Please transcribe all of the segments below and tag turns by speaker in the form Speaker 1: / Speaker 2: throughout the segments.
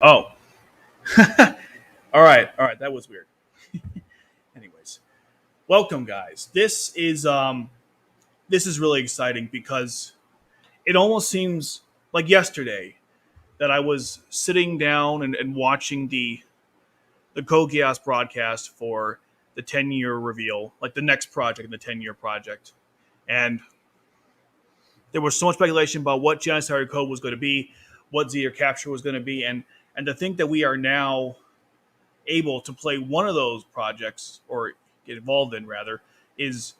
Speaker 1: Oh, all right. That was weird. Anyways, welcome, guys. This is really exciting because it almost seems like yesterday that I was sitting down and watching the Geass broadcast for the 10-year reveal, like the next project in the 10-year project, and there was so much speculation about what Genocide Code was going to be, what Zero Capture was going to be, and to think that we are now able to play one of those projects or get involved in rather is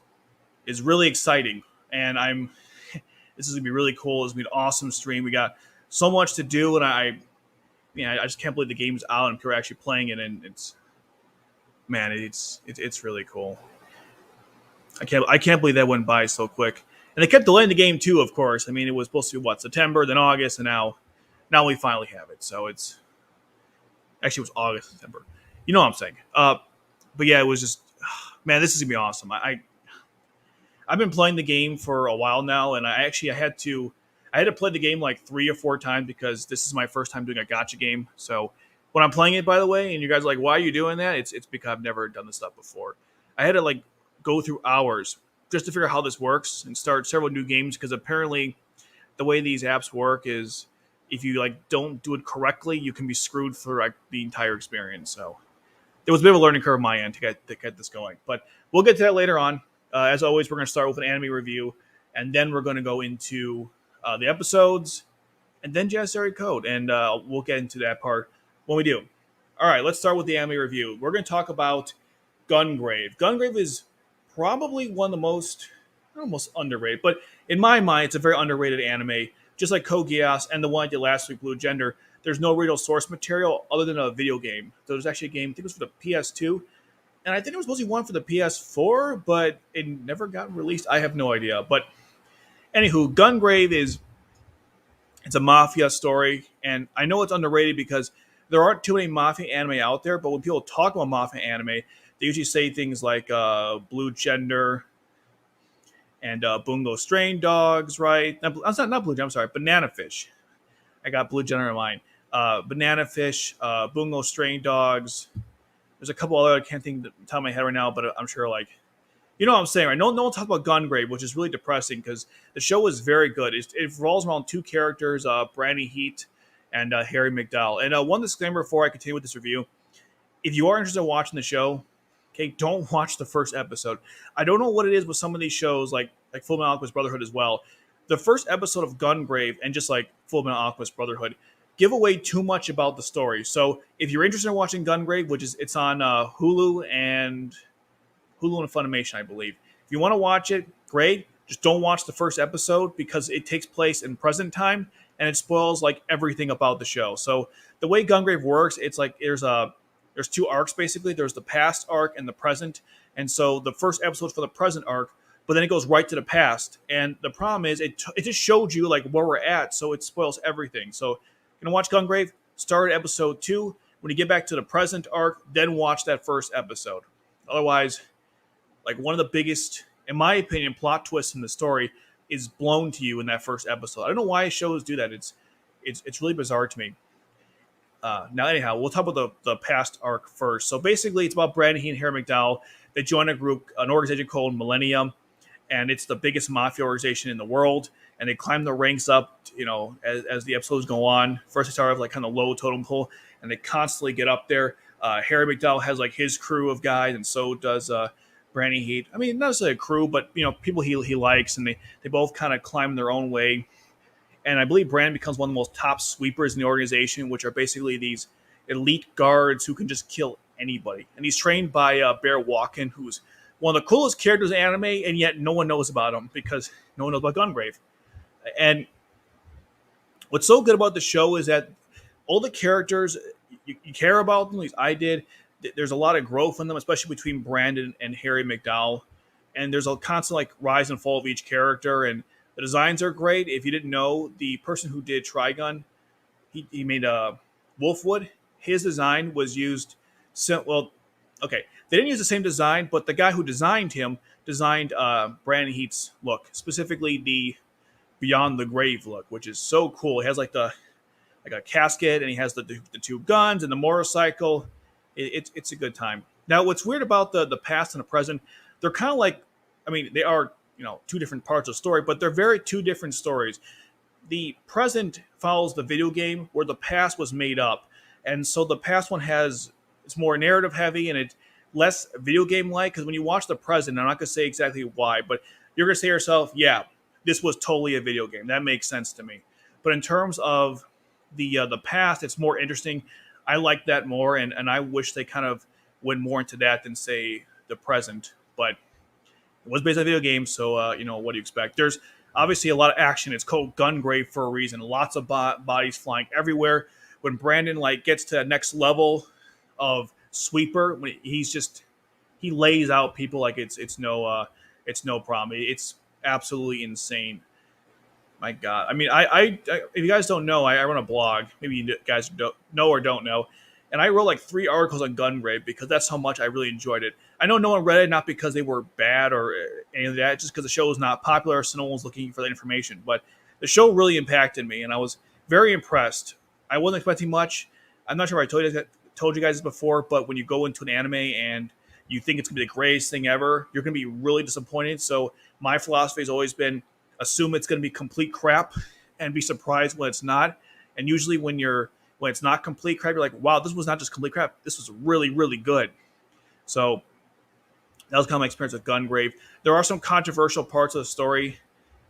Speaker 1: really exciting. And I'm this is gonna be really cool. It's gonna be an awesome stream. We got so much to do, and I just can't believe the game's out and people are actually playing it. And it's really cool. I can't believe that went by so quick. And they kept delaying the game too. Of course, I mean it was supposed to be what, September, then August, and now we finally have it. So it's actually it was August, September. You know what I'm saying? But yeah, it was just man, this is gonna be awesome. I've been playing the game for a while now, and I had to play the game like 3 or 4 times because this is my first time doing a gotcha game. So when I'm playing it, by the way, and you guys are like, "Why are you doing that?" It's because I've never done this stuff before. I had to like go through hours just to figure out how this works and start several new games because apparently the way these apps work is if you like don't do it correctly, you can be screwed for like the entire experience. So there was a bit of a learning curve on my end to get this going, but we'll get to that later on. As always, we're going to start with an anime review, and then we're going to go into the episodes, and then Jazzary Code, and we'll get into that part when we do. All right, let's start with the anime review. We're going to talk about Gungrave. Gungrave is probably one of the most, not most underrated, but in my mind, it's a very underrated anime. Just like Code Geass and the one I did last week, Blue Gender, there's no real source material other than a video game. So there's actually a game, I think it was for the PS2, and I think it was supposed to be one for the PS4, but it never got released. I have no idea. But anywho, Gungrave is it's a mafia story, and I know it's underrated because there aren't too many mafia anime out there. But when people talk about mafia anime, they usually say things like Blue Gender and Bungo Strain Dogs, right? Not Blue Gender. I'm sorry, Banana Fish. I got Blue Gender in mind. Banana Fish, Bungo Strain Dogs. There's a couple other I can't think of the top of my head right now, but I'm sure like you know what I'm saying, right? No one talks about Gungrave, which is really depressing because the show is very good. It revolves around two characters, Brandy Heat and Harry McDowell. And one disclaimer before I continue with this review: if you are interested in watching the show, okay, don't watch the first episode. I don't know what it is with some of these shows, like Full Metal Alchemist Brotherhood as well. The first episode of Gungrave and just like Full Metal Alchemist Brotherhood give away too much about the story. So if you're interested in watching Gungrave, it's on Hulu and Funimation, I believe. If you want to watch it, great. Just don't watch the first episode because it takes place in present time and it spoils like everything about the show. So the way Gungrave works, it's like there's two arcs basically. There's the past arc and the present. And so the first episode's for the present arc, but then it goes right to the past. And the problem is it just showed you like where we're at, so it spoils everything. So you're gonna watch Gungrave, start at episode 2. When you get back to the present arc, then watch that first episode. Otherwise, like one of the biggest, in my opinion, plot twists in the story is blown to you in that first episode. I don't know why shows do that. It's really bizarre to me. Now, anyhow, we'll talk about the past arc first. So basically, it's about Brandon and Harry McDowell. They join a group, an organization called Millennium, and it's the biggest mafia organization in the world. And they climb the ranks up, as the episodes go on. First, they start off like kind of low totem pole, and they constantly get up there. Harry McDowell has like his crew of guys, and so does Brandy Heat. I mean, not necessarily a crew, but people he likes, and they both kind of climb their own way. And I believe Brand becomes one of the most top sweepers in the organization, which are basically these elite guards who can just kill anybody. And he's trained by Bear Walken, who's one of the coolest characters in anime, and yet no one knows about him because no one knows about Gungrave. And what's so good about the show is that all the characters, you care about them, at least I did. There's a lot of growth in them, especially between Brandon and Harry McDowell. And there's a constant like rise and fall of each character, and the designs are great. If you didn't know, the person who did Trigun, he made Wolfwood. His design was used. Well, okay, they didn't use the same design, but the guy who designed him designed Brandon Heat's look, specifically the Beyond the Grave look, which is so cool. It has like the like a casket, and he has the two guns and the motorcycle. It's a good time. Now, what's weird about the past and the present, they're kind of like, I mean, they are two different parts of the story, but they're very two different stories. The present follows the video game where the past was made up, and so the past one it's more narrative heavy and it's less video game like. Because when you watch the present, I'm not going to say exactly why, but you're going to say to yourself, yeah, this was totally a video game. That makes sense to me. But in terms of the past, it's more interesting. I like that more, and I wish they kind of went more into that than say the present. But it was based on a video game, so what do you expect? There's obviously a lot of action. It's called Gungrave for a reason. Lots of bodies flying everywhere. When Brandon gets to that next level of sweeper, when he lays out people like it's no problem. It's absolutely insane. My God, I mean, I if you guys don't know, I run a blog. Maybe you guys don't know or don't know, and I wrote like 3 articles on Gungrave because that's how much I really enjoyed it. I know no one read it, not because they were bad or any of that, just because the show was not popular, so no one was looking for that information. But the show really impacted me, and I was very impressed. I wasn't expecting much. I'm not sure if I told you guys this before, but when you go into an anime and you think it's going to be the greatest thing ever, you're going to be really disappointed. So my philosophy has always been assume it's going to be complete crap and be surprised when it's not. And usually when it's not complete crap, you're like, wow, this was not just complete crap. This was really, really good. So that was kind of my experience with Gungrave. There are some controversial parts of the story.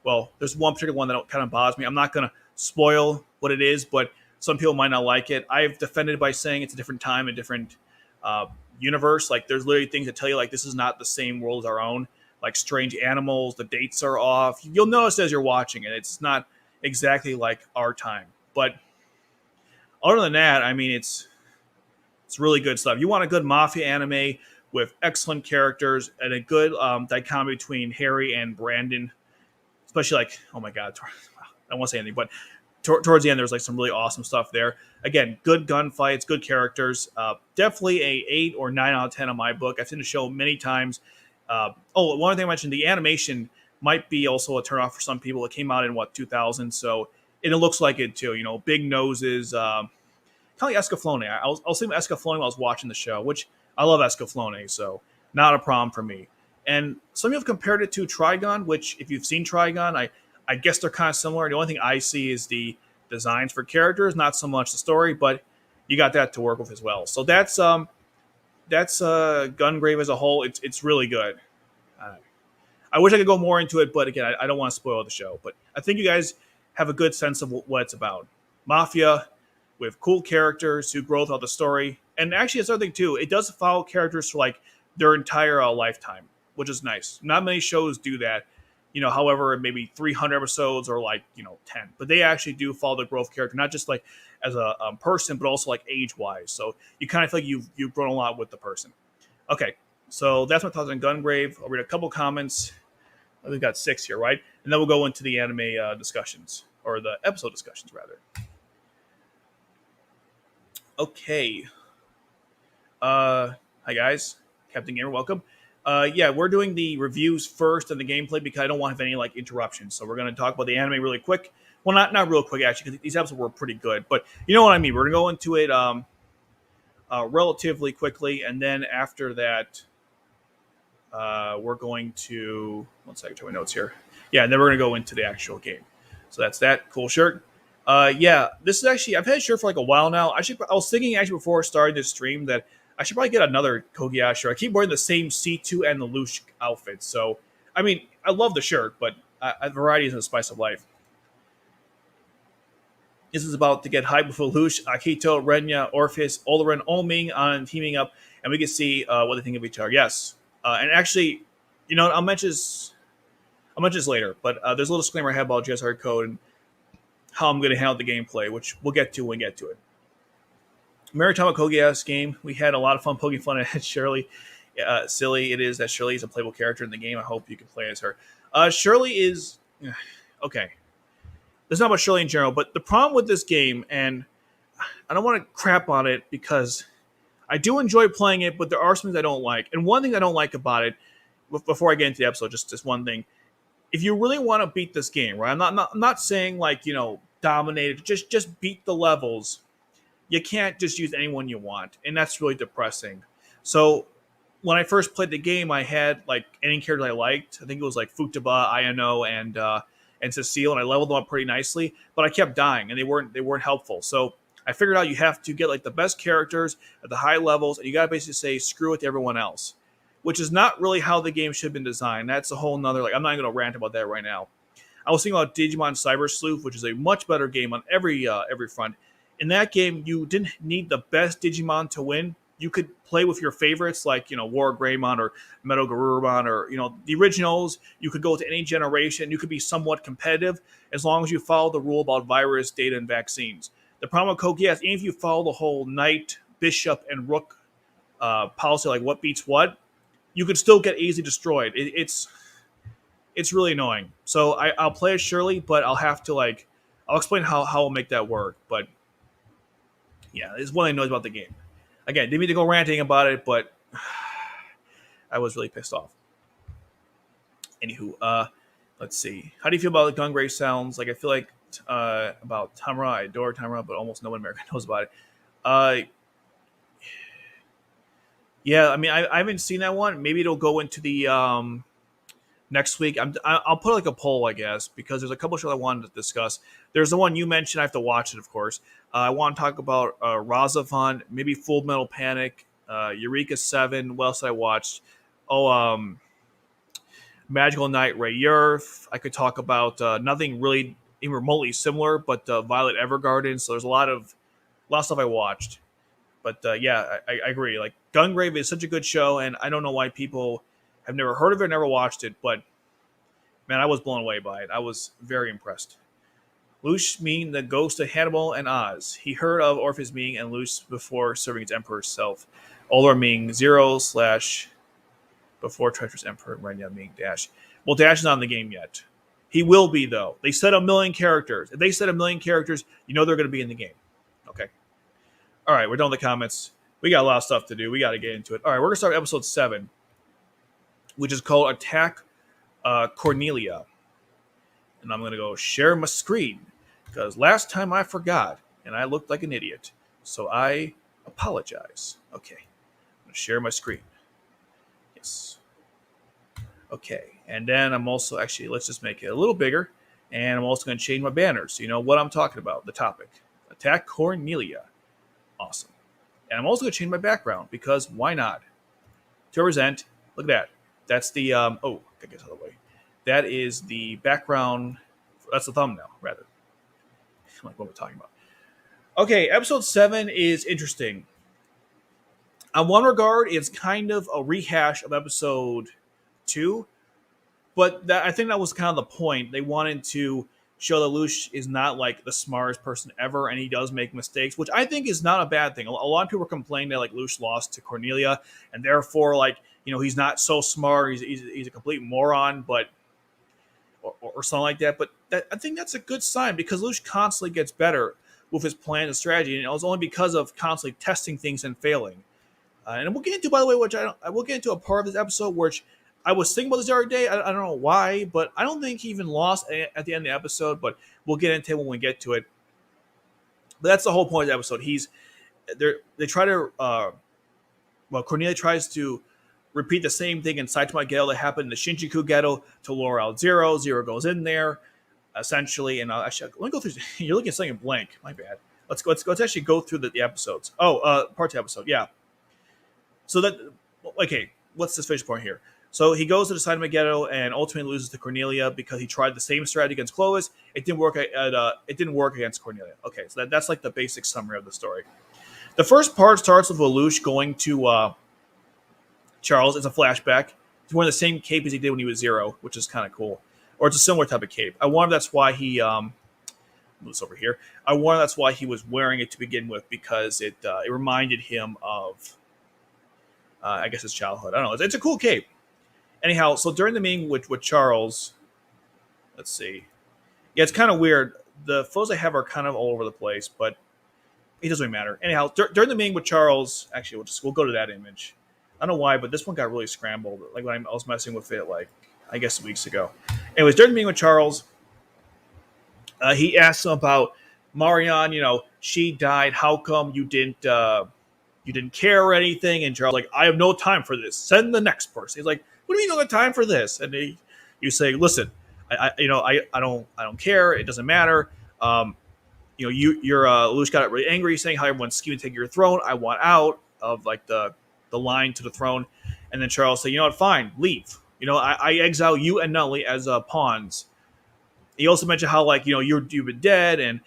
Speaker 1: Well, there's one particular one that kind of bothers me. I'm not going to spoil what it is, but some people might not like it. I've defended it by saying it's a different time, a different universe. Like there's literally things that tell you like this is not the same world as our own. Like strange animals, the dates are off. You'll notice as you're watching it, it's not exactly like our time. But other than that, I mean, it's really good stuff. You want a good mafia anime with excellent characters and a good dichotomy between Harry and Brandon, especially like, oh my God, I don't want to say anything, but towards the end, there's like some really awesome stuff there. Again, good gunfights, good characters. Definitely a 8 or 9 out of 10 on my book. I've seen the show many times. One other thing I mentioned, the animation might be also a turnoff for some people. It came out in 2000, so and it looks like it too. Big noses, kind of like Escaflowne. I was thinking Escaflowne while I was watching the show, which I love Escaflowne, so not a problem for me. And some of you have compared it to Trigun, which if you've seen Trigun, I guess they're kind of similar. The only thing I see is the designs for characters, not so much the story, but you got that to work with as well. So that's Gungrave as a whole. It's really good. I wish I could go more into it, but again, I don't want to spoil the show. But I think you guys have a good sense of what it's about. Mafia with cool characters who grow throughout the story. And actually, it's another thing too. It does follow characters for like their entire lifetime, which is nice. Not many shows do that. However, maybe 300 episodes or 10. But they actually do follow the growth character, not just like as a person, but also like age-wise. So you kind of feel like you've grown a lot with the person. Okay, so that's my thoughts on Gungrave. I'll read a couple comments. We've got 6 here, right? And then we'll go into the anime discussions, or the episode discussions, rather. Okay. Hi, guys. Captain Gamer, welcome. Yeah, we're doing the reviews first and the gameplay because I don't want to have any interruptions. So we're going to talk about the anime really quick. Well, not real quick, actually, because these episodes were pretty good. But you know what I mean. We're going to go into it relatively quickly, and then after that, we're going to... One second, check my notes here. Yeah, and then we're going to go into the actual game. So that's that. Cool shirt. Yeah, this is actually... I've had a shirt for a while now. I was thinking actually before starting this stream that I should probably get another Kogiya shirt. I keep wearing the same C2 and Lelouch outfits. So, I mean, I love the shirt, but variety is the spice of life. This is about to get hyped with Lelouch, Akito, Renya, Orpheus, Olerin, Olming on teaming up, and we can see what they think of each other. Yes. And actually, I'll mention this later, but there's a little disclaimer I have about Geass hard code and how I'm going to handle the gameplay, which we'll get to when we get to it. Maritama Kogiya's game. We had a lot of fun poking fun at Shirley. Silly it is that Shirley is a playable character in the game. I hope you can play as her. Shirley is... Okay. There's not about Shirley in general, but the problem with this game, and I don't want to crap on it because I do enjoy playing it, but there are some things I don't like. And one thing I don't like about it, before I get into the episode, just one thing. If you really want to beat this game, right? I'm not saying dominated, just beat the levels. You can't just use anyone you want, and that's really depressing. So when I first played the game, I had like any character I liked. I think it was like Futaba, Ayano, and Cecile, and I leveled them up pretty nicely. But I kept dying, and they weren't helpful. So I figured out you have to get like the best characters at the high levels, and you got to basically say screw it to everyone else, which is not really how the game should have been designed. That's a whole nother like I'm not even gonna rant about that right now. I was thinking about Digimon Cyber Sleuth, which is a much better game on every front. In that game, you didn't need the best Digimon to win. You could play with your favorites, like War Greymon or Metal Garurumon, or the originals. You could go to any generation. You could be somewhat competitive as long as you follow the rule about virus, data, and vaccines. The problem with Code Geass, even if you follow the whole knight, bishop, and rook policy, like what beats what, you could still get easily destroyed. It's really annoying. So I'll play it surely, but I'll have to I'll explain how I'll make that work. But yeah, it's one I know about the game. Again, didn't mean to go ranting about it, but I was really pissed off. Anywho, let's see. How do you feel about the Gungrave sounds? Like I feel like about Tamara, I adore Tamara, but almost no one in America knows about it. Yeah, I mean I haven't seen that one. Maybe it'll go into the next week. I'll put like a poll, I guess, because there's a couple shows I wanted to discuss. There's the one you mentioned. I have to watch it, of course. I want to talk about Razafon, maybe Full Metal Panic, Eureka 7. What else did I watched? Magical Knight Rayurth. I could talk about nothing really even remotely similar, but Violet Evergarden. So there's a lot of stuff I watched. But yeah, I agree. Like Gungrave is such a good show, and I don't know why people have never heard of it, never watched it, but man, I was blown away by it. I was very impressed. Lush Ming, the ghost of Hannibal and Oz. He heard of Orpheus Ming and Lush before serving as Emperor's self. Olor Ming 0 / before treacherous Emperor Renya Ming Dash. Well, Dash is not in the game yet. He will be, though. They said 1,000,000 characters. If they said 1,000,000 characters, you know they're going to be in the game. Okay. All right, we're done with the comments. We got a lot of stuff to do. We got to get into it. All right, we're going to start episode 7, which is called Attack Cornelia. And I'm going to go share my screen because last time I forgot and I looked like an idiot. So I apologize. Okay. I'm going to share my screen. Yes. Okay. And then I'm also, actually, let's just make it a little bigger. And I'm also going to change my banner so you know what I'm talking about, the topic. Attack Cornelia. Awesome. And I'm also going to change my background because why not? To represent, look at that. That's the, I guess the other way. That is the background. That's the thumbnail, rather. Like what we're talking about. Okay, episode 7 is interesting. On one regard, it's kind of a rehash of episode 2, but I think that was kind of the point. They wanted to show that Lush is not like the smartest person ever, and he does make mistakes, which I think is not a bad thing. A lot of people were complaining that like Lush lost to Cornelia, and therefore he's not so smart. He's a complete moron, but or something like that. But I think that's a good sign because Lush constantly gets better with his plan and strategy, and it was only because of constantly testing things and failing. And we'll get into, by the way, I will get into a part of this episode which I was thinking about this the other day. I don't know why, but I don't think he even lost at the end of the episode. But we'll get into it when we get to it. But that's the whole point of the episode. They try to Cornelia tries to repeat the same thing in Saitama Ghetto that happened in the Shinjuku Ghetto to lure out Zero. Zero goes in there, essentially, and actually, let me go through. You're looking at something blank. My bad. Let's actually go through the episodes. Part 2 episode. Yeah. So let's just finish the point here. So he goes to the Saitama Ghetto and ultimately loses to Cornelia because he tried the same strategy against Clovis. It didn't work. It didn't work against Cornelia. Okay, so that's like the basic summary of the story. The first part starts with Lelouch going to Charles. It's a flashback. He's wearing the same cape as he did when he was Zero, which is kind of cool. Or it's a similar type of cape. I wonder that's why he move this over here. I wonder that's why he was wearing it to begin with, because it reminded him of I guess his childhood. I don't know. It's a cool cape. Anyhow, so during the meeting with Charles, let's see. Yeah, it's kind of weird. The photos I have are kind of all over the place, but it doesn't really matter. Anyhow, during the meeting with Charles, actually, we'll go to that image. I don't know why, but this one got really scrambled. Like when I was messing with it, I guess weeks ago. Anyways, during the meeting with Charles, He asks him about Marion. She died. How come you didn't care or anything? And Charles like, I have no time for this. Send the next person. He's like, what do you mean you don't have time for this? And you say, listen, I don't care. It doesn't matter. Um, you're Lelouch got really angry, saying how everyone's scheming to take your throne. I want out of like the line to the throne. And then Charles said, you know what, fine, leave. I exile you and Nutley as pawns. He also mentioned how like you've been dead, and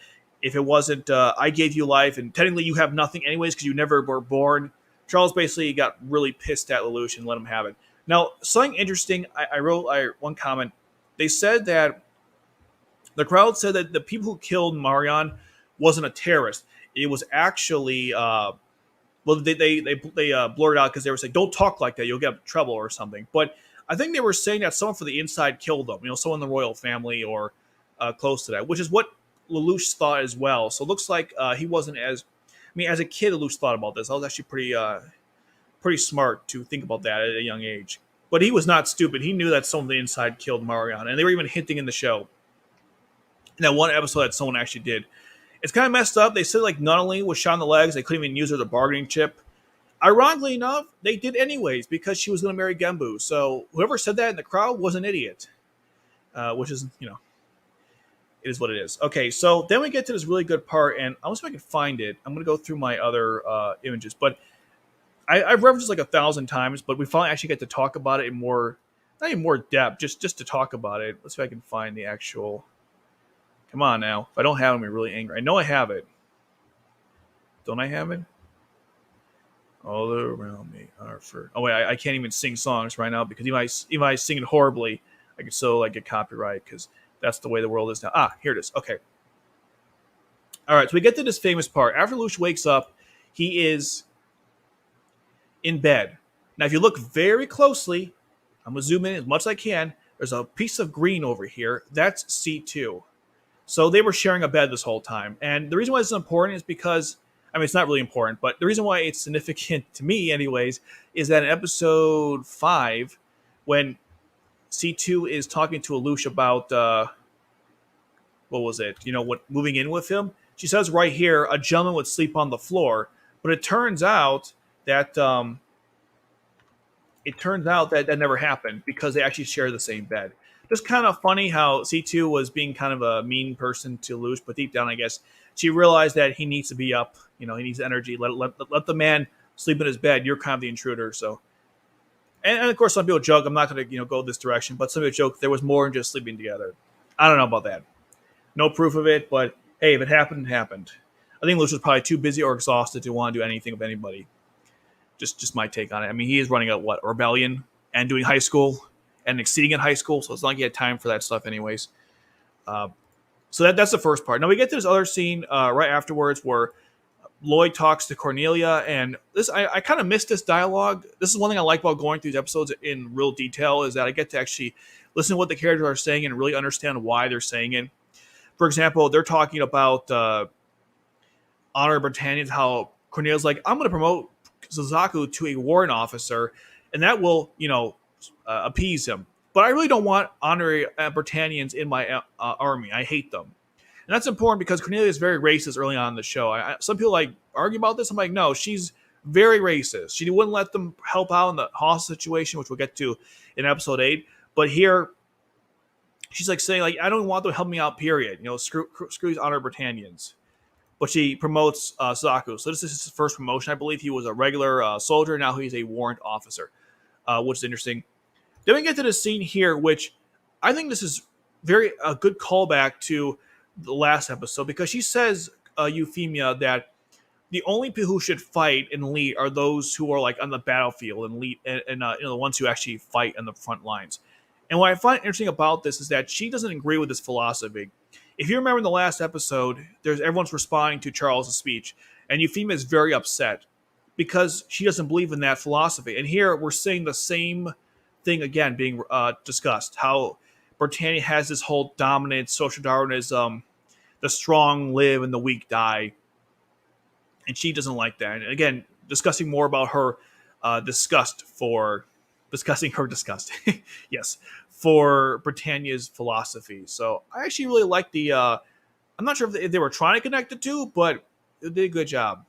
Speaker 1: if it wasn't I gave you life, and technically you have nothing anyways because you never were born. Charles basically got really pissed at Lelouch and let him have it. Now, something interesting, I wrote one comment. They said that the crowd said that the people who killed Marion wasn't a terrorist. It was actually well, they blurred out because they were saying, "Don't talk like that; you'll get in trouble or something." But I think they were saying that someone from the inside killed them. Someone in the royal family or close to that, which is what Lelouch thought as well. So it looks like he wasn't as. I mean, as a kid, Lelouch thought about this. I was actually pretty smart to think about that at a young age. But he was not stupid. He knew that someone on the inside killed Marion, and they were even hinting in the show. In that one episode that someone actually did. It's kind of messed up. They said like Nunnally was shot in the legs. They couldn't even use her as a bargaining chip. Ironically enough, they did anyways because she was going to marry Genbu. So whoever said that in the crowd was an idiot, which is, it is what it is. Okay, so then we get to this really good part, and I'll see if I can find it. I'm going to go through my other images, but I've referenced this like 1,000 times, but we finally actually get to talk about it in more, not in more depth, just to talk about it. Let's see if I can find the actual. Come on now. If I don't have it, I'm really angry. I know I have it. Don't I have it? All around me are for. Oh wait, I can't even sing songs right now because if I sing it horribly, I could still like get copyright because that's the way the world is now. Ah, here it is. Okay. All right, so we get to this famous part. After Lelouch wakes up, he is in bed. Now, if you look very closely, I'm gonna zoom in as much as I can. There's a piece of green over here. That's C2. So they were sharing a bed this whole time. And the reason why it's important is because, I mean, it's not really important, but the reason why it's significant to me, anyways, is that in episode 5, when C2 is talking to Lelouch about, what was it? What moving in with him? She says right here, a gentleman would sleep on the floor. But it turns out that that never happened because they actually share the same bed. Just kind of funny how C2 was being kind of a mean person to Lelouch, but deep down, I guess, she realized that he needs to be up. He needs energy. Let the man sleep in his bed. You're kind of the intruder. So, and of course, some people joke, I'm not going to go this direction, but some people joke there was more than just sleeping together. I don't know about that. No proof of it, but hey, if it happened, it happened. I think Lelouch was probably too busy or exhausted to want to do anything with anybody. Just my take on it. I mean, he is running a rebellion and doing high school and exceeding in high school, so it's not like he had time for that stuff anyways. So that's the first part. Now we get to this other scene right afterwards where Lloyd talks to Cornelia, and this I kind of missed this dialogue. This is one thing I like about going through these episodes in real detail is that I get to actually listen to what the characters are saying and really understand why they're saying it. For example, they're talking about Honor Britannians, how Cornelia's like, I'm going to promote Suzaku to a warrant officer, and that will, appease him. But I really don't want honorary Britannians in my army. I hate them. And that's important because Cornelia is very racist early on in the show. Some people argue about this. I'm like, no, she's very racist. She wouldn't let them help out in the hostage situation, which we'll get to in episode 8. But here, she's saying, I don't want them to help me out, period. Screw these honor Britannians. But she promotes Suzaku. So this is his first promotion. I believe he was a regular soldier. Now he's a warrant officer, which is interesting. Then we get to the scene here, which I think this is a good callback to the last episode because she says, Euphemia, that the only people who should fight and lead are those who are on the battlefield and lead, and the ones who actually fight on the front lines. And what I find interesting about this is that she doesn't agree with this philosophy. If you remember in the last episode, everyone's responding to Charles' speech, and Euphemia is very upset because she doesn't believe in that philosophy. And here we're seeing the same thing again being discussed, how Britannia has this whole dominant social Darwinism, the strong live and the weak die, and she doesn't like that. And again, discussing more about her disgust for yes, for Britannia's philosophy. So I actually really like the I'm not sure if they were trying to connect the two, but they did a good job.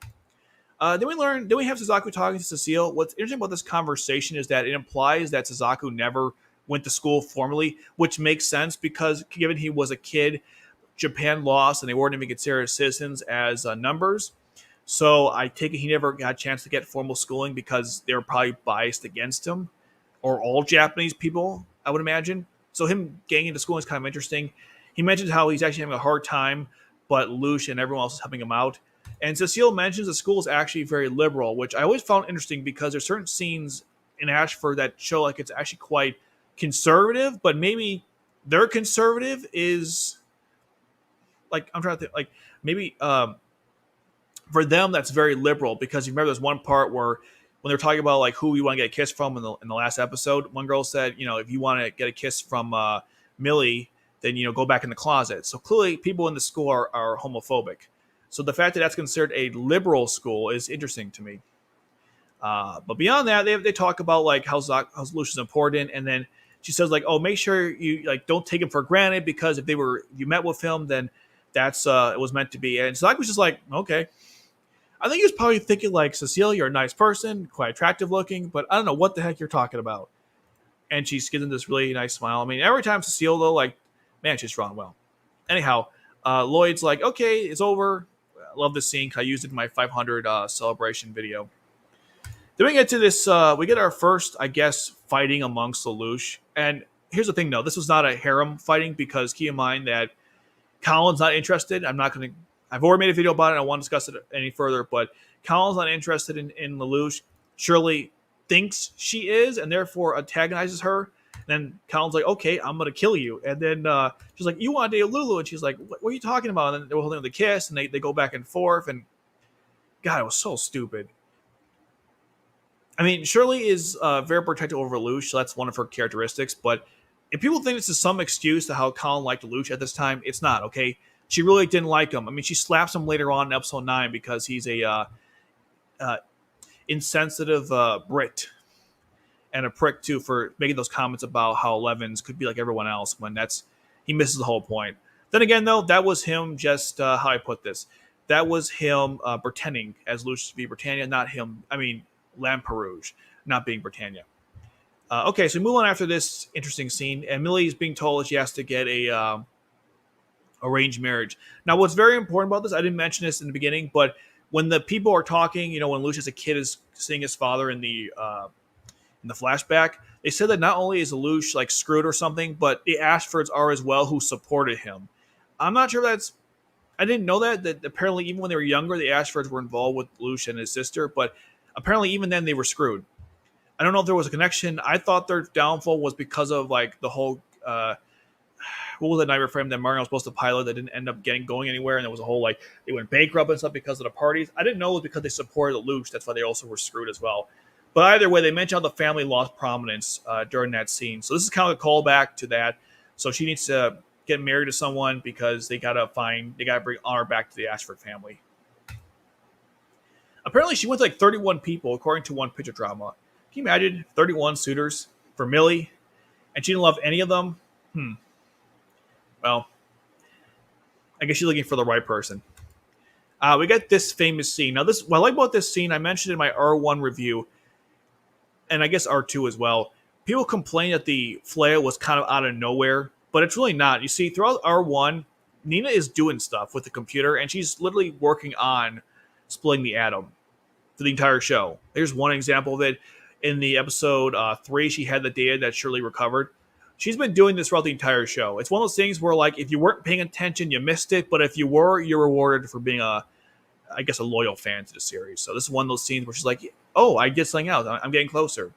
Speaker 1: Then we have Suzaku talking to Cecile. What's interesting about this conversation is that it implies that Suzaku never went to school formally, which makes sense because given he was a kid, Japan lost and they weren't even considered citizens as numbers. So I take it he never got a chance to get formal schooling because they were probably biased against him, or all Japanese people, I would imagine. So him getting into school is kind of interesting. He mentions how he's actually having a hard time, but Lush and everyone else is helping him out. And Cecile mentions the school is actually very liberal, which I always found interesting because there's certain scenes in Ashford that show like it's actually quite conservative, but maybe their conservative is like I'm trying to think like maybe for them that's very liberal because you remember there's one part where when they're talking about like who you want to get a kiss from in the last episode, one girl said, if you want to get a kiss from Millie, then go back in the closet. So clearly people in the school are homophobic. So the fact that that's considered a liberal school is interesting to me. But beyond that, they talk about like how Lucius is important, and then she says like, oh, make sure you like don't take him for granted because if you met with him, then that's it was meant to be. And Zach was just like, okay. I think he was probably thinking like, Cecile, you're a nice person, quite attractive looking, but I don't know what the heck you're talking about. And she's giving this really nice smile. I mean, every time Cecile though, like, man, she's drawn well. Anyhow, Lloyd's like, okay, it's over. I love this scene because I used it in my 500 celebration video. Then we get to this, we get our first, I guess, fighting amongst Lelouch. And here's the thing, though. This was not a harem fighting because keep in mind that Colin's not interested. I've already made a video about it. I won't discuss it any further, but Colin's not interested in Lelouch. Shirley thinks she is and therefore antagonizes her. And then Colin's like, okay, I'm going to kill you. And then she's like, you want to date Lulu? And she's like, what are you talking about? And then they were holding the kiss and they go back and forth. And God, it was so stupid. I mean, Shirley is very protective over Lelouch, so that's one of her characteristics. But if people think this is some excuse to how Colin liked Lelouch at this time, it's not, okay? She really didn't like him. I mean, she slaps him later on in episode 9 because he's a insensitive Brit and a prick, too, for making those comments about how Levins could be like everyone else when he misses the whole point. Then again, though, that was him just, how I put this, that was him pretending as Lucius to be Britannia, not him, Lamperouge, not being Britannia. Okay, so we move on after this interesting scene, and Millie is being told that she has to get a arranged marriage. Now, what's very important about this, I didn't mention this in the beginning, but when the people are talking, when Lucius as a kid is seeing his father in the flashback, they said that not only is Lelouch like screwed or something, but the Ashfords are as well who supported him. I'm not sure if I didn't know that apparently even when they were younger, the Ashfords were involved with Lelouch and his sister, but apparently even then they were screwed. I don't know if there was a connection. I thought their downfall was because of like the whole what was the nightmare frame that Mario was supposed to pilot that didn't end up going anywhere, and there was a whole like they went bankrupt and stuff because of the parties. I didn't know it was because they supported Lelouch. That's why they also were screwed as well. But either way, they mentioned how the family lost prominence during that scene. So this is kind of a callback to that. So she needs to get married to someone because they gotta bring honor back to the Ashford family. Apparently, she went to like 31 people, according to one picture drama. Can you imagine 31 suitors for Millie, and she didn't love any of them? Well, I guess she's looking for the right person. We got this famous scene. Now, what I like about this scene, I mentioned in my R1 review, and I guess R2 as well. People complain that the flail was kind of out of nowhere, but it's really not. You see, throughout R1, Nina is doing stuff with the computer, and she's literally working on splitting the atom for the entire show. There's one example of it. In the episode 3, she had the data that Shirley recovered. She's been doing this throughout the entire show. It's one of those things where, like, if you weren't paying attention, you missed it. But if you were, you're rewarded for being a loyal fan to the series. So this is one of those scenes where she's like, oh, I get something else. I'm getting closer.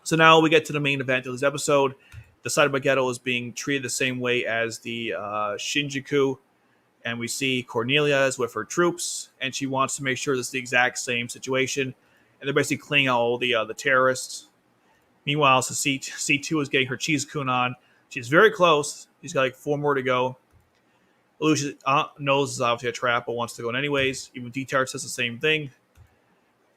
Speaker 1: So now we get to the main event of this episode. The Saitama Ghetto is being treated the same way as the Shinjuku. And we see Cornelia is with her troops, and she wants to make sure this is the exact same situation. And they're basically cleaning out all the terrorists. Meanwhile, so C2 is getting her cheese kun on. She's very close. She's got like 4 more to go. Lelouch knows it's obviously a trap, but wants to go in anyways. Even D-Tart says the same thing.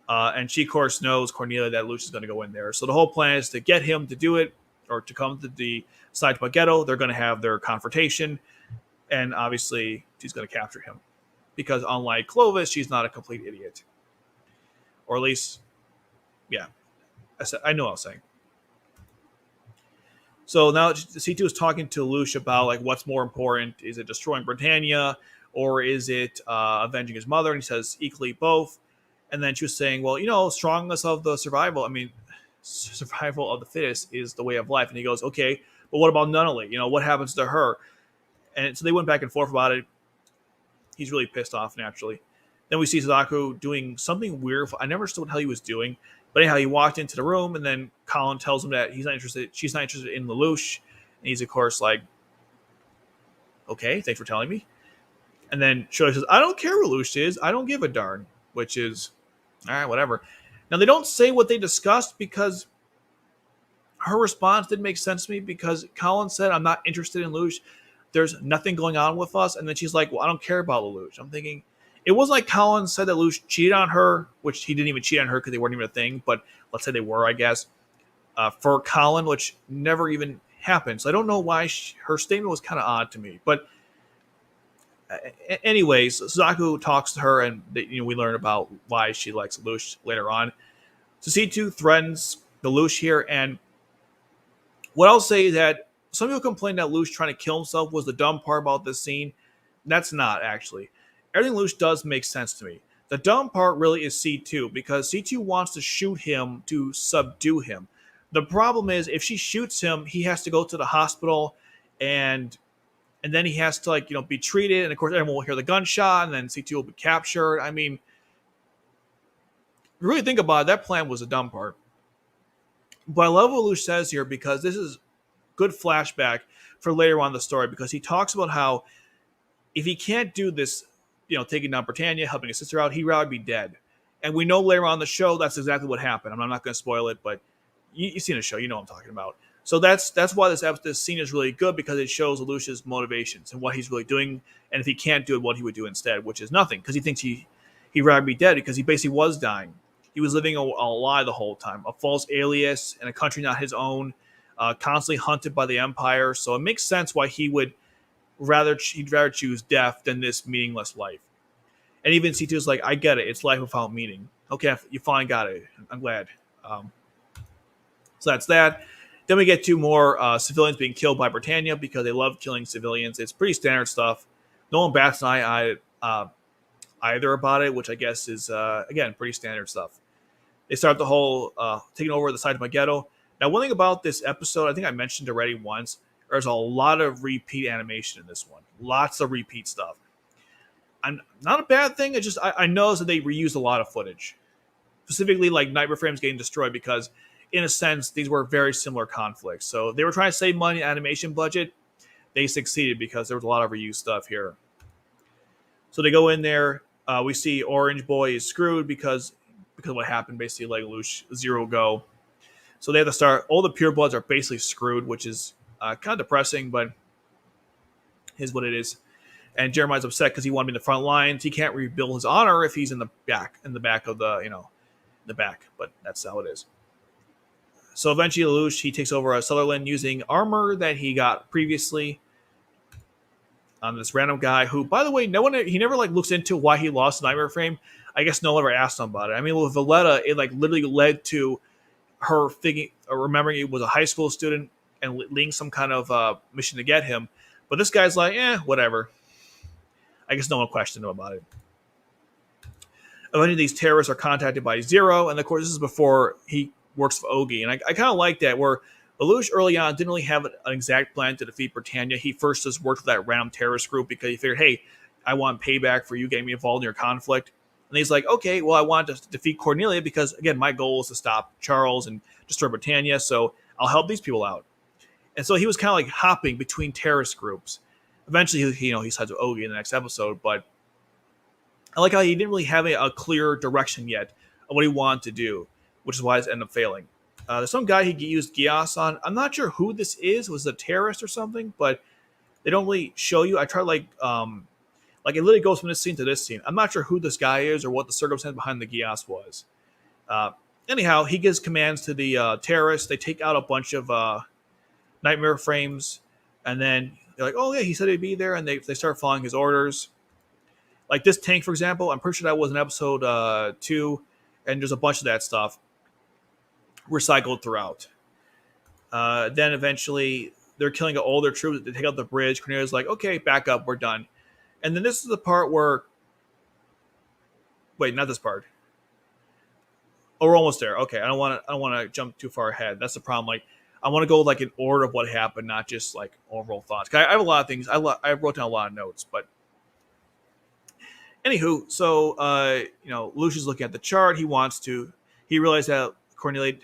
Speaker 1: And she, of course, knows Cornelia that Lelouch is going to go in there. So the whole plan is to get him to do it, or to come to the Saitama Ghetto. They're going to have their confrontation. and obviously she's going to capture him because unlike Clovis, she's not a complete idiot, or at least, yeah, I know what I was saying. So now C2 is talking to Lelouch about like what's more important: is it destroying Britannia or is it avenging his mother? And he says equally both. And then she was saying, well, strongness of the survival. I mean, survival of the fittest is the way of life. And he goes, okay, but what about Nunnally? What happens to her? And so they went back and forth about it. He's really pissed off naturally. Then we see Suzaku doing something weird. I never understood what the hell he was doing. But anyhow, he walked into the room, and then Colin tells him that he's not interested. She's not interested in Lelouch, and he's of course like, "Okay, thanks for telling me." And then Shirley says, "I don't care who Lelouch is. I don't give a darn." Which is, all right, whatever. Now they don't say what they discussed because her response didn't make sense to me. Because Colin said, "I'm not interested in Lelouch. There's nothing going on with us," and then she's like, "Well, I don't care about Lelouch." I'm thinking. It wasn't like Colin said that Lelouch cheated on her, which he didn't even cheat on her because they weren't even a thing. But let's say they were, I guess, for Colin, which never even happened. So I don't know why her statement was kind of odd to me. But anyways, Suzaku talks to her, and we learn about why she likes Lelouch later on. So C2 threatens Lelouch here, and what I'll say is that some people complain that Lelouch trying to kill himself was the dumb part about this scene. That's not, actually. Everything Lelouch does make sense to me. The dumb part really is C2, because C2 wants to shoot him to subdue him. The problem is, if she shoots him, he has to go to the hospital, and then he has to be treated, and of course everyone will hear the gunshot, and then C2 will be captured. I mean, really think about it, that plan was the dumb part. But I love what Lelouch says here, because this is good flashback for later on in the story, because he talks about how if he can't do this, taking down Britannia, helping his sister out, he'd rather be dead. And we know later on in the show that's exactly what happened. I'm not going to spoil it, but you've seen the show, you know what I'm talking about. So that's why this scene is really good, because it shows Lelouch's motivations and what he's really doing, and if he can't do it, what he would do instead, which is nothing, because he thinks he'd rather be dead, because he basically was dying. He was living a lie the whole time, a false alias in a country not his own, constantly hunted by the Empire. So it makes sense why he'd rather choose death than this meaningless life. And even C2 is like, I get it. It's life without meaning. Okay, you finally got it. I'm glad. So that's that. Then we get to more civilians being killed by Britannia, because they love killing civilians. It's pretty standard stuff. No one bats an eye either about it, which I guess is, again, pretty standard stuff. They start the whole taking over the side of my ghetto. Now, one thing about this episode, I think I mentioned already once, there's a lot of repeat animation in this one. Lots of repeat stuff. And not a bad thing. It's just I noticed that they reused a lot of footage. Specifically, like Nightmare Frames getting destroyed, because, in a sense, these were very similar conflicts. So they were trying to save money animation budget. They succeeded, because there was a lot of reused stuff here. So they go in there. We see Orange Boy is screwed because of what happened. Basically, like Lelouch, Zero go. So they have to start. All the purebloods are basically screwed, which is kind of depressing, but is what it is. And Jeremiah's upset because he wanted to be in the front lines. He can't rebuild his honor if he's in the back of the back. But that's how it is. So eventually, Lelouch, he takes over Sutherland using armor that he got previously on this random guy who, by the way, he never looks into why he lost Nightmare Frame. I guess no one ever asked him about it. I mean, with Valletta, it literally led to her remembering he was a high school student and leading some kind of mission to get him. But this guy's like, whatever. I guess no one questioned him about it. Eventually, these terrorists are contacted by Zero, and of course, this is before he works for Ogi. And I kind of like that, where Lelouch early on didn't really have an exact plan to defeat Britannia. He first just worked with that random terrorist group because he figured, hey, I want payback for you getting me involved in your conflict. And he's like, okay, well, I want to defeat Cornelia because, again, my goal is to stop Charles and destroy Britannia, so I'll help these people out. And so he was kind of hopping between terrorist groups. Eventually, he sides with Ogi in the next episode, but I like how he didn't really have a clear direction yet of what he wanted to do, which is why it ended up failing. There's some guy he used Geass on. I'm not sure who this is. Was it a terrorist or something? But they don't really show you. I tried it literally goes from this scene to this scene. I'm not sure who this guy is or what the circumstance behind the Geass was. Anyhow, he gives commands to the terrorists. They take out a bunch of Nightmare Frames, and then They're like, oh yeah, he said he'd be there, and they start following his orders. Like this tank, for example, I'm pretty sure that was in episode 2, and there's a bunch of that stuff recycled throughout. Then eventually they're killing all their troops. They take out the bridge. Cornelius like, okay, back up, we're done. And then this is the part where, wait, not this part. Oh, we're almost there. Okay, I don't want to jump too far ahead. That's the problem. Like, I want to go like in order of what happened, not just like overall thoughts. 'Cause I have a lot of things. I wrote down a lot of notes, but anywho, so Lucius is looking at the chart. He realized that Cornelia,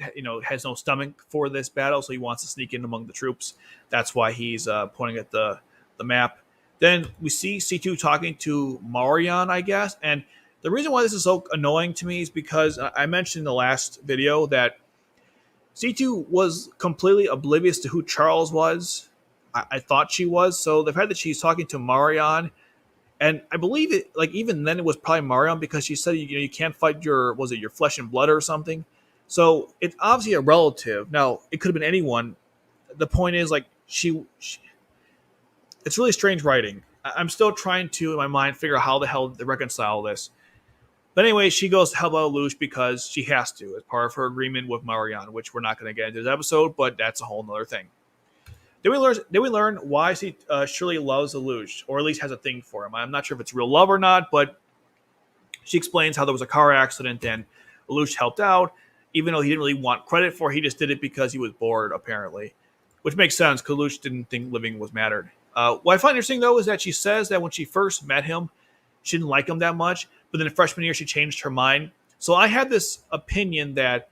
Speaker 1: has no stomach for this battle, so he wants to sneak in among the troops. That's why he's pointing at the map. Then we see C2 talking to Marion, I guess, and the reason why this is so annoying to me is because I mentioned in the last video that C2 was completely oblivious to who Charles was. I thought she was, so the fact that she's talking to Marion, and I believe it, like even then it was probably Marion because she said you can't fight your flesh and blood or something. So it's obviously a relative. Now it could have been anyone. The point is like she it's really strange writing. I'm still trying to in my mind figure out how the hell to reconcile this. But anyway, she goes to help out Luce because she has to as part of her agreement with Marion, which we're not going to get into this episode, but that's a whole nother thing. Did we learn why Shirley loves Lelouch, or at least has a thing for him? I'm not sure if it's real love or not, but she explains how there was a car accident and Lelouch helped out, even though he didn't really want credit for it. He just did it because he was bored, apparently, which makes sense because Lelouch didn't think living was mattered. What I find interesting, though, is that she says that when she first met him, she didn't like him that much, but then in freshman year, she changed her mind. So I had this opinion that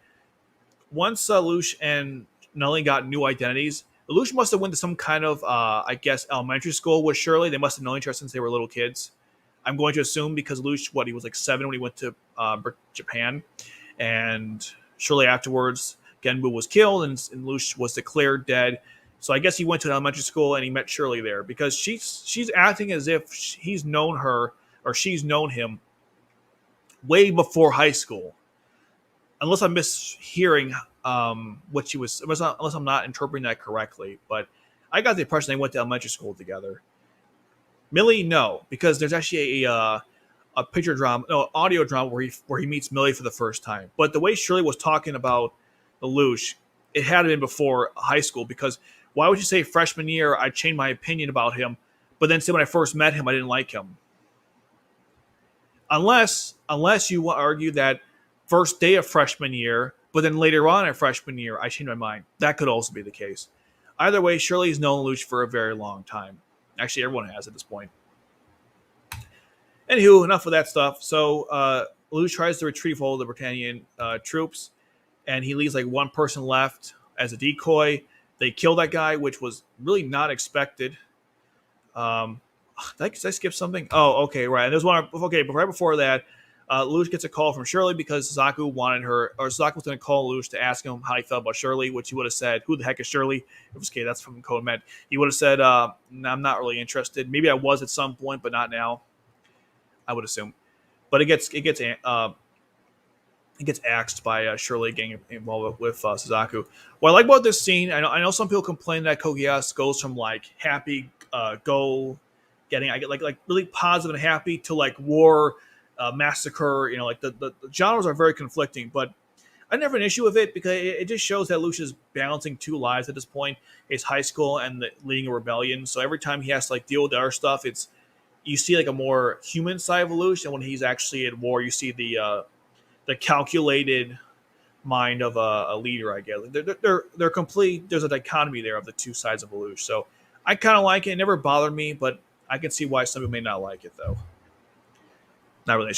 Speaker 1: once Lelouch and Nelly got new identities, Lelouch must have went to some kind of, elementary school with Shirley. They must have known each other since they were little kids. I'm going to assume because Lelouch, he was like 7 when he went to Japan. And shortly afterwards, Genbu was killed and Lelouch was declared dead. So I guess he went to an elementary school and he met Shirley there because she's acting as if he's known her or she's known him way before high school. Unless I'm mishearing what she was, unless I'm not interpreting that correctly. But I got the impression they went to elementary school together. Millie, no, because there's actually a picture drama, no, audio drama where he meets Millie for the first time. But the way Shirley was talking about Lelouch, it had been before high school because why would you say freshman year I changed my opinion about him, but then say when I first met him I didn't like him? Unless you argue that first day of freshman year, but then later on in freshman year I changed my mind. That could also be the case. Either way, Shirley's known Lelouch for a very long time. Actually, everyone has at this point. Anywho, enough of that stuff. So Lelouch tries to retrieve all the Britannian troops, and he leaves like one person left as a decoy. They kill that guy, which was really not expected. Did I skip something? Oh, okay, right. And there's one. Okay, but right before that, Lelouch gets a call from Shirley because Suzaku wanted her, or Suzaku was going to call Lelouch to ask him how he felt about Shirley, which he would have said, "Who the heck is Shirley?" It was okay. That's from Code Med. He would have said, "I'm not really interested. Maybe I was at some point, but not now." I would assume, but it gets axed by Shirley getting involved with Suzaku. What I like about this scene, I know some people complain that Geass goes from like happy go getting like really positive and happy to like war massacre. Like the genres are very conflicting, but I never had an issue with it because it just shows that Lucius is balancing two lives at this point: his high school and leading a rebellion. So every time he has to like deal with the other stuff, you see like a more human side of Lelouch, and when he's actually at war, you see the calculated mind of a leader. I guess they're complete. There's a dichotomy there of the two sides of Lelouch. So I kind of like it. It never bothered me, but I can see why some people may not like it though. Not really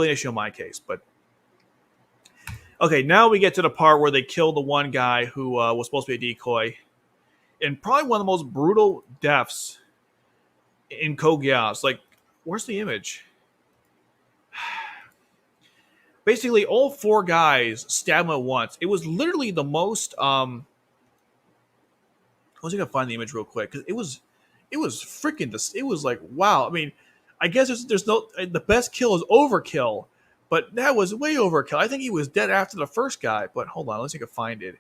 Speaker 1: an issue in my case, but okay. Now we get to the part where they kill the one guy who was supposed to be a decoy, and probably one of the most brutal deaths in Code Geass. Like, where's the image? Basically, all 4 guys stab him at once. It was literally the most. I was gonna find the image real quick because it was freaking. It was like, wow. I mean, I guess there's no. The best kill is overkill, but that was way overkill. I think he was dead after the first guy. But hold on, let's see if I can find it.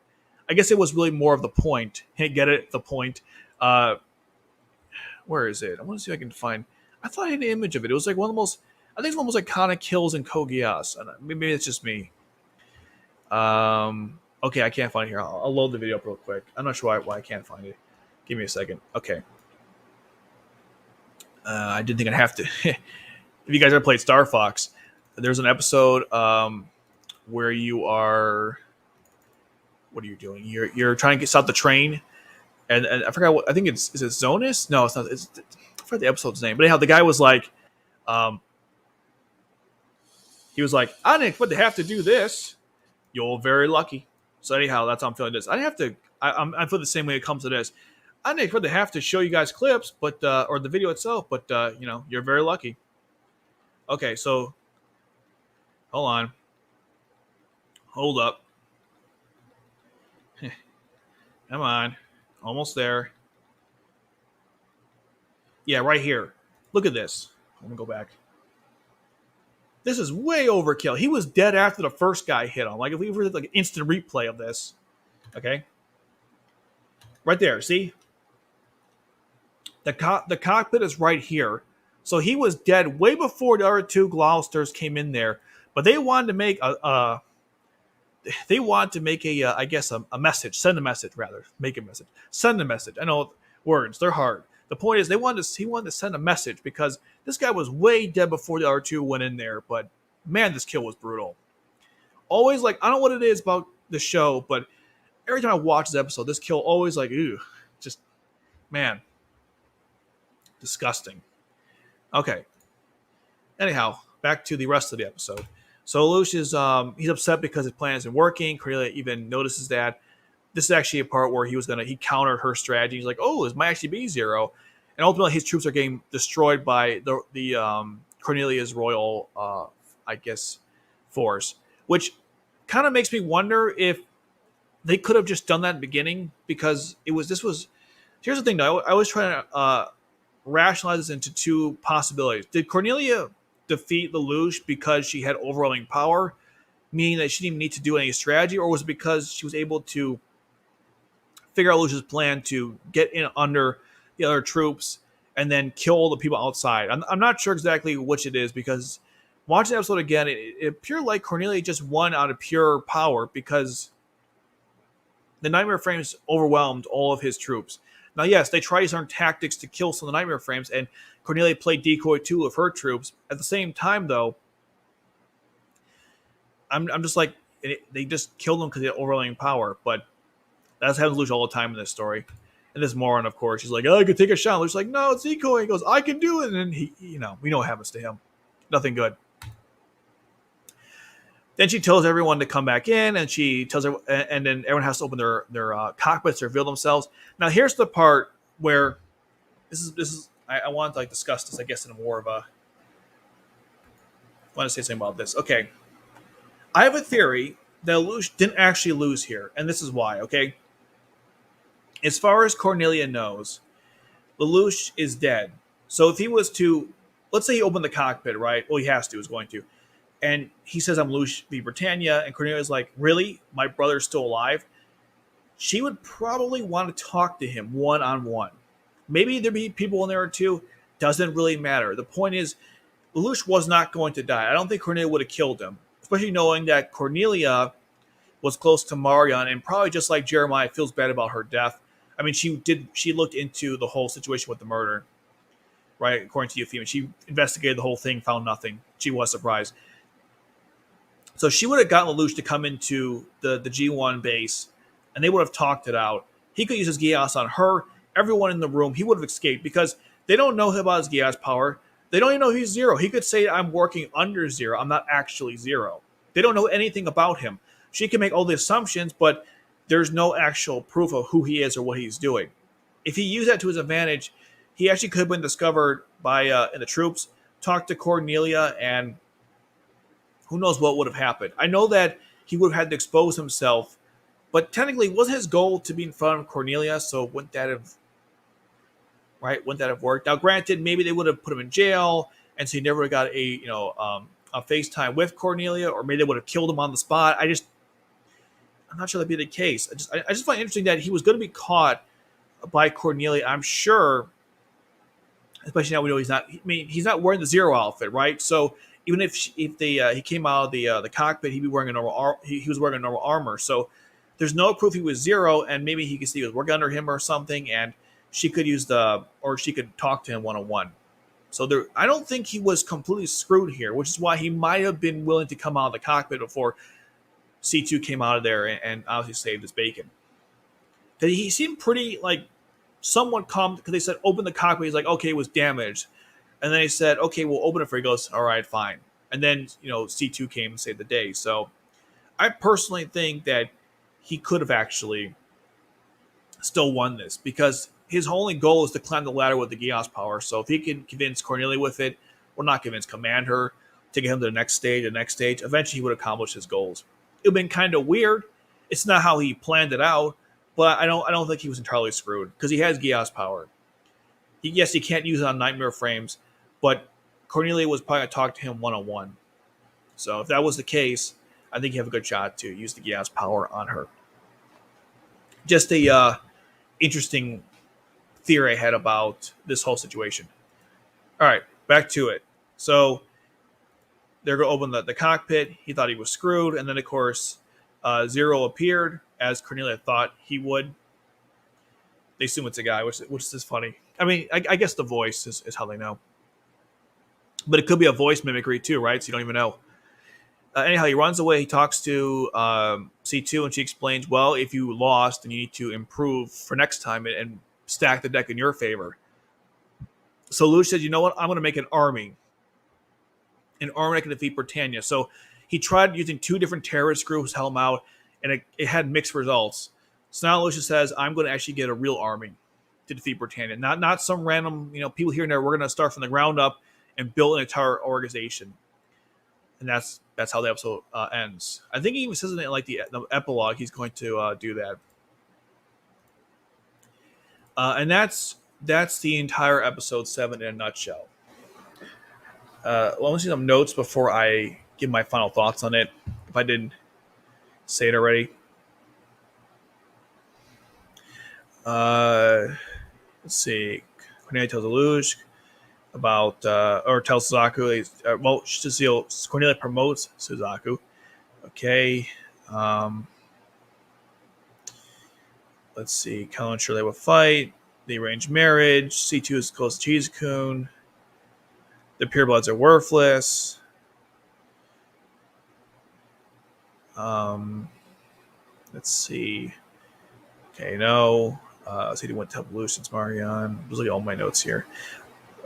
Speaker 1: I guess it was really more of the point. Hey, get it? The point. Where is it? I want to see if I can find. I thought I had an image of it. It was like one of the most. I think it's one of the most iconic kills in Geass. Maybe it's just me. Okay, I can't find it here. I'll load the video up real quick. I'm not sure why I can't find it. Give me a second. Okay. I didn't think I'd have to. If you guys ever played Star Fox, there's an episode where you are. What are you doing? You're trying to get stop the train, and I forgot what I think it's. Is it Zonus? No, it's not. I forgot the episode's name. But anyhow, the guy was like, he was like, I didn't expect to have to do this. You're very lucky. So anyhow, that's how I'm feeling this. I didn't have to. I feel the same way it comes to this. I didn't expect to have to show you guys clips, but or the video itself, but you're very lucky. Okay, so hold on, hold up. Come on, almost there. Yeah, right here. Look at this. Let me go back. This is way overkill. He was dead after the first guy hit him. Like if we were like an instant replay of this, okay, right there. See, the cockpit is right here. So he was dead way before the other two Gloucesters came in there. But they wanted to make a I guess a message, send a message rather, make a message, send a message. I know words, they're hard. The point is he wanted to send a message because this guy was way dead before the other two went in there. But man, this kill was brutal. Always like, I don't know what it is about the show, but every time I watch this episode, this kill always like, ew, just, man, disgusting. Okay. Anyhow, back to the rest of the episode. So Lelouch is he's upset because his plan isn't working. Cornelia even notices that. This is actually a part where he countered her strategy. He's like, oh, this might actually be zero. And ultimately his troops are getting destroyed by the Cornelia's royal I guess force. Which kind of makes me wonder if they could have just done that in the beginning, because here's the thing though, I was trying to rationalize this into two possibilities. Did Cornelia defeat Lelouch because she had overwhelming power, meaning that she didn't even need to do any strategy, or was it because she was able to figure out Lelouch's plan to get in under the other troops and then kill the people outside? I'm not sure exactly which it is, because watching the episode again, it appeared like Cornelia just won out of pure power because the Nightmare Frames overwhelmed all of his troops. Now, yes, they tried certain tactics to kill some of the Nightmare Frames, and Cornelia played decoy too of her troops. At the same time, though, I'm just like, they just killed them because they had overwhelming power. But that's happens to Lelouch all the time in this story. And this moron, of course, he's like, oh, I could take a shot. Lelouch's like, no, it's decoy. He goes, I can do it. And then we know what happens to him. Nothing good. Then she tells everyone to come back in, and she tells everyone, and then everyone has to open their cockpits to reveal themselves. Now, here's the part where this is I want to like discuss this, I guess, in a more of a. I want to say something about this. Okay, I have a theory that Lelouch didn't actually lose here, and this is why. Okay, as far as Cornelia knows, Lelouch is dead. So if he was to, let's say he opened the cockpit, right? Well, he has to. Is going to. And he says, I'm Lelouch v. Britannia. And Cornelia's like, really? My brother's still alive? She would probably want to talk to him one-on-one. Maybe there'd be people in there or two. Doesn't really matter. The point is, Lelouch was not going to die. I don't think Cornelia would have killed him. Especially knowing that Cornelia was close to Marion, and probably just like Jeremiah, feels bad about her death. I mean, she looked into the whole situation with the murder, right? According to Euphemia. She investigated the whole thing, found nothing. She was surprised. So she would have gotten Lelouch to come into the G1 base, and they would have talked it out. He could use his Geass on her. Everyone in the room, he would have escaped, because they don't know about his Geass power. They don't even know he's zero. He could say, I'm working under zero. I'm not actually zero. They don't know anything about him. She can make all the assumptions, but there's no actual proof of who he is or what he's doing. If he used that to his advantage, he actually could have been discovered by in the troops, talked to Cornelia, and who knows what would have happened. I know that he would have had to expose himself, but technically, wasn't his goal to be in front of Cornelia? So wouldn't that have worked? Now, granted, maybe they would have put him in jail, and so he never got a FaceTime with Cornelia, or maybe they would have killed him on the spot. I'm not sure that'd be the case. I just find it interesting that he was going to be caught by Cornelia. I'm sure especially now we know he's not. I mean, he's not wearing the Zero outfit, right? So even if they he came out of the cockpit, he'd be wearing a he was wearing a normal armor. So there's no proof he was Zero, and maybe he could see he was working under him or something, and she could use she could talk to him 1-on-1. So there, I don't think he was completely screwed here, which is why he might have been willing to come out of the cockpit before C2 came out of there and obviously saved his bacon. Because he seemed pretty like somewhat calm because they said open the cockpit. He's like, okay, it was damaged. And then he said, okay, we'll open it for you. He goes, all right, fine. And then, C2 came and saved the day. So I personally think that he could have actually still won this because his only goal is to climb the ladder with the Geass power. So if he can convince Cornelia with it, or not convince, command her to get him to the next stage, eventually he would accomplish his goals. It would have been kind of weird. It's not how he planned it out, but I don't think he was entirely screwed because he has Geass power. Yes, he can't use it on nightmare frames, but Cornelia was probably going to talk to him 1-on-1. So if that was the case, I think you have a good shot to use the Geass power on her. Just a interesting theory I had about this whole situation. All right, back to it. So they're going to open the cockpit. He thought he was screwed. And then, of course, Zero appeared as Cornelia thought he would. They assume it's a guy, which is funny. I mean, I guess the voice is how they know. But it could be a voice mimicry too, right? So you don't even know. Anyhow, he runs away. He talks to C2, and she explains, well, if you lost, then you need to improve for next time and stack the deck in your favor. So Luge says, you know what? I'm going to make an army that can defeat Britannia. So he tried using 2 different terrorist groups, held them out, and it had mixed results. So now Lucius says, I'm going to actually get a real army to defeat Britannia. Not some random, people here and there. We're going to start from the ground up and build an entire organization. And that's how the episode ends. I think he even says in like the epilogue, he's going to do that. And that's the entire episode 7 in a nutshell. Let me see some notes before I give my final thoughts on it, if I didn't say it already. Let's see. Cornelia tells Luge about, or tells Suzaku, Cornelia promotes Suzaku. Okay. Let's see. Kel and Shirley will fight. They arrange marriage. C2 is close to Cheese-kun. The purebloods are worthless. Let's see. Okay, no. C2 went to help Lucian's Marion. Those are all my notes here.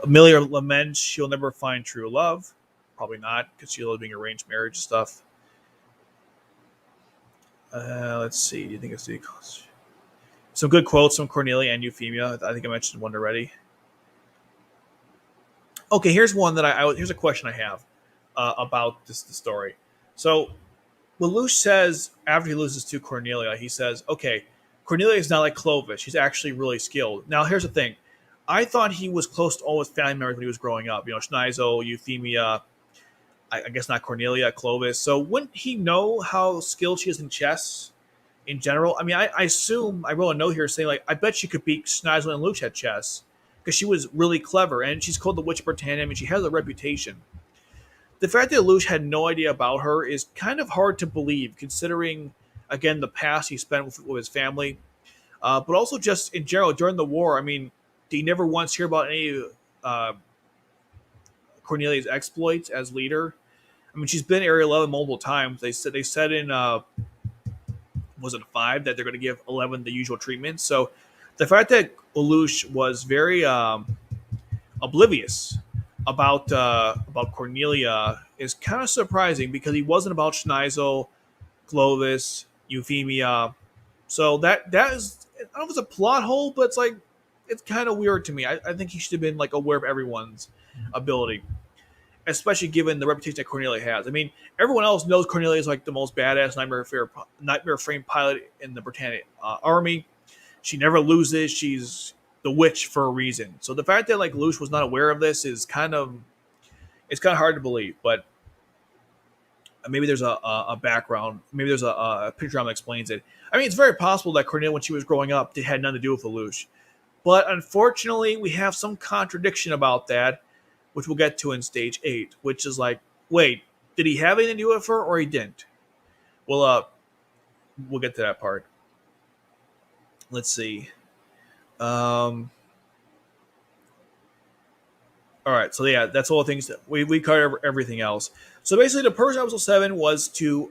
Speaker 1: Amelia laments she'll never find true love. Probably not, because she'll be being arranged marriage and stuff. Let's see. Do you think it's the some good quotes from Cornelia and Euphemia? I think I mentioned one already. Okay, here's one that here's a question I have about the story. So, what Luce says after he loses to Cornelia, he says, "Okay, Cornelia is not like Clovis. She's actually really skilled." Now, here's the thing. I thought he was close to all his family members when he was growing up. Schneizel, Euphemia, I guess not Cornelia, Clovis. So wouldn't he know how skilled she is in chess in general? I mean, I assume, I wrote a note here saying, I bet she could beat Schneizel and Luch at chess because she was really clever, and she's called the Witch of Britannia. I mean, she has a reputation. The fact that Luch had no idea about her is kind of hard to believe, considering, again, the past he spent with his family. But also just in general, during the war, I mean, did he never once hear about any Cornelia's exploits as leader? I mean, she's been Area 11 multiple times. They said in was it 5 that they're going to give 11 the usual treatment. So the fact that Lelouch was very oblivious about Cornelia is kind of surprising because he wasn't about Schneizel, Clovis, Euphemia. So that is, I don't know if it's a plot hole, but it's kind of weird to me. I think he should have been aware of everyone's ability, especially given the reputation that Cornelia has. I mean, everyone else knows Cornelia is the most badass nightmare frame pilot in the Britannic army. She never loses. She's the witch for a reason. So the fact that Luce was not aware of this is kind of hard to believe. But maybe there's a background. Maybe there's a picture that explains it. I mean, it's very possible that Cornelia, when she was growing up, had nothing to do with Lelouch. But unfortunately, we have some contradiction about that, which we'll get to in stage 8, which is like, wait, did he have anything to do with her or he didn't? Well, we'll get to that part. Let's see. All right, so yeah, that's all the things that we cover everything else. So basically, the purpose of episode 7 was to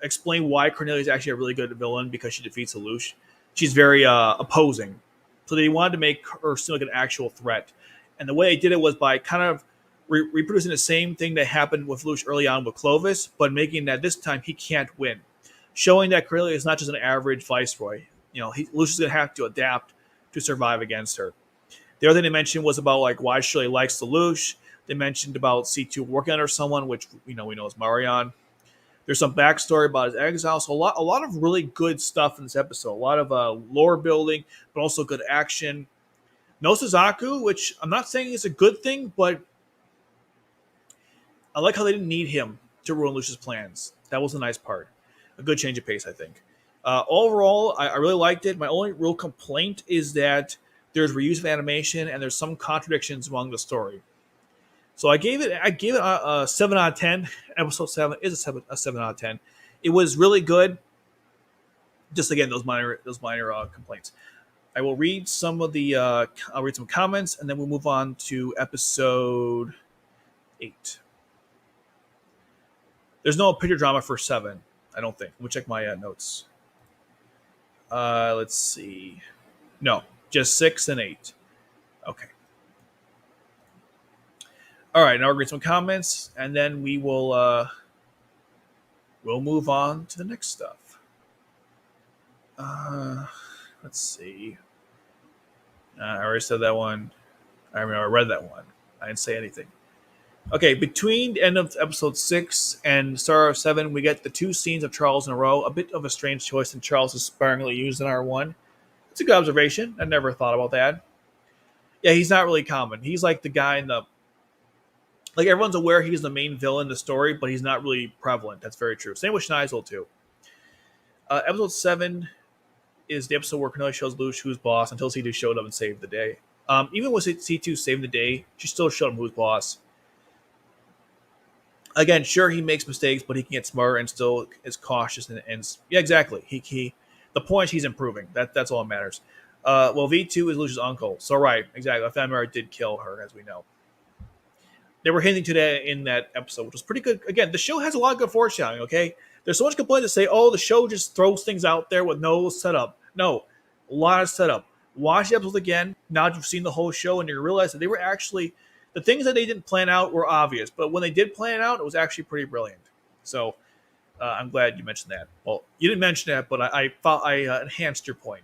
Speaker 1: explain why Cornelia is actually a really good villain because she defeats Lelouch. She's very opposing, so they wanted to make her seem like an actual threat, and the way they did it was by kind of reproducing the same thing that happened with Lelouch early on with Clovis, but making that this time he can't win, showing that Cornelia is not just an average viceroy. Lelouch is going to have to adapt to survive against her. The other thing they mentioned was about like why Shirley likes Lelouch. They mentioned about C2 working under someone, which we know is Marion. There's some backstory about his exile. So a lot of really good stuff in this episode. A lot of lore building, but also good action. No Suzaku, which I'm not saying is a good thing, but I like how they didn't need him to ruin Lucius' plans. That was a nice part. A good change of pace, I think. Overall, I really liked it. My only real complaint is that there's reuse of animation and there's some contradictions among the story. So I gave it a 7 out of 10. Episode 7 is a 7 out of 10. It was really good. Just again, those minor complaints. I will read some of the I'll read some comments and then we'll move on to episode 8. There's no picture drama for 7, I don't think. We'll check my notes. Let's see. No, just 6 and 8. Okay. All right, now we'll read some comments, and then we will we'll move on to the next stuff. Let's see. I already said that one. I remember I read that one. I didn't say anything. Okay, between the end of episode 6 and start of 7, we get the 2 scenes of Charles in a row. A bit of a strange choice, and Charles is sparingly used in R1. It's a good observation. I never thought about that. Yeah, he's not really common. He's like the guy in the... Like, everyone's aware he's the main villain in the story, but he's not really prevalent. That's very true. Same with Schneisel, too. Episode 7 is the episode where Cornelia shows Lelouch who's boss until C2 showed up and saved the day. Even with C2 saving the day, she still showed him who's boss. Again, sure, he makes mistakes, but he can get smarter and still is cautious. And yeah, exactly. The point is he's improving. That's all that matters. Well, V2 is Lelouch's uncle. So, right, exactly. Ephemeral did kill her, as we know. They were hinting to that in that episode, which was pretty good. Again, the show has a lot of good foreshadowing, okay? There's so much complaint to say, oh, the show just throws things out there with no setup. No, a lot of setup. Watch the episodes again, now that you've seen the whole show, and you realize that they were actually... The things that they didn't plan out were obvious, but when they did plan it out, it was actually pretty brilliant. So, I'm glad you mentioned that. Well, you didn't mention that, but I enhanced your point.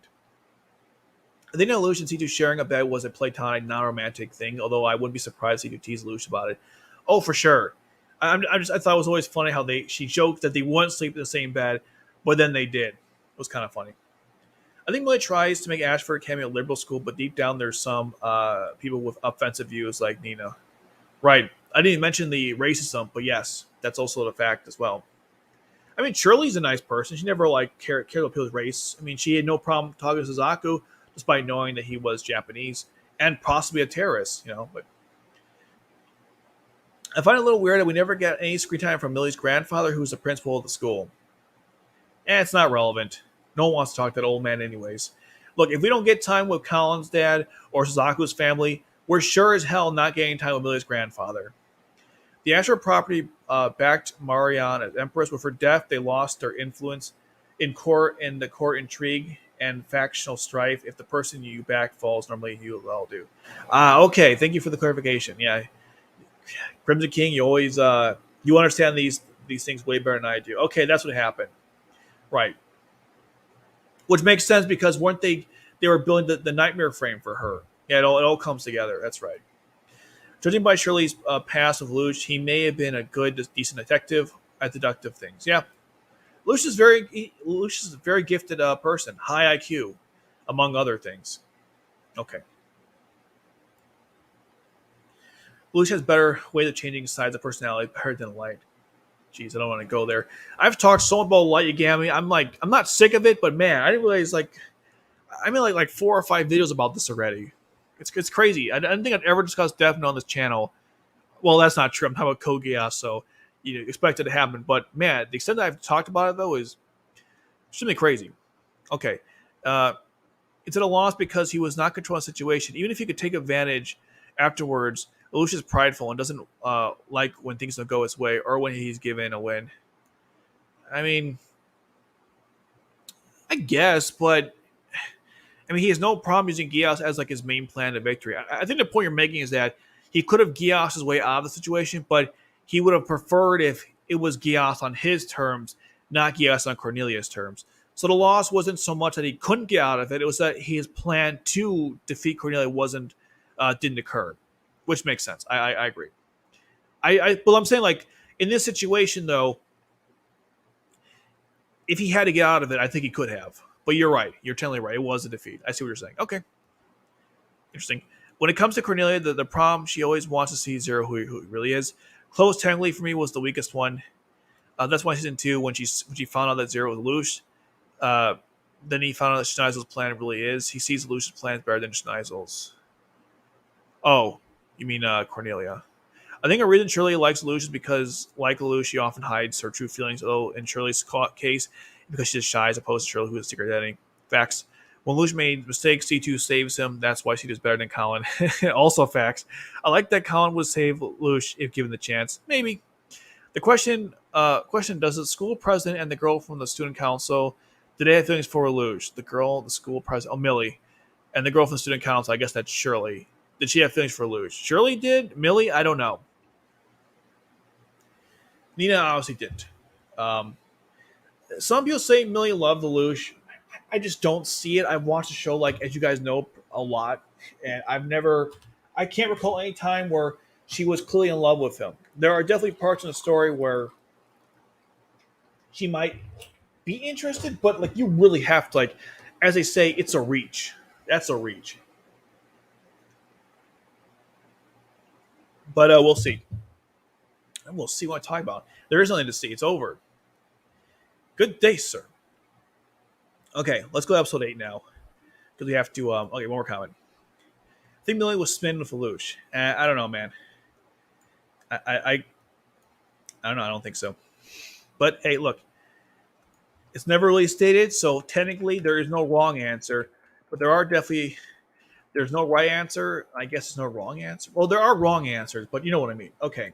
Speaker 1: I think Lelouch and C2 sharing a bed was a platonic, non-romantic thing, although I wouldn't be surprised if C2 teased Lelouch about it. Oh, for sure. I thought it was always funny how she joked that they wouldn't sleep in the same bed, but then they did. It was kind of funny. I think Millie tries to make Ashford Academy a liberal school, but deep down there's some people with offensive views like Nina. Right. I didn't mention the racism, but yes, that's also the fact as well. I mean, Shirley's a nice person. She never cared about people's race. I mean, she had no problem talking to Suzaku, despite knowing that he was Japanese and possibly a terrorist, But I find it a little weird that we never get any screen time from Millie's grandfather, who's the principal of the school. It's not relevant. No one wants to talk to that old man anyways. Look, if we don't get time with Colin's dad or Suzaku's family, we're sure as hell not getting time with Millie's grandfather. The Ashford property backed Marion as empress. With her death, they lost their influence in the court intrigue and factional strife. If the person you back falls, normally you will do. Okay, thank you for the clarification. Yeah, Crimson King, you always you understand these things way better than I do. Okay, that's what happened. Right. Which makes sense because weren't they were building the nightmare frame for her. Yeah, it all comes together. That's right. Judging by Shirley's past with Lelouch, he may have been a good, decent detective at deductive things. Yeah. Lelouch is a very gifted person. High IQ, among other things. Okay. Lelouch has better ways of changing sides of personality better than light. Jeez, I don't want to go there. I've talked so much about light Yagami. I'm not sick of it, but man, I didn't realize I mean, like 4 or 5 videos about this already. It's crazy. I don't think I've ever discussed Death Note on this channel. Well, that's not true. I'm talking about Code Geass, so you expect it to happen. But man, the extent that I've talked about it though is extremely crazy. Okay, uh, it's at a loss because he was not controlling the situation. Even if he could take advantage afterwards, Lelouch is prideful and doesn't like when things don't go his way or when he's given a win. I mean, I guess, but I mean, he has no problem using Geass as like his main plan to victory. I think the point you're making is that he could have Geass his way out of the situation, but he would have preferred if it was Geass on his terms, not Geass on Cornelia's terms. So the loss wasn't so much that he couldn't get out of it; it was that his plan to defeat Cornelia wasn't didn't occur, which makes sense. I agree. But I'm saying like in this situation though, if he had to get out of it, I think he could have. But you're right. You're totally right. It was a defeat. I see what you're saying. Okay. Interesting. When it comes to Cornelia, the problem she always wants to see Zero who he really is. Close technically for me was the weakest one. That's why season 2 when she found out that Zero was loose. Uh, then he found out that Schneisel's plan really is. He sees Lucius' plans better than Schneisel's. Oh, you mean Cornelia? I think a reason Shirley likes Lelouch is because, like Lelouch, she often hides her true feelings. Although in Shirley's case, because she's shy as opposed to Shirley, who has secret identity. Facts. When Lelouch made mistakes, C2 saves him. That's why she does better than Colin. Also facts. I like that Colin would save Lelouch if given the chance. Maybe. The question: does the school president and the girl from the student council, do they have feelings for Lelouch? The girl, the school president, oh Millie, and the girl from the student council. I guess that's Shirley. Did she have feelings for Lelouch? Shirley did. Millie, I don't know. Nina obviously didn't. Um, some people say Millie loved Lelouch. I just don't see it. I've watched the show, like as you guys know, a lot, and I can't recall any time where she was clearly in love with him. There are definitely parts in the story where she might be interested, but like you really have to, like, as they say, it's a reach. That's a reach. But we'll see. And we'll see what I talk about. There is nothing to see. It's over. Good day, sir. Okay, let's go to episode 8 now. Because we have to, okay, one more comment. I think Millie was spinning with Lelouch. I don't know, man. I don't know. I don't think so. But hey, look, it's never really stated, so technically there is no wrong answer. But there are definitely there's no right answer. I guess there's no wrong answer. Well, there are wrong answers, but you know what I mean. Okay,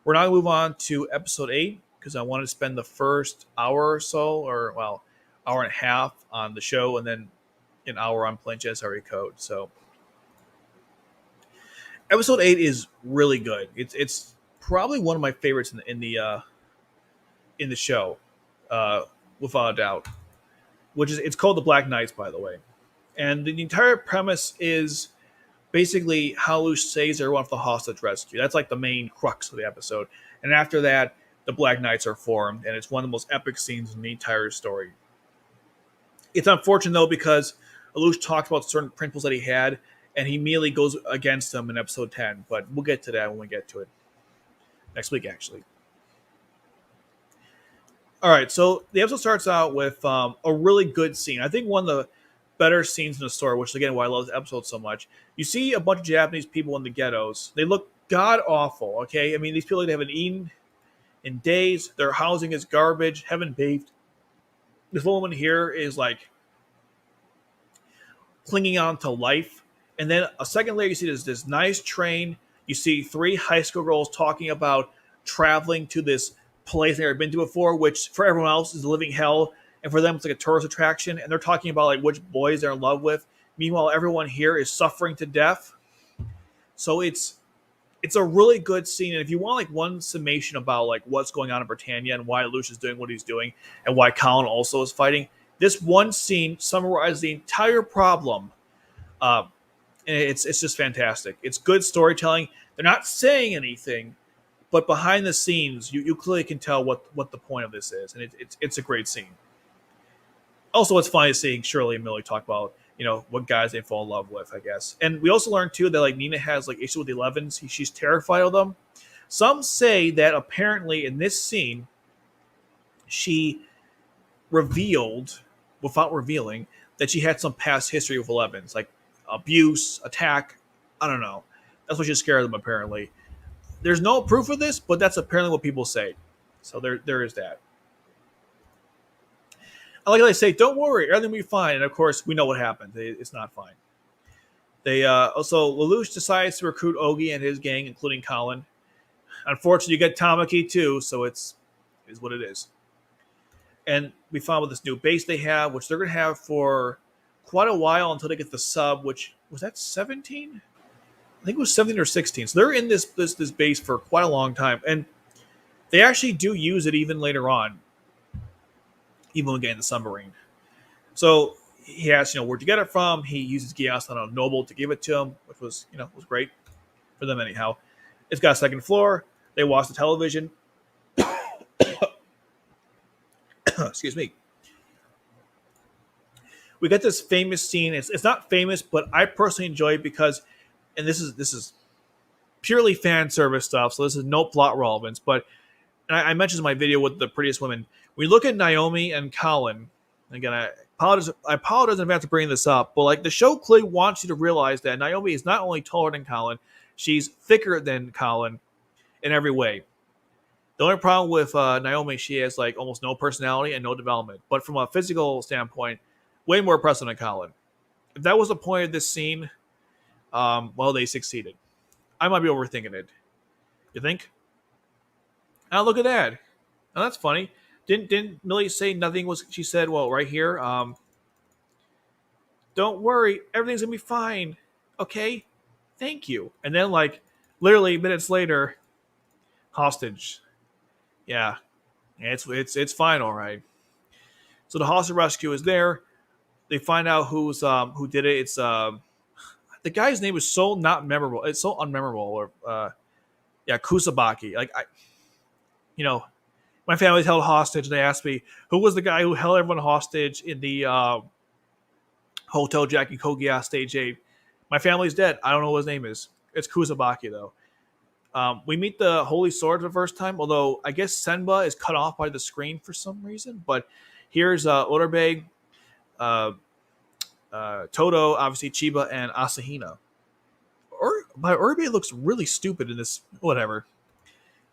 Speaker 1: we're now going to move on to episode 8 because I wanted to spend the first hour or so, or well, hour and a half on the show, and then an hour on playing Jedi Code. So episode 8 is really good. It's probably one of my favorites in the show, uh, without a doubt. Which is it's called the Black Knights, by the way, and the entire premise is basically how Luce saves everyone from the hostage rescue. That's like the main crux of the episode. And after that, the Black Knights are formed, and it's one of the most epic scenes in the entire story. It's unfortunate though because Lelouch talked about certain principles that he had, and he immediately goes against them in episode 10. But we'll get to that when we get to it next week, actually. All right, so the episode starts out with a really good scene. I think one of the better scenes in the story, which is again why I love this episode so much. You see a bunch of Japanese people in the ghettos. They look god awful. Okay, I mean these people they haven't eaten in days. Their housing is garbage. Haven't bathed. This woman here is like clinging on to life. And then a second later, you see this nice train. You see 3 high school girls talking about traveling to this place they've never been to before, which for everyone else is a living hell. And for them, it's like a tourist attraction. And they're talking about like which boys they're in love with. Meanwhile, everyone here is suffering to death. So it's a really good scene. And if you want like one summation about like what's going on in Britannia and why Lucius is doing what he's doing and why Colin also is fighting, this one scene summarizes the entire problem. And it's just fantastic. It's good storytelling. They're not saying anything, but behind the scenes, you clearly can tell what the point of this is, and it's a great scene. Also, it's funny seeing Shirley and Millie talk about what guys they fall in love with, I guess. And we also learned too that like Nina has like issues with the 11s. She's terrified of them. Some say that apparently in this scene, she revealed without revealing that she had some past history with 11s, like abuse, attack. I don't know. That's what she's scared of them, apparently. There's no proof of this, but that's apparently what people say. So there is that. I like how they say, "Don't worry, everything will be fine." And of course, we know what happened. It's not fine. They also Lelouch decides to recruit Ogie and his gang, including Colin. Unfortunately, you get Tamaki too, so it is what it is. And we found with this new base they have, which they're going to have for quite a while until they get the sub. Which was that 17? I think it was 17 or 16. So they're in this base for quite a long time, and they actually do use it even later on, even when getting the submarine. So he asks, where'd you get it from? He uses Geass on a noble to give it to him, which was, was great for them anyhow. It's got a second floor. They watch the television. Excuse me. We get this famous scene. It's not famous, but I personally enjoy it because, and this is purely fan service stuff, so this is no plot relevance. But and I mentioned in my video with the prettiest women. We look at Naomi and Colin. Again, I apologize in advance for bringing this up, but like the show clearly wants you to realize that Naomi is not only taller than Colin, she's thicker than Colin in every way. The only problem with Naomi, she has like almost no personality and no development. But from a physical standpoint, way more impressive than Colin. If that was the point of this scene, well, they succeeded. I might be overthinking it. You think? Oh, look at that. Oh, that's funny. Didn't Millie say nothing was? She said, well, right here. Don't worry, everything's gonna be fine. Okay, thank you. And then, like, literally minutes later, hostage. Yeah, it's fine, all right. So the hostage rescue is there. They find out who did it. It's the guy's name is so not memorable. It's so unmemorable. Or yeah, Kusabaki. Like my family's held hostage. And they asked me who was the guy who held everyone hostage in the Hotel Jackie Kogia Stage 8. My family's dead. I don't know what his name is. It's Kusabaki though. We meet the Holy Sword for the first time, although I guess Senba is cut off by the screen for some reason. But here's Otorbe, Toto, obviously Chiba, and Asahina. Otorbe looks really stupid in this. Whatever.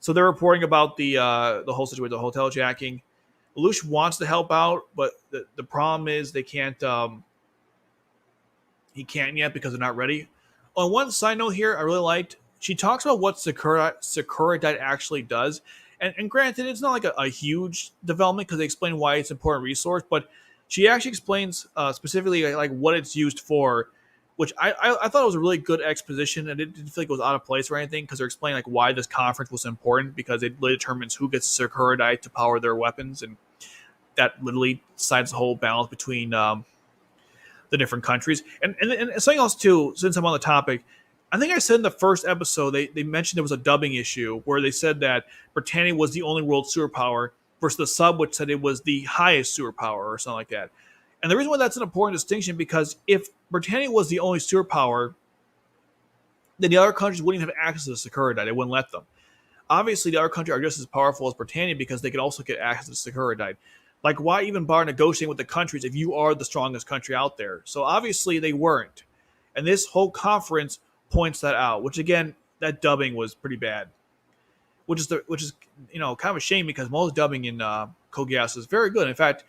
Speaker 1: So they're reporting about the whole situation, the hotel jacking. Lelouch wants to help out, but the problem is they can't. He can't yet because they're not ready. On one side note here, I really liked. She talks about what Sakuradite actually does. And granted, it's not like a huge development because they explain why it's an important resource, but she actually explains specifically like what it's used for, which I thought it was a really good exposition, and it didn't feel like it was out of place or anything because they're explaining like why this conference was important because it really determines who gets Sakuradite to power their weapons, and that literally decides the whole balance between the different countries. And something else too, since I'm on the topic, I think I said in the first episode, they mentioned there was a dubbing issue where they said that Britannia was the only world superpower versus the sub, which said it was the highest superpower or something like that. And the reason why that's an important distinction, because if Britannia was the only superpower, then the other countries wouldn't have access to the Sakuradite. They wouldn't let them. Obviously, the other countries are just as powerful as Britannia because they can also get access to the Sakuradite. Like, why even bother negotiating with the countries if you are the strongest country out there? So obviously they weren't. And this whole conference points that out, which again, that dubbing was pretty bad. Which is kind of a shame because most dubbing in Kogias is very good. In fact,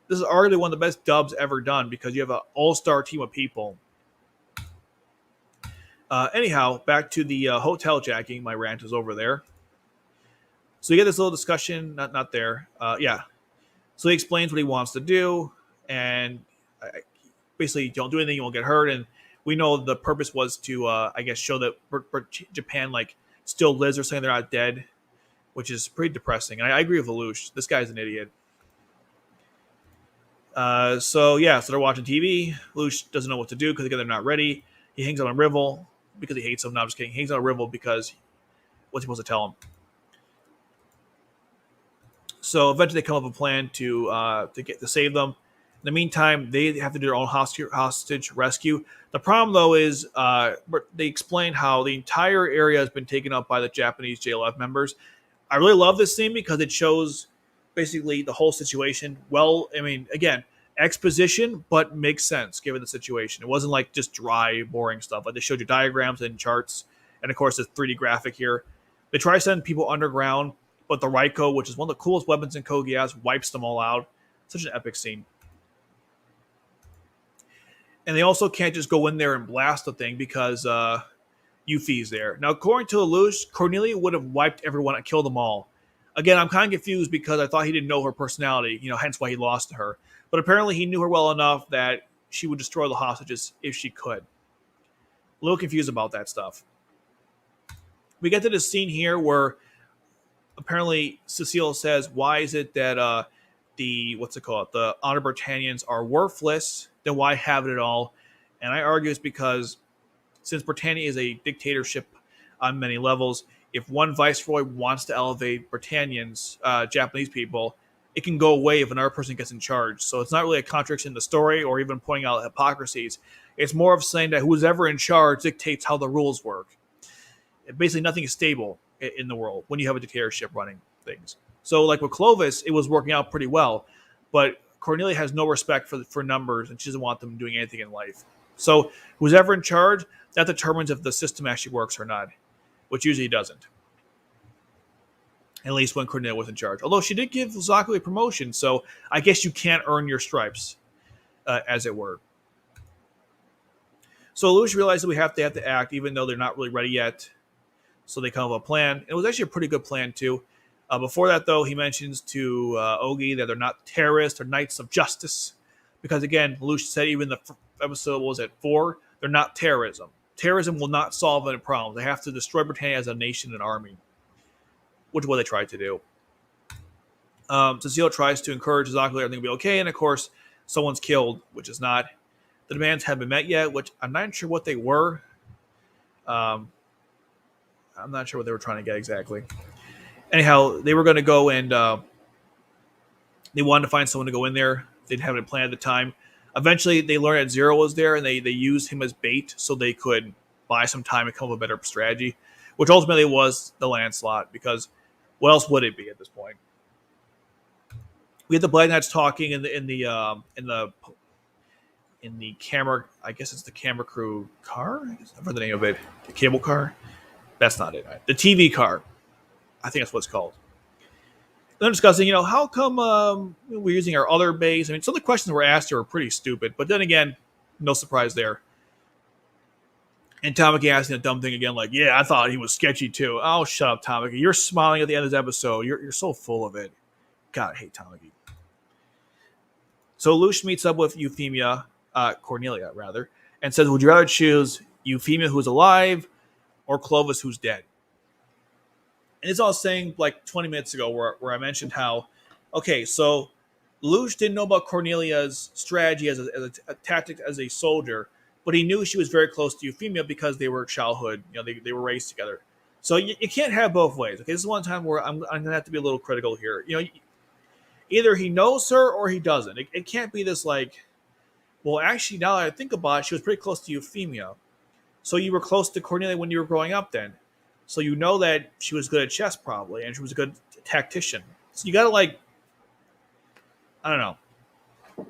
Speaker 1: this is arguably one of the best dubs ever done because you have an all-star team of people. Anyhow, back to the hotel jacking. My rant is over there. So you get this little discussion, not there. Yeah. So he explains what he wants to do, and basically, don't do anything, you won't get hurt. And we know the purpose was to, I guess, show that Japan like still lives or something. They're not dead, which is pretty depressing. And I agree with Lelouch. This guy's an idiot. So they're watching TV. Lelouch doesn't know what to do because they're not ready. He hangs out on Rivel because he hates him. No, I'm just kidding. He hangs out on Rivel because what's he supposed to tell him? So eventually they come up with a plan to save them. In the meantime, they have to do their own hostage rescue. The problem, though, is they explain how the entire area has been taken up by the Japanese JLF members. I really love this scene because it shows basically the whole situation. Well, I mean, again, exposition, but makes sense given the situation. It wasn't like just dry, boring stuff. Like they showed you diagrams and charts, and of course this 3D graphic here. They try to send people underground, but the Raiko, which is one of the coolest weapons in Code Geass, wipes them all out. Such an epic scene. And they also can't just go in there and blast the thing because Yuffie's there. Now, according to Lelouch, Cornelia would have wiped everyone and killed them all. Again, I'm kind of confused because I thought he didn't know her personality, hence why he lost to her. But apparently he knew her well enough that she would destroy the hostages if she could. A little confused about that stuff. We get to this scene here where apparently Cecile says, why is it that the Honor Britannians are worthless? Then why have it at all? And I argue it's because since Britannia is a dictatorship on many levels, if one viceroy wants to elevate Britannians, Japanese people, it can go away if another person gets in charge. So it's not really a contradiction in the story or even pointing out hypocrisies. It's more of saying that who's ever in charge dictates how the rules work. Basically, nothing is stable in the world when you have a dictatorship running things. So like with Clovis, it was working out pretty well. But Cornelia has no respect for numbers, and she doesn't want them doing anything in life. So who's ever in charge, that determines if the system actually works or not, which usually doesn't. At least when Cornelia was in charge. Although she did give Zaku a promotion, so I guess you can't earn your stripes, as it were. So Lelouch realized that we have to act, even though they're not really ready yet. So they come up with a plan. It was actually a pretty good plan, too. Before that, though, he mentions to Ogi that they're not terrorists or knights of justice. Because, again, Lelouch said even the episode was at 4, they're not terrorism. Terrorism will not solve any problems. They have to destroy Britannia as a nation and army, which is what they tried to do. Cecile tries to encourage Zaku that everything will be okay, and of course, someone's killed, which is not. The demands haven't been met yet, which I'm not sure what they were. I'm not sure what they were trying to get exactly. Anyhow, they were going to go and they wanted to find someone to go in there. They didn't have it planned at the time. Eventually, they learned that Zero was there, and they used him as bait so they could buy some time and come up with a better strategy, which ultimately was the Lancelot, because what else would it be at this point? We had the Black Knights talking in the camera. I guess it's the camera crew car. I forgot the name of it. The cable car. That's not it. Right? The TV car. I think that's what it's called. They're discussing, how come we're using our other base? I mean, some of the questions were asked are pretty stupid, but then again, no surprise there. And Tamaki asking a dumb thing again, like, yeah, I thought he was sketchy too. Oh, shut up, Tamaki. You're smiling at the end of this episode. You're so full of it. God, I hate Tamaki. So Lelouch meets up with Cornelia, rather, and says, would you rather choose Euphemia, who's alive, or Clovis, who's dead? And it's all saying like 20 minutes ago where I mentioned how, okay, so Lelouch didn't know about Cornelia's strategy as a tactic as a soldier, but he knew she was very close to Euphemia because they were childhood, they were raised together. So you can't have both ways. Okay, this is one time where I'm going to have to be a little critical here. Either he knows her or he doesn't. It can't be this like, well, actually, now that I think about it, she was pretty close to Euphemia. So you were close to Cornelia when you were growing up then. So you know that she was good at chess probably, and she was a good tactician. So you got to I don't know.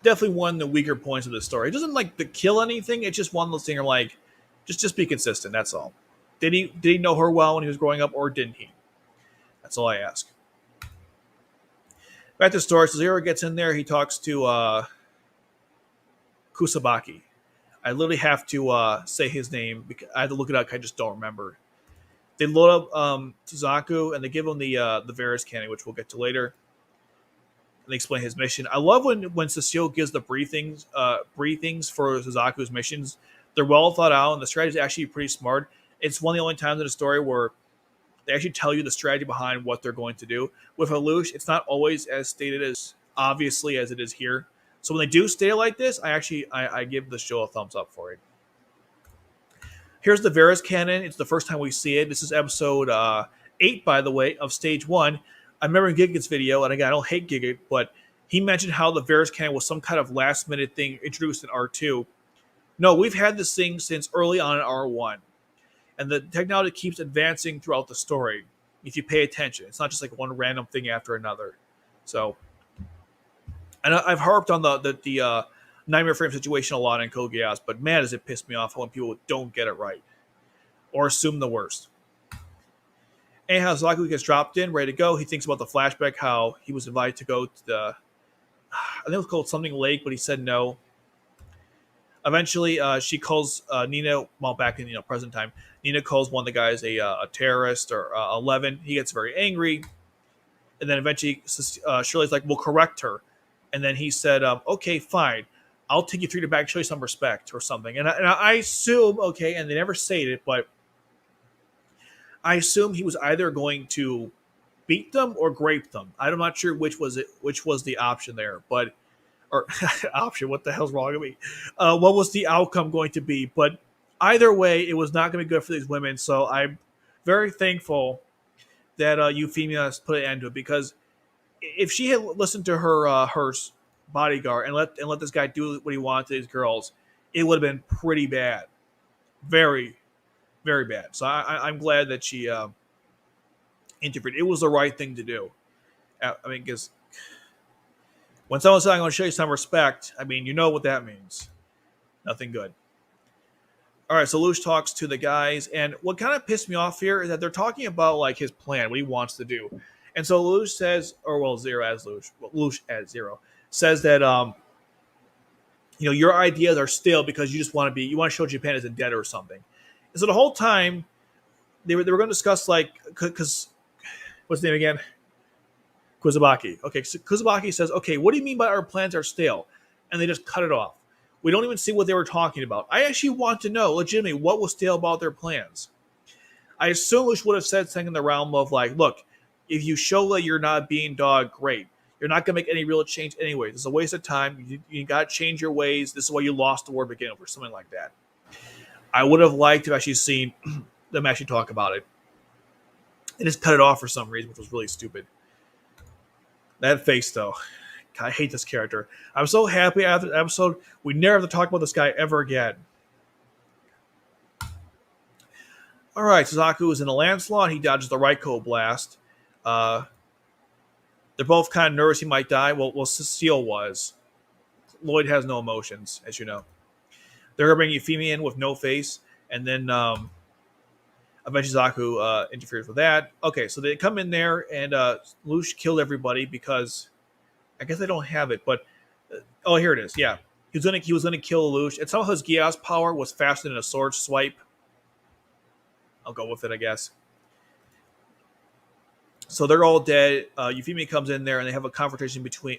Speaker 1: Definitely one of the weaker points of the story. It doesn't kill anything. It's just one of those things like, just be consistent. That's all. Did he know her well when he was growing up, or didn't he? That's all I ask. Back to the story. So Zero gets in there. He talks to Kusabaki. I literally have to say his name because I had to look it up. I just don't remember. They load up Suzaku and they give him the Varus cannon, which we'll get to later. And they explain his mission. I love when Cecile gives the briefings for Suzaku's missions. They're well thought out, and the strategy is actually pretty smart. It's one of the only times in the story where they actually tell you the strategy behind what they're going to do. With Lelouch, it's not always as stated as obviously as it is here. So when they do stay like this, I give the show a thumbs up for it. Here's the Varus cannon. It's the first time we see it. This is episode 8, by the way, of stage 1. I remember in Gigat's video, and again, I don't hate Gigat, but he mentioned how the Varus cannon was some kind of last-minute thing introduced in R2. No, we've had this thing since early on in R1. And the technology keeps advancing throughout the story if you pay attention. It's not just like one random thing after another. So And I've harped on the nightmare frame situation a lot in Code Geass, but man, does it piss me off when people don't get it right or assume the worst. Anyhow, Zaku gets dropped in, ready to go. He thinks about the flashback, how he was invited to go to I think it was called something lake, but he said no. Eventually, she calls Nina. Well, back in present time, Nina calls one of the guys a terrorist or 11. He gets very angry, and then eventually Shirley's like, "We'll correct her," and then he said, "Okay, fine, I'll take you through the back, show you some respect or something." And I assume, okay, and they never say it, but I assume he was either going to beat them or grape them. I'm not sure which was the option there, but or option. What the hell's wrong with me? What was the outcome going to be? But either way, it was not going to be good for these women. So I'm very thankful that Euphemia has put an end to it, because if she had listened to her bodyguard and let this guy do what he wanted to these girls, it would have been pretty bad, very very bad. So I'm glad that she interfered. It was the right thing to do. I mean, because when someone says, "I'm going to show you some respect," I mean, you know what that means. Nothing good. All right, so Lush talks to the guys, and what kind of pissed me off here is that they're talking about like his plan, what he wants to do. And so Lush says, or well, Zero as Lush, Lush as Zero says that your ideas are stale because you want to show Japan as a dead or something. And so the whole time they were going to discuss like, because what's his name again? Kuzabaki. Okay, so Kuzabaki says, "Okay, what do you mean by our plans are stale?" And they just cut it off. We don't even see what they were talking about. I actually want to know, legitimately, what was stale about their plans. I assume Lush would have said something in the realm of like, "Look, if you show that you're not being dog, great. You're not going to make any real change anyway. This is a waste of time. You got to change your ways. This is why you lost the war beginning," or something like that. I would have liked to have actually seen them actually talk about it. They just cut it off for some reason, which was really stupid. That face, though. God, I hate this character. I'm so happy after the episode we never have to talk about this guy ever again. All right, Suzaku is in a landslide. He dodges the Raiko blast. They're both kind of nervous he might die. Well, Cecile was. Lloyd has no emotions, as you know. They're going to bring Euphemia in with no face, and then eventually Zaku interferes with that. Okay, so they come in there, and Lush killed everybody because I guess they don't have it, but oh, here it is. Yeah, he was gonna kill Lush, and somehow his Geass power was faster than a sword swipe. I'll go with it, I guess. So they're all dead. Euphemia comes in there, and they have a confrontation between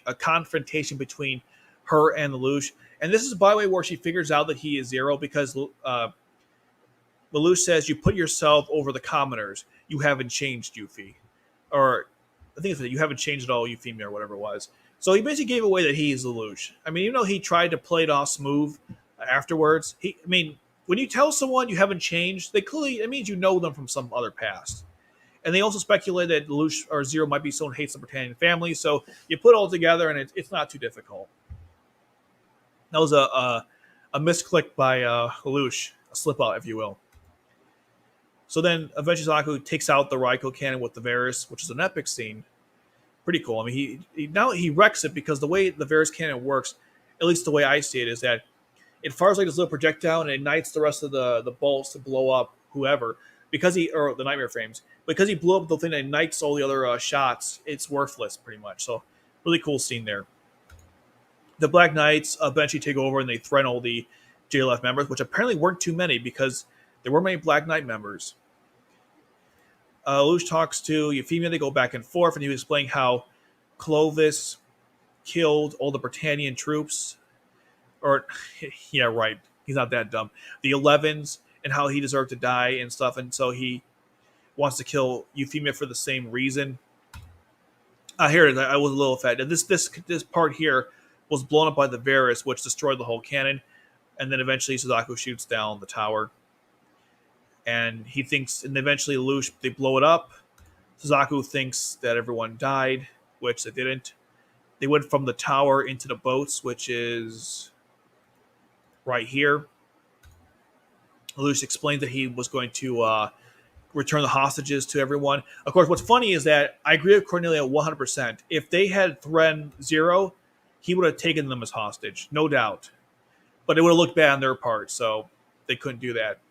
Speaker 1: her and Lelouch. And this is, by the way, where she figures out that he is Zero, because Lelouch says, "You put yourself over the commoners. You haven't changed, Yuffie." Or I think it's that, "You haven't changed at all, Euphemia," or whatever it was. So he basically gave away that he is Lelouch. I mean, even though he tried to play it off smooth afterwards, when you tell someone you haven't changed, it means you know them from some other past. And they also speculate that Lelouch or Zero might be someone who hates the Britannian family. So you put it all together, and it's not too difficult. That was a misclick by Lelouch, a slip out, if you will. So then eventually Zaku takes out the Raiko cannon with the Varys, which is an epic scene. Pretty cool. I mean, he wrecks it, because the way the Varys cannon works, at least the way I see it, is that it fires like this little projectile and ignites the rest of the bolts to blow up whoever. Or the nightmare frames, because he blew up the thing that ignites all the other shots, it's worthless pretty much. So really cool scene there. The Black Knights eventually take over, and they threaten all the JLF members, which apparently weren't too many, because there were many Black Knight members. Lelouch talks to Euphemia. They go back and forth, and he was explaining how Clovis killed all the Britannian troops. Or, yeah, right. He's not that dumb. The 11s, and how he deserved to die and stuff. And so he wants to kill Euphemia for the same reason. Here it is. I was a little affected. This part here was blown up by the Varys, which destroyed the whole cannon. And then eventually Suzaku shoots down the tower. And eventually they blow it up. Suzaku thinks that everyone died, which they didn't. They went from the tower into the boats, which is right here. Lelouch explained that he was going to return the hostages to everyone. Of course, what's funny is that I agree with Cornelia 100%. If they had threatened Zero, he would have taken them as hostage, no doubt. But it would have looked bad on their part, so they couldn't do that.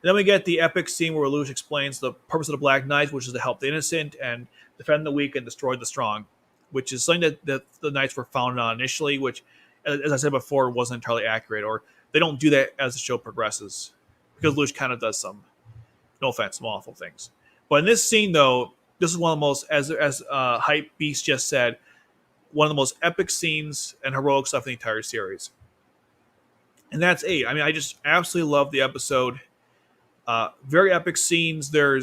Speaker 1: And then we get the epic scene where Lelouch explains the purpose of the Black Knights, which is to help the innocent and defend the weak and destroy the strong, which is something that the Knights were founded on initially, which, as I said before, wasn't entirely accurate, or they don't do that as the show progresses, because Lelouch kind of does some, no offense, some awful things. But in this scene, though, this is one of the most, as Hype Beast just said, one of the most epic scenes and heroic stuff in the entire series. And that's 8. I mean, I just absolutely love the episode. Very epic scenes. I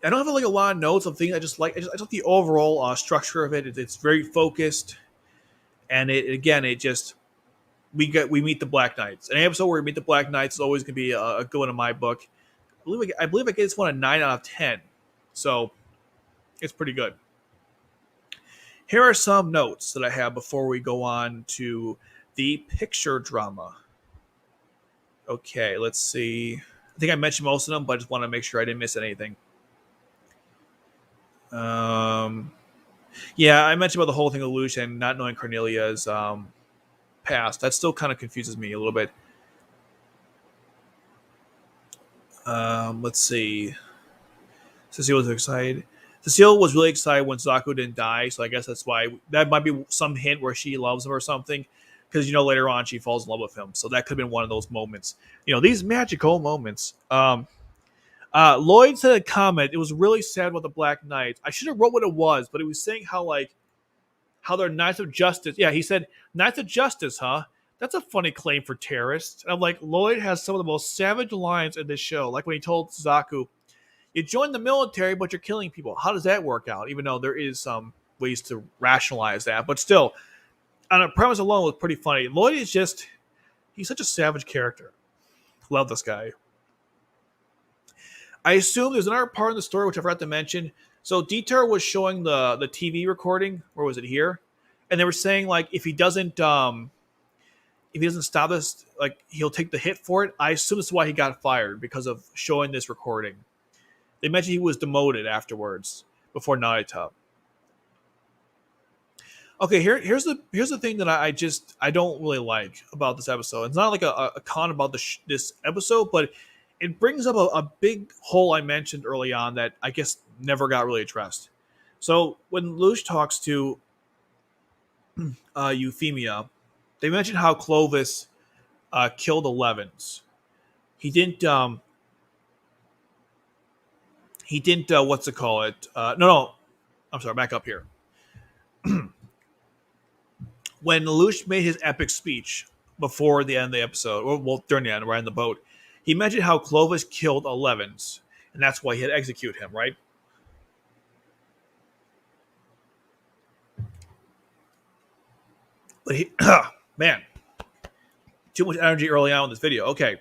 Speaker 1: don't have like a lot of notes of things. I just like the overall structure of it. It's very focused, and we meet the Black Knights. An episode where we meet the Black Knights is always going to be a good one in my book. I believe I gave this one a 9 out of 10, so it's pretty good. Here are some notes that I have before we go on to the picture drama. Okay, let's see. I think I mentioned most of them, but I just want to make sure I didn't miss anything. Yeah, I mentioned about the whole thing of Lelouch and not knowing Cornelia's past. That still kind of confuses me a little bit. Let's see. Cecile was excited. Cecile was really excited when Zaku didn't die, so I guess that's why. That might be some hint where she loves him or something, because later on she falls in love with him. So that could have been one of those moments. These magical moments. Lloyd said a comment. It was really sad about the Black Knights. I should have wrote what it was, but it was saying how they're Knights of Justice. Yeah, he said Knights of Justice, huh? That's a funny claim for terrorists. And I'm like, Lloyd has some of the most savage lines in this show. Like when he told Zaku, you joined the military, but you're killing people. How does that work out? Even though there is some ways to rationalize that. But still, on a premise alone, it was pretty funny. Lloyd is he's such a savage character. Love this guy. I assume there's another part in the story which I forgot to mention. So Dieter was showing the TV recording. Where was it? Here? And they were saying, like, if he doesn't stop this, like, he'll take the hit for it. I assume this is why he got fired, because of showing this recording. They mentioned he was demoted afterwards, before Narita. Okay, here's the thing that I don't really like about this episode. It's not like a con about this episode, but it brings up a big hole I mentioned early on that I guess never got really addressed. So when Lelouch talks to Euphemia, they mentioned how Clovis killed Elevens. He didn't. What's it call it? No. I'm sorry. Back up here. When Lelouch made his epic speech before the end of the episode, or during the end, right in the boat, he mentioned how Clovis killed Elevens, and that's why he had to execute him, right? But man, too much energy early on in this video. Okay.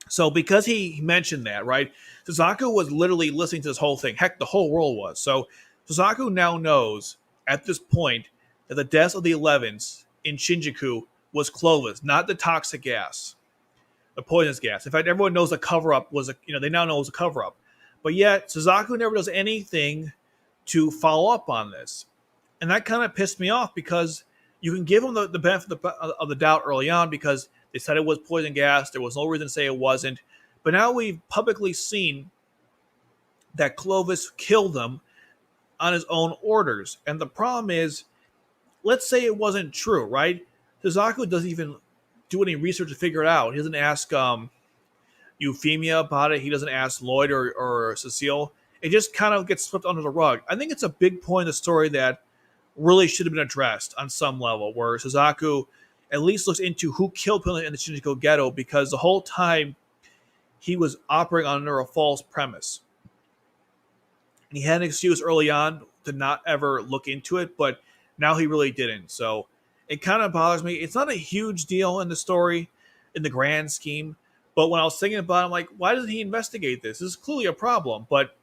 Speaker 1: So because he mentioned that, right, Suzaku was literally listening to this whole thing. Heck, the whole world was. So Suzaku now knows at this point that the deaths of the Elevens in Shinjuku was Clovis, not the toxic gas, the poisonous gas. In fact, everyone knows the cover-up was they now know it was a cover-up. But yet, Suzaku never does anything to follow up on this. And that kind of pissed me off, because you can give him the benefit of the doubt early on, because they said it was poison gas. There was no reason to say it wasn't. But now we've publicly seen that Clovis killed them on his own orders. And the problem is, let's say it wasn't true, right? Suzaku doesn't even do any research to figure it out. He doesn't ask Euphemia about it. He doesn't ask Lloyd or Cecile. It just kind of gets swept under the rug. I think it's a big point in the story that really should have been addressed on some level, where Suzaku at least looks into who killed people in the Shinjuku ghetto, because the whole time he was operating under a false premise. And he had an excuse early on to not ever look into it, but now he really didn't. So it kind of bothers me. It's not a huge deal in the story, in the grand scheme, but when I was thinking about it, I'm like, why doesn't he investigate this? This is clearly a problem, but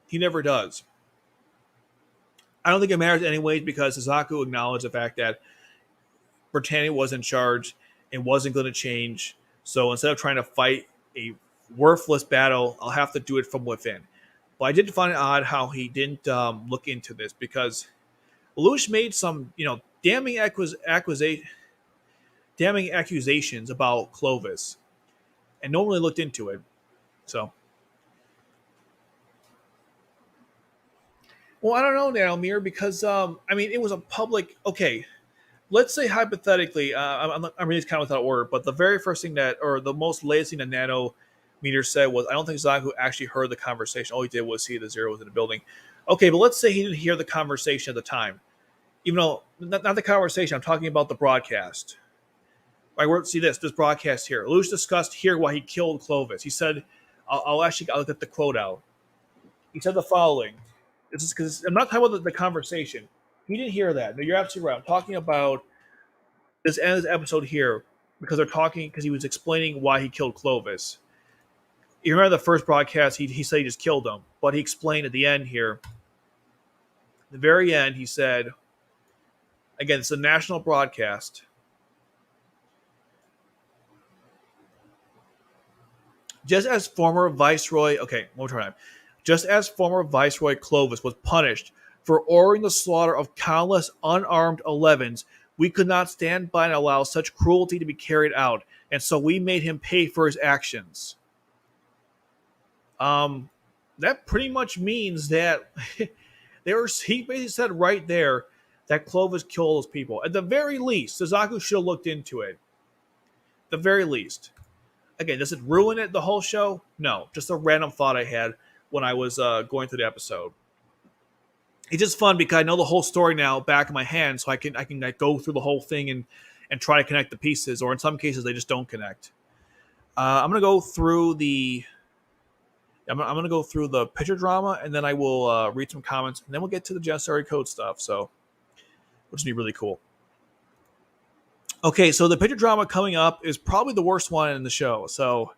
Speaker 1: he never does. I don't think it matters anyways, because Suzaku acknowledged the fact that Britannia was in charge and wasn't going to change. So instead of trying to fight a worthless battle, I'll have to do it from within. But I did find it odd how he didn't look into this because Lelouch made some, damning accusations about Clovis, and no one really looked into it. So, well, I don't know, Naomi, because it was a public. Okay, let's say hypothetically, I'm reading this kind of without order, but the very first thing that, or the most latest thing that Nanometer said was, I don't think Zaku actually heard the conversation. All he did was see the zeros in the building. Okay, but let's say he didn't hear the conversation at the time. Even though, not the conversation, I'm talking about the broadcast. See this broadcast here. Lelouch discussed here why he killed Clovis. He said, I'll get the quote out. He said the following. This is because I'm not talking about the conversation. He didn't hear that. No, you're absolutely right. I'm talking about this end of this episode here because they're talking because he was explaining why he killed Clovis. You remember the first broadcast, he said he just killed him, but he explained at the end here. At the very end, he said, again, it's a national broadcast. Just as former Viceroy Clovis was punished for ordering the slaughter of countless unarmed 11s, we could not stand by and allow such cruelty to be carried out, and so we made him pay for his actions. That pretty much means that he basically said right there that Clovis killed those people. At the very least, Suzaku should have looked into it. At the very least. Again, does it ruin it, the whole show? No. Just a random thought I had when I was going through the episode. It's just fun because I know the whole story now back in my hand, so I can like, go through the whole thing and try to connect the pieces, or in some cases they just don't connect. I'm gonna go through the picture drama, and then I will read some comments, and then we'll get to the Geass code stuff. So, which will be really cool. Okay, so the picture drama coming up is probably the worst one in the show. So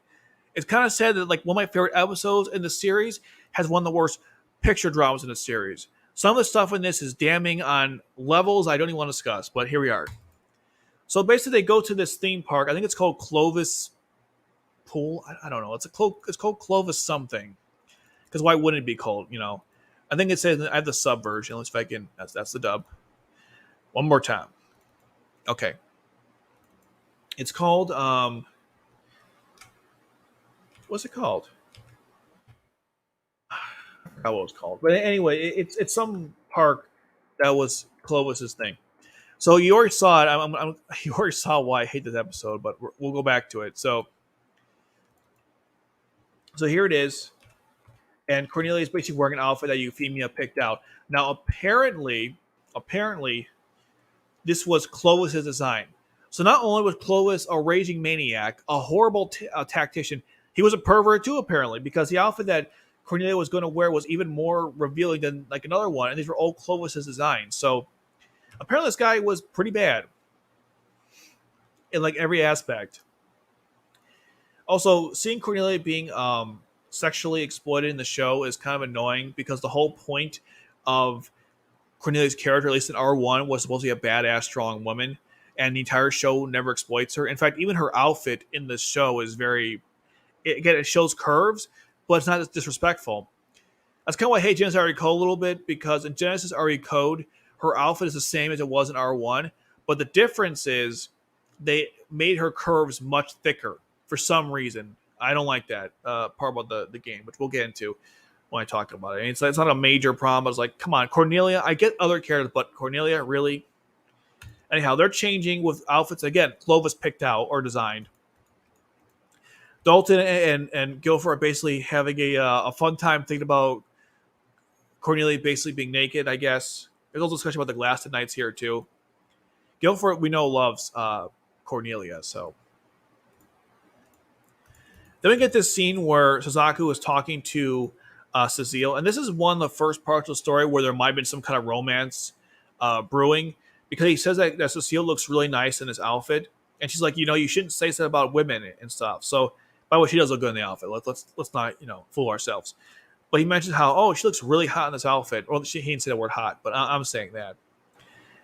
Speaker 1: it's kind of sad that like one of my favorite episodes in the series has one of the worst picture dramas in the series. Some of the stuff in this is damning on levels I don't even want to discuss, but here we are. So basically, they go to this theme park. I think it's called Clovis Pool. I don't know. It's called Clovis something. Because why wouldn't it be called? I think it says I have the sub version. Let's see if I can. That's the dub. One more time. Okay. It's called. What's it called? I forgot what it was called. But anyway, it's some park that was Clovis's thing. So you already saw it. You already saw why I hate this episode, but we'll go back to it. So here it is. And Cornelia is basically wearing an outfit that Euphemia picked out. Now, apparently, this was Clovis's design. So not only was Clovis a raging maniac, a horrible tactician, he was a pervert too, apparently, because the outfit that Cornelia was going to wear was even more revealing than like another one, and these were all Clovis's designs. So apparently this guy was pretty bad in like every aspect. Also, seeing Cornelia being sexually exploited in the show is kind of annoying because the whole point of Cornelia's character, at least in R1, was supposed to be a badass, strong woman, and the entire show never exploits her. In fact, even her outfit in this show is it shows curves, but it's not as disrespectful. That's kind of why I hate Genesis RE Code a little bit, because in Genesis RE Code, her outfit is the same as it was in R1, but the difference is they made her curves much thicker for some reason. I don't like that part about the game, which we'll get into when I talk about it. I mean, it's not a major problem, but it's like, come on, Cornelia, I get other characters, but Cornelia, really? Anyhow, they're changing with outfits. Again, Clovis picked out or designed. Dalton and Guilford are basically having a fun time thinking about Cornelia basically being naked, I guess. There's also discussion about the Glassed Knights here, too. Guilford, we know, loves Cornelia, so. Then we get this scene where Suzaku is talking to Cecile, and this is one of the first parts of the story where there might have been some kind of romance brewing, because he says that Cecile looks really nice in this outfit, and she's like, you shouldn't say that about women and stuff. So, by the way, she does look good in the outfit. Let's not fool ourselves. But he mentions how she looks really hot in this outfit. Or he didn't say the word hot, but I'm saying that.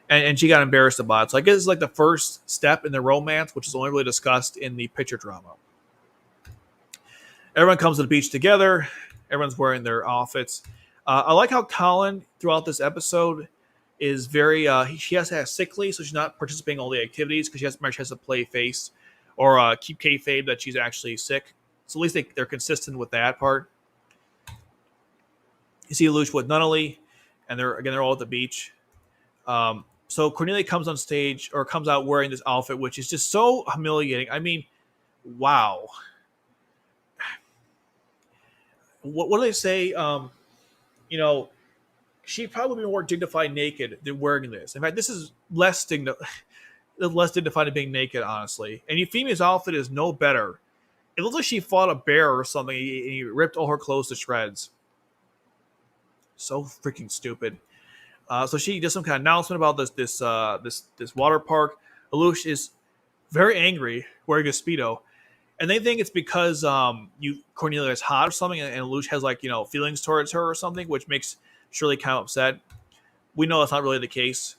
Speaker 1: And she got embarrassed about it. So I guess it's like the first step in the romance, which is only really discussed in the picture drama. Everyone comes to the beach together. Everyone's wearing their outfits. I like how Colin throughout this episode is very. She has to have sick leave, so she's not participating in all the activities because she has to play face or keep kayfabe that she's actually sick. So at least they're consistent with that part. You see Luce with Nunnally, and they're all at the beach. So Cornelia comes on stage or comes out wearing this outfit, which is just so humiliating. I mean, wow. What do they say? You know, she'd probably be more dignified naked than wearing this. In fact, this is less dignified than being naked, honestly. And Euphemia's outfit is no better. It looks like she fought a bear or something, and he ripped all her clothes to shreds. So freaking stupid. So she does some kind of announcement about this water park. Alush is very angry wearing a speedo, and they think it's because Cornelia is hot or something, and Alush has feelings towards her or something, which makes Shirley kind of upset. We know that's not really the case,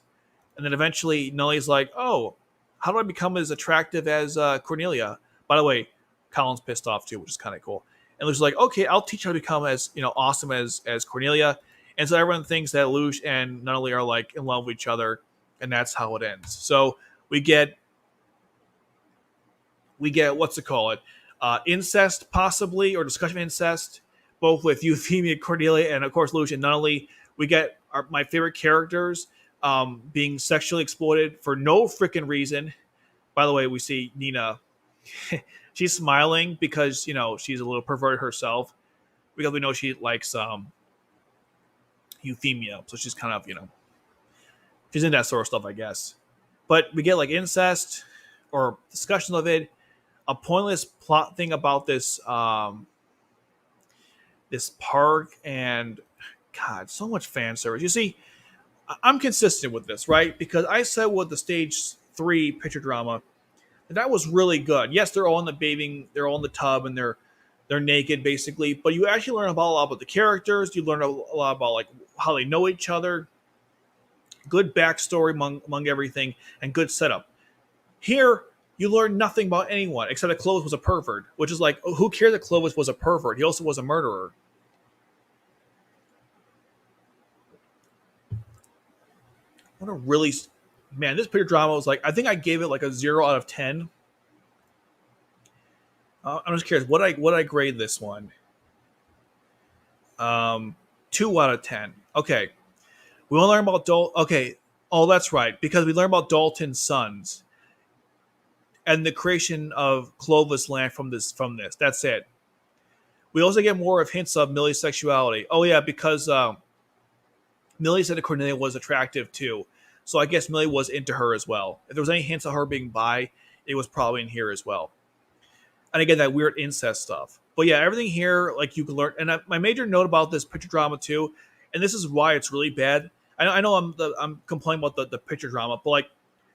Speaker 1: and then eventually Nellie's like, "Oh, how do I become as attractive as Cornelia?" By the way, Colin's pissed off too, which is kind of cool. And Luke's like, "Okay, I'll teach you how to become as awesome as Cornelia." And so everyone thinks that Luge and Nunnally are like in love with each other, and that's how it ends. So we get what's it call it? Incest possibly, or discussion of incest, both with Euphemia, Cornelia, and of course Luge and Nunnally. We get my favorite characters being sexually exploited for no freaking reason. By the way, we see Nina. She's smiling because she's a little perverted herself, because we know she likes Euphemia, so she's kind of she's in that sort of stuff, I guess. But we get like incest or discussion of it, a pointless plot thing about this this park, and God, so much fan service. You see, I'm consistent with this, right? Because I said with the stage 3 picture drama that was really good. Yes, they're all in the bathing, they're all in the tub, and they're naked basically. But you actually learn a lot about the characters. You learn a lot about like how they know each other. Good backstory among everything, and good setup. Here, you learn nothing about anyone except that Clovis was a pervert, which is like, who cares that Clovis was a pervert? He also was a murderer. What a really man! This picture drama was like, I think I gave it like a 0 out of 10. I'm just curious, what I grade this one? 2 out of 10. Okay, we want to learn about Dalton. Okay, oh that's right, because we learn about Dalton's sons and the creation of Clovis land from this. That's it. We also get more of hints of Millie's sexuality. Oh yeah, because Millie said that Cornelia was attractive too. So I guess Millie was into her as well. If there was any hints of her being bi, it was probably in here as well. And again, that weird incest stuff. But yeah, everything here, like you can learn. And my major note about this picture drama too, and this is why it's really bad. I know I'm complaining about the picture drama, but like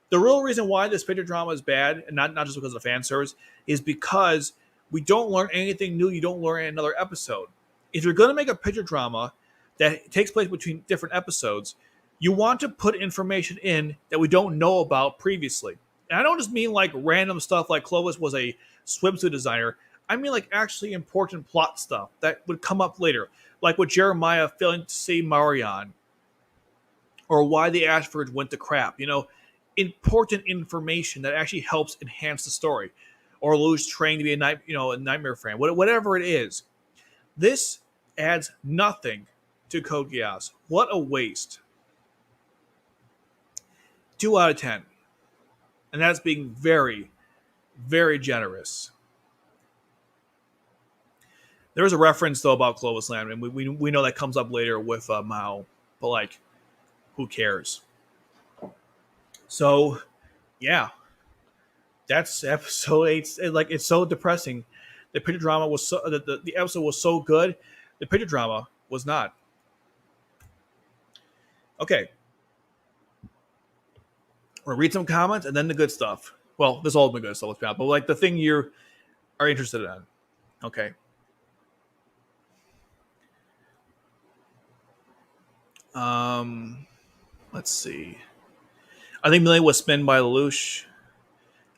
Speaker 1: the real reason why this picture drama is bad, and not just because of the fan service, is because we don't learn anything new. You don't learn in another episode. If you're going to make a picture drama that takes place between different episodes, you want to put information in that we don't know about previously. And I don't just mean like random stuff like Clovis was a swimsuit designer. I mean like actually important plot stuff that would come up later. Like with Jeremiah failing to see Marion. Or why the Ashfords went to crap. Important information that actually helps enhance the story. Or Lou's trained to be a nightmare fan. Whatever it is. This adds nothing to Code Geass. What a waste. 2 out of 10. And that's being very, very generous. There is a reference, though, about Clovis Land, and we know that comes up later with Mao. But, like, who cares? So, yeah. That's episode 8. It's so depressing. The picture drama was so... The episode was so good. The picture drama was not. Okay. We're going to read some comments and then the good stuff. Well, this all been good stuff, let's be honest. But like the thing you are interested in. Okay. Let's see. I think Millie was spun by Lelouch.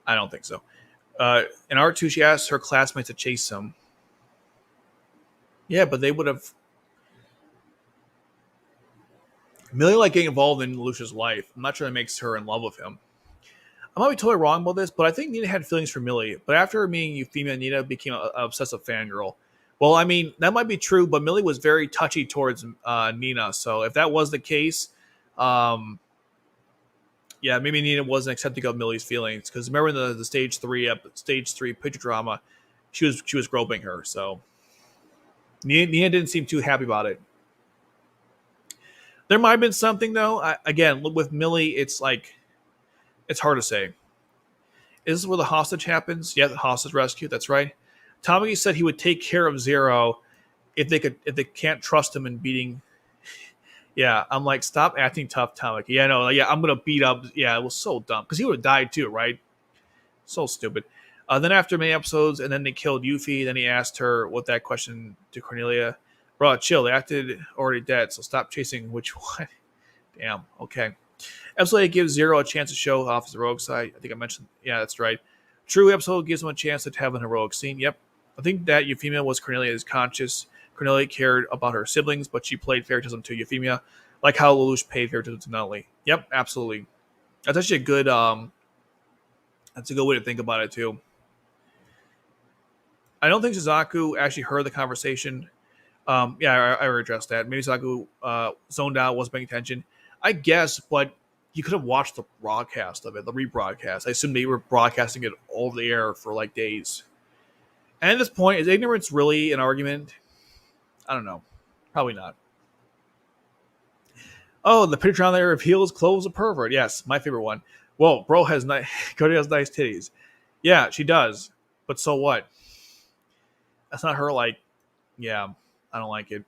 Speaker 1: I don't think so. In R2, she asked her classmates to chase him. Yeah, but they would have Millie like getting involved in Lucia's life. I'm not sure that makes her in love with him. I might be totally wrong about this, but I think Nina had feelings for Millie. But after meeting Euphemia, Nina became an obsessive fangirl. Well, I mean, that might be true, but Millie was very touchy towards Nina. So if that was the case, um, yeah, maybe Nina wasn't accepting of Millie's feelings. Because remember in the stage three picture drama, she was groping her. So Nina didn't seem too happy about it. There might have been something though. Again, with Millie, it's like it's hard to say. Is this where the hostage happens? Yeah, the hostage rescue. That's right. Tommy said he would take care of Zero if they can't trust him in beating. Yeah, I'm like, stop acting tough, Tommy. Yeah, no, yeah, I'm gonna beat up. Yeah, it was so dumb because he would have died too, right? So stupid. Then after many episodes, and then they killed Yuffie. Then he asked her what that question to Cornelia. Bro, chill. They acted already dead, so stop chasing which one. Damn. Okay. Episode 8 gives Zero a chance to show off his heroic side. I think I mentioned. Yeah, that's right. True episode gives him a chance to have an heroic scene. Yep. I think that Euphemia was Cornelia's conscious. Cornelia cared about her siblings, but she played favoritism to Euphemia, like how Lelouch paid favoritism to Nutley. Yep, absolutely. That's actually a good. That's a good way to think about it too. I don't think Suzaku actually heard the conversation. Yeah, I already addressed that. Maybe Suzaku zoned out, wasn't paying attention. I guess, but you could have watched the broadcast of it, the rebroadcast. I assume they were broadcasting it over the air for like days. And at this point, is ignorance really an argument? I don't know. Probably not. Oh, the picture on there reveals Chloe's a pervert. Yes, my favorite one. Whoa, bro has nice. Cody has nice titties. Yeah, she does. But so what? That's not her. Like, yeah, I don't like it.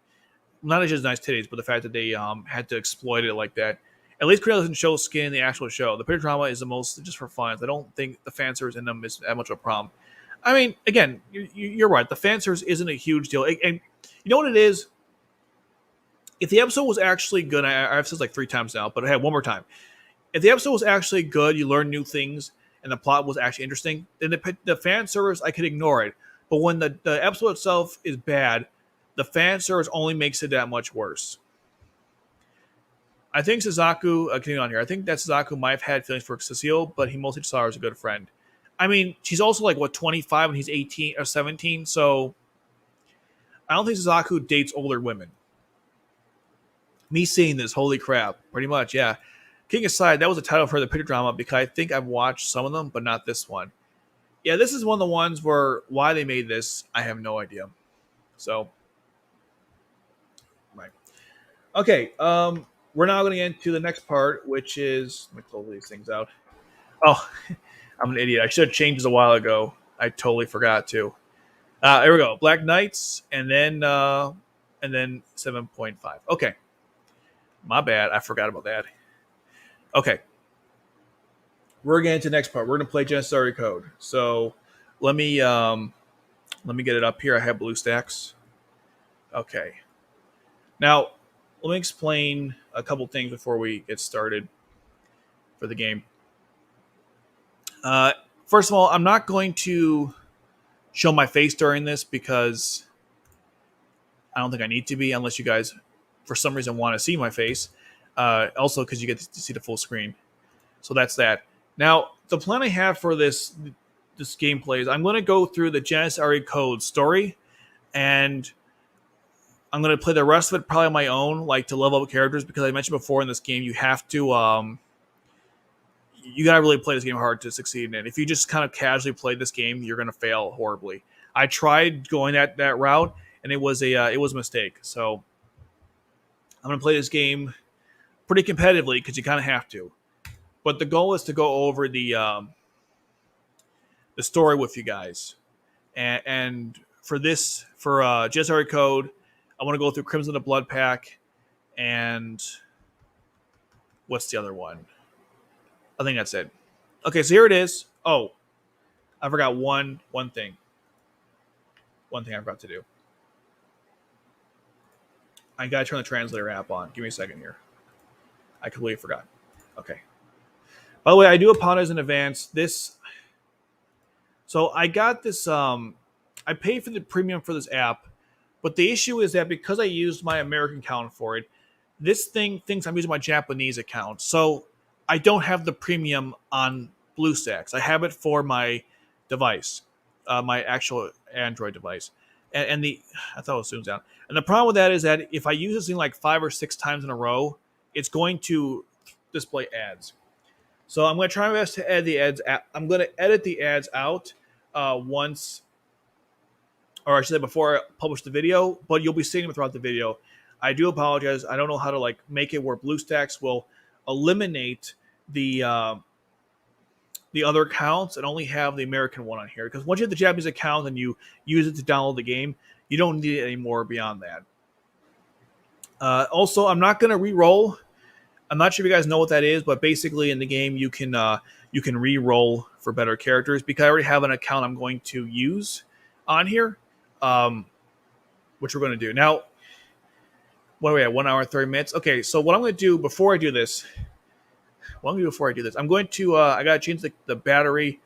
Speaker 1: Not just nice titties, but the fact that they had to exploit it like that. At least Korea doesn't show skin in the actual show. The picture drama is the most just for fun. I don't think the fan service in them is that much of a problem. I mean, again, you're right. The fan service isn't a huge deal. And you know what it is? If the episode was actually good, I've said this like 3 times now, but hey, one more time. If the episode was actually good, you learn new things, and the plot was actually interesting, then the fan service, I could ignore it. But when the episode itself is bad, the fan service only makes it that much worse. I think Suzaku, continuing on here, I think that Suzaku might have had feelings for Cecile, but he mostly saw her as a good friend. I mean, she's also like, what, 25 and he's 18 or 17, so I don't think Suzaku dates older women. Me seeing this, holy crap, pretty much, yeah. Kidding aside, that was the title for the picture drama because I think I've watched some of them, but not this one. Yeah, this is one of the ones where why they made this, I have no idea. So, right. Okay, we're now going to get into the next part, which is let me close these things out. Oh, I'm an idiot. I should have changed this a while ago. I totally forgot to. There we go. Black Knights, and then 7.5. Okay, my bad. I forgot about that. Okay, we're getting to the next part. We're going to play Genesis Code. So let me get it up here. I have BlueStacks. Okay. Now, let me explain a couple things before we get started for the game. First of all, I'm not going to show my face during this because I don't think I need to be unless you guys, for some reason, want to see my face. Also, because you get to see the full screen. So that's that. Now, the plan I have for this gameplay is I'm going to go through the Genesis Code story, and I'm going to play the rest of it probably on my own, like to level up characters, because I mentioned before in this game you have to you gotta really play this game hard to succeed in it. If you just kind of casually play this game, you're gonna fail horribly. I tried going that route, and it was a mistake. So I'm gonna play this game pretty competitively because you kind of have to. But the goal is to go over the story with you guys, and for Genesis Code, I want to go through Crimson the Blood Pack, and what's the other one? I think that's it. Okay, so here it is. Oh, I forgot one thing. One thing I forgot to do. I gotta turn the translator app on. Give me a second here. I completely forgot. Okay. By the way, I do apologize in advance. So I got this. I paid for the premium for this app, But the issue is that because I used my American account for it, this thing thinks I'm using my Japanese account. So I don't have the premium on BlueStacks. I have it for my device, my actual Android device. And the I thought it was zoomed down. And the problem with that is that if I use this thing like 5 or 6 times in a row, it's going to display ads. So I'm going to try my best to edit the ads. I'm going to edit the ads out once, or I should say before I publish the video. But you'll be seeing them throughout the video. I do apologize. I don't know how to like make it where BlueStacks will eliminate the other accounts and only have the American one on here. Because once you have the Japanese account and you use it to download the game, you don't need it anymore beyond that. Also, I'm not going to re-roll. I'm not sure if you guys know what that is, but basically in the game you can re-roll for better characters because I already have an account I'm going to use on here, which we're going to do now. What are we at? 1 hour and 30 minutes. Okay, so what I'm going to do before I do this, I'm going to I got to change the battery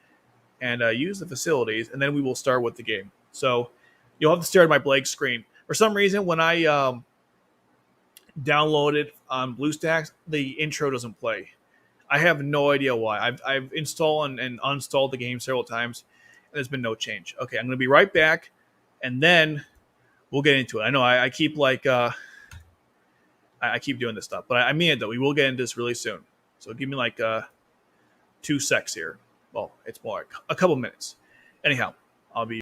Speaker 1: and use the facilities, and then we will start with the game. So you'll have to stare at my blank screen. For some reason, when I download it on BlueStacks, the intro doesn't play. I have no idea why. I've installed and uninstalled the game several times, and there's been no change. Okay, I'm going to be right back, and then we'll get into it. I know I keep like I keep doing this stuff, but I mean it though. We will get into this really soon. So give me like 2 secs here. Well, it's more like a couple minutes. Anyhow, I'll be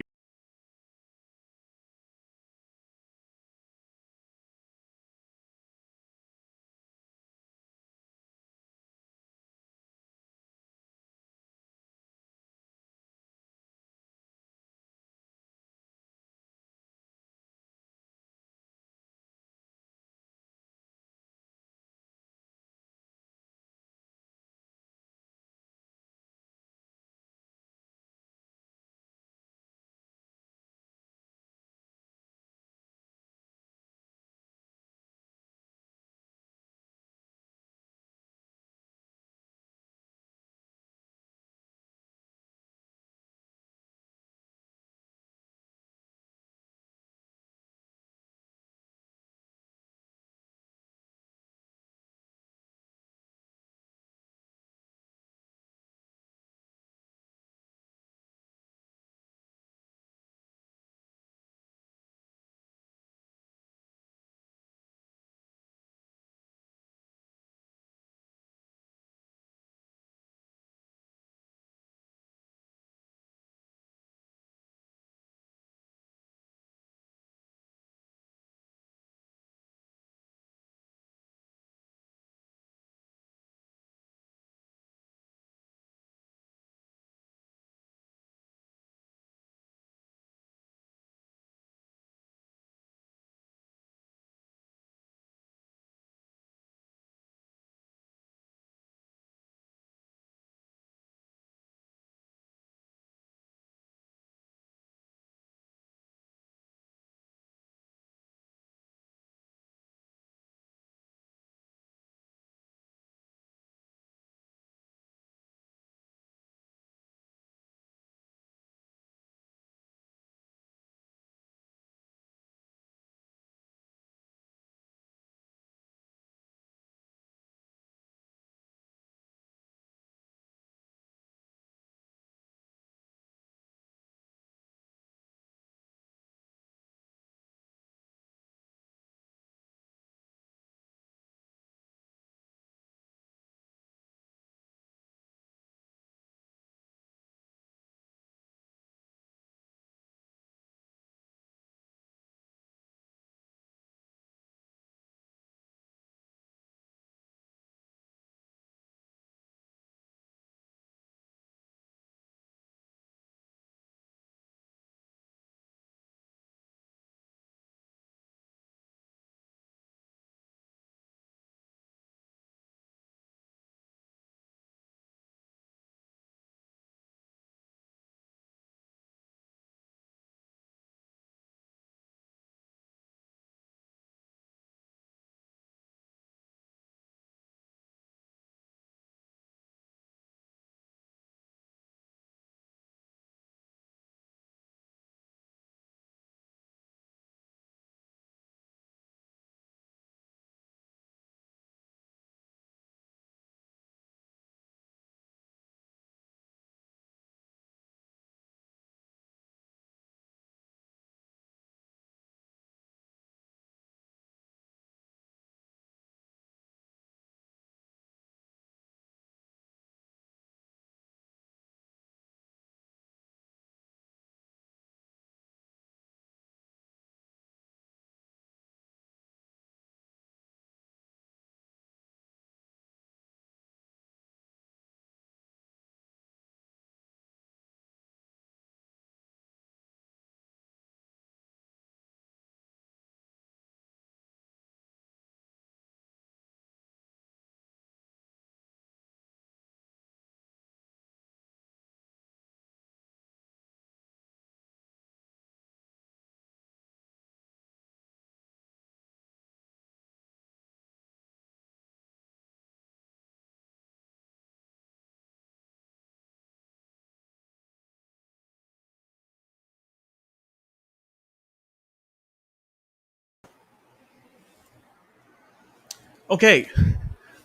Speaker 1: Okay,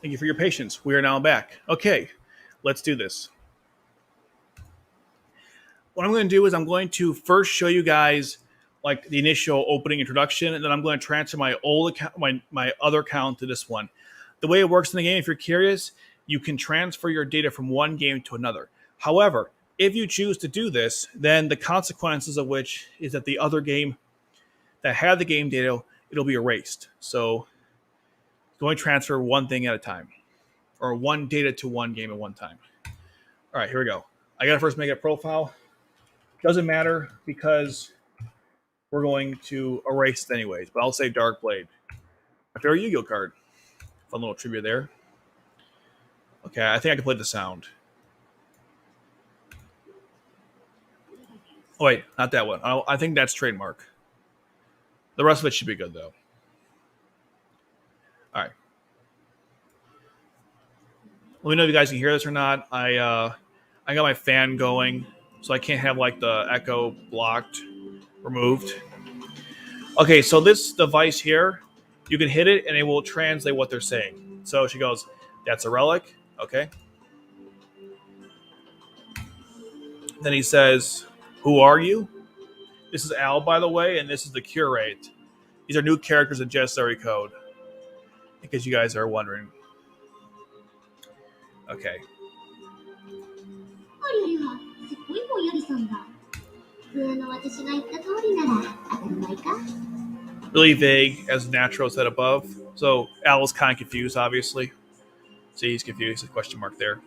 Speaker 1: thank you for your patience. We are now back. Okay, let's do this. What I'm going to do is I'm going to first show you guys like the initial opening introduction, and then I'm going to transfer my old account, my other account to this one. The way it works in the game, if you're curious, you can transfer your data from one game to another. However, if you choose to do this, then the consequences of which is that the other game that had the game data, it'll be erased. So going to transfer one thing at a time, or one data to one game at one time. All right, here we go. I got to first make a profile. Doesn't matter because we're going to erase it anyways, but I'll say Dark Blade. My favorite Yu-Gi-Oh card. Fun little trivia there. Okay, I think I can play the sound. Oh, wait, not that one. I think that's trademark. The rest of it should be good, though. All right. Let me know if you guys can hear this or not. I got my fan going, so I can't have like the echo blocked, removed. Okay, so this device here, you can hit it and it will translate what they're saying. So she goes, "That's a relic." Okay. Then he says, "Who are you?" This is Al, by the way, and this is the curate. These are new characters in Jessary code, in case you guys are wondering. Okay. Really vague, as natural said above. So Al is kind of confused, obviously. See, he's confused. There's a question mark there.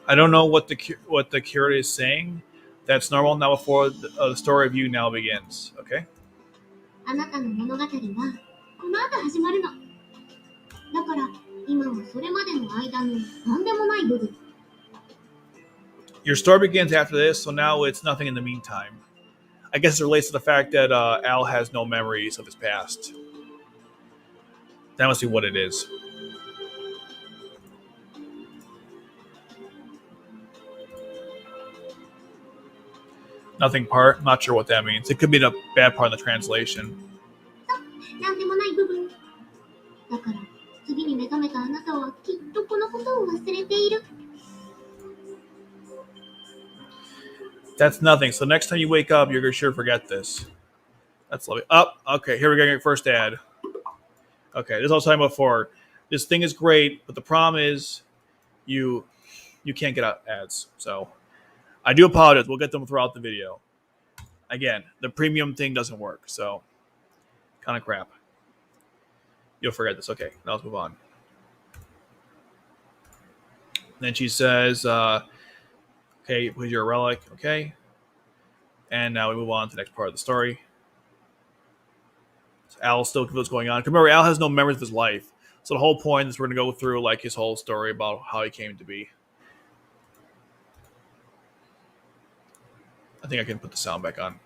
Speaker 1: I don't know what the curate is saying. That's normal. Now before the story of you now begins. Okay. Your story begins after this, so now it's nothing in the meantime. I guess it relates to the fact that Al has no memories of his past. That must be what it is. Nothing part. Not sure what that means. It could be the bad part of the translation. That's nothing. So next time you wake up, you're sure to forget this. That's lovely. Okay. Here we go. Your first ad. Okay, this is what I was talking about before. This thing is great, but the problem is you can't get out ads. So I do apologize. We'll get them throughout the video. Again, the premium thing doesn't work, so kind of crap. You'll forget this. Okay, now let's move on. Then she says, okay, who's your relic? Okay. And now we move on to the next part of the story. So Al still knows what's going on. Remember, Al has no memories of his life. So the whole point is we're going to go through like his whole story about how he came to be. I think I can put the sound back on.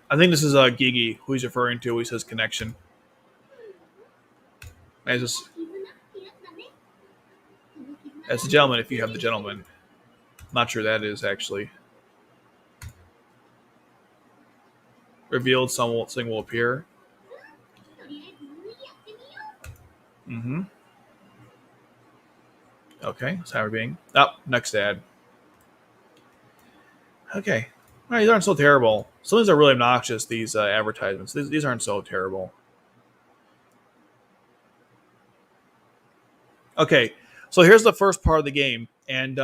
Speaker 1: I think this is Gigi, who he's referring to. He says connection. As a gentleman, if you have the gentleman. Not sure that is actually. Revealed something will appear. Mm-hmm. Okay, so how we're being. Next ad. Okay. All right, these aren't so terrible. Some of these are really obnoxious, these advertisements. These aren't so terrible. Okay, so here's the first part of the game. And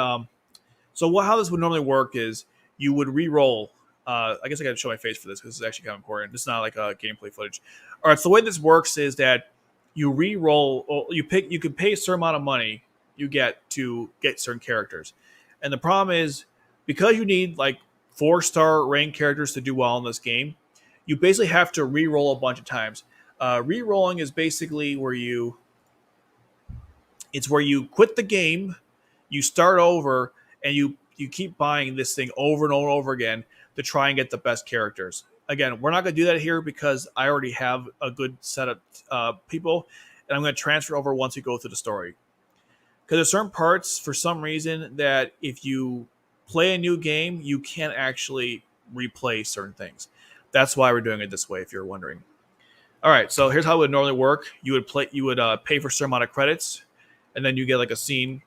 Speaker 1: so how this would normally work is you would re-roll. I guess I got to show my face for this because this is actually kind of important. This is not like gameplay footage. All right, so the way this works is that you re-roll. You can pay a certain amount of money you get to get certain characters. And the problem is because you need like 4-star ranked characters to do well in this game, you basically have to re-roll a bunch of times. Re-rolling is basically where you quit the game, you start over, and you keep buying this thing over and over and over again to try and get the best characters. Again, we're not going to do that here because I already have a good set of people, and I'm going to transfer over once we go through the story. Because there's certain parts, for some reason, that if you play a new game, you can't actually replay certain things. That's why we're doing it this way, if you're wondering. All right, so here's how it would normally work. You would pay for a certain amount of credits, and then you get like a scene.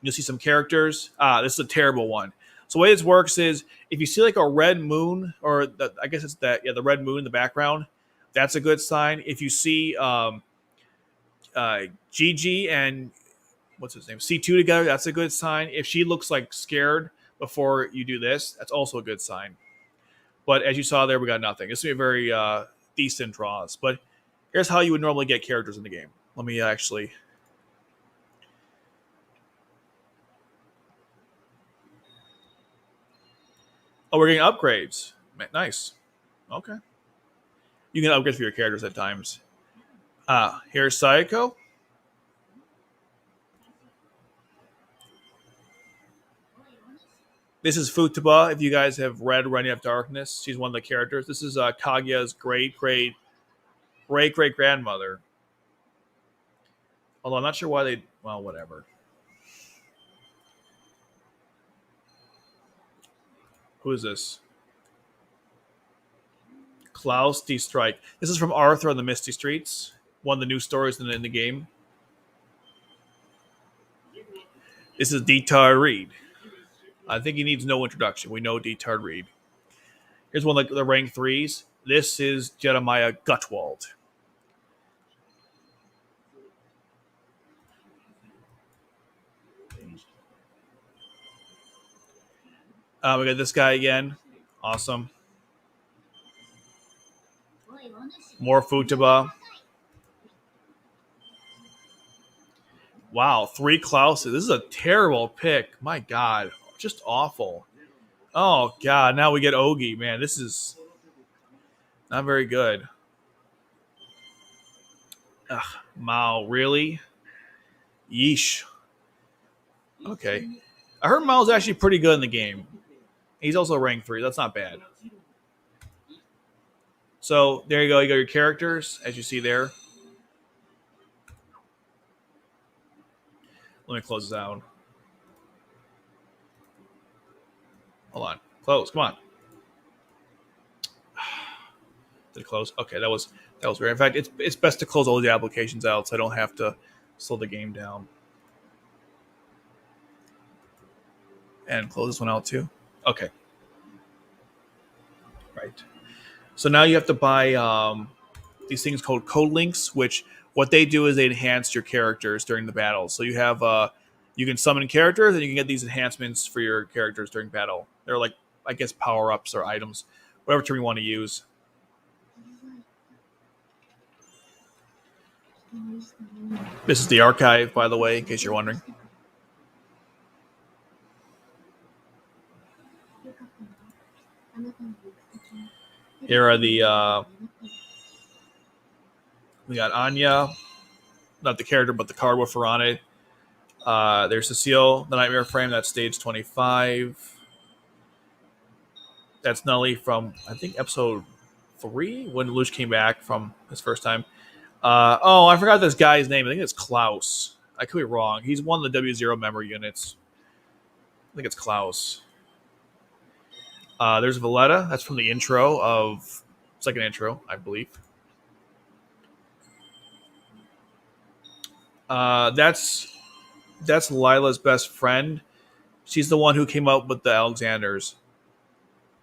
Speaker 1: You'll see some characters. This is a terrible one. So the way this works is if you see like a red moon, or I guess it's that, yeah, the red moon in the background, that's a good sign. If you see Gigi and what's his name, C2 together, that's a good sign. If she looks like scared before you do this, that's also a good sign. But as you saw there, we got nothing. This would be a very decent draws. But here's how you would normally get characters in the game. Let me actually. Oh, we're getting upgrades. Nice. Okay. You can upgrade for your characters at times. Here's Sayako. This is Futaba. If you guys have read Reign of Darkness, she's one of the characters. This is Kaguya's great grandmother. Although I'm not sure why they. Well, whatever. Who is this? Klaus D. Strike. This is from Arthur on the Misty Streets. One of the new stories in the game. This is Detard Reed. I think he needs no introduction. We know Detard Reed. Here's one of the rank 3s. This is Jeremiah Gutwald. We got this guy again. Awesome. More Futaba. Wow, 3 Klauses. This is a terrible pick. My God. Just awful. Oh, God. Now we get Ogi. Man, this is not very good. Ugh, Mao, really? Yeesh. Okay. I heard Mao's actually pretty good in the game. He's also rank 3. That's not bad. So there you go. You got your characters, as you see there. Let me close this out. Hold on. Close. Come on. Did it close? Okay, that was weird. In fact, it's best to close all the applications out so I don't have to slow the game down. And close this one out too. Okay. Right. So now you have to buy these things called code links, which what they do is they enhance your characters during the battle. So you have you can summon characters and you can get these enhancements for your characters during battle. They're like, I guess, power-ups or items, whatever term you want to use. This is the archive, by the way, in case you're wondering. Here are the we got Anya, not the character, but the card with her on it. There's Cecile, the Nightmare Frame. That's stage 25. That's Nelly from, I think, episode 3 when Luch came back from his first time. I forgot this guy's name. I think it's Klaus. I could be wrong. He's one of the W0 member units. I think it's Klaus. There's Valletta. That's from the intro of second intro, I believe. That's Lila's best friend. She's the one who came up with the Alexanders.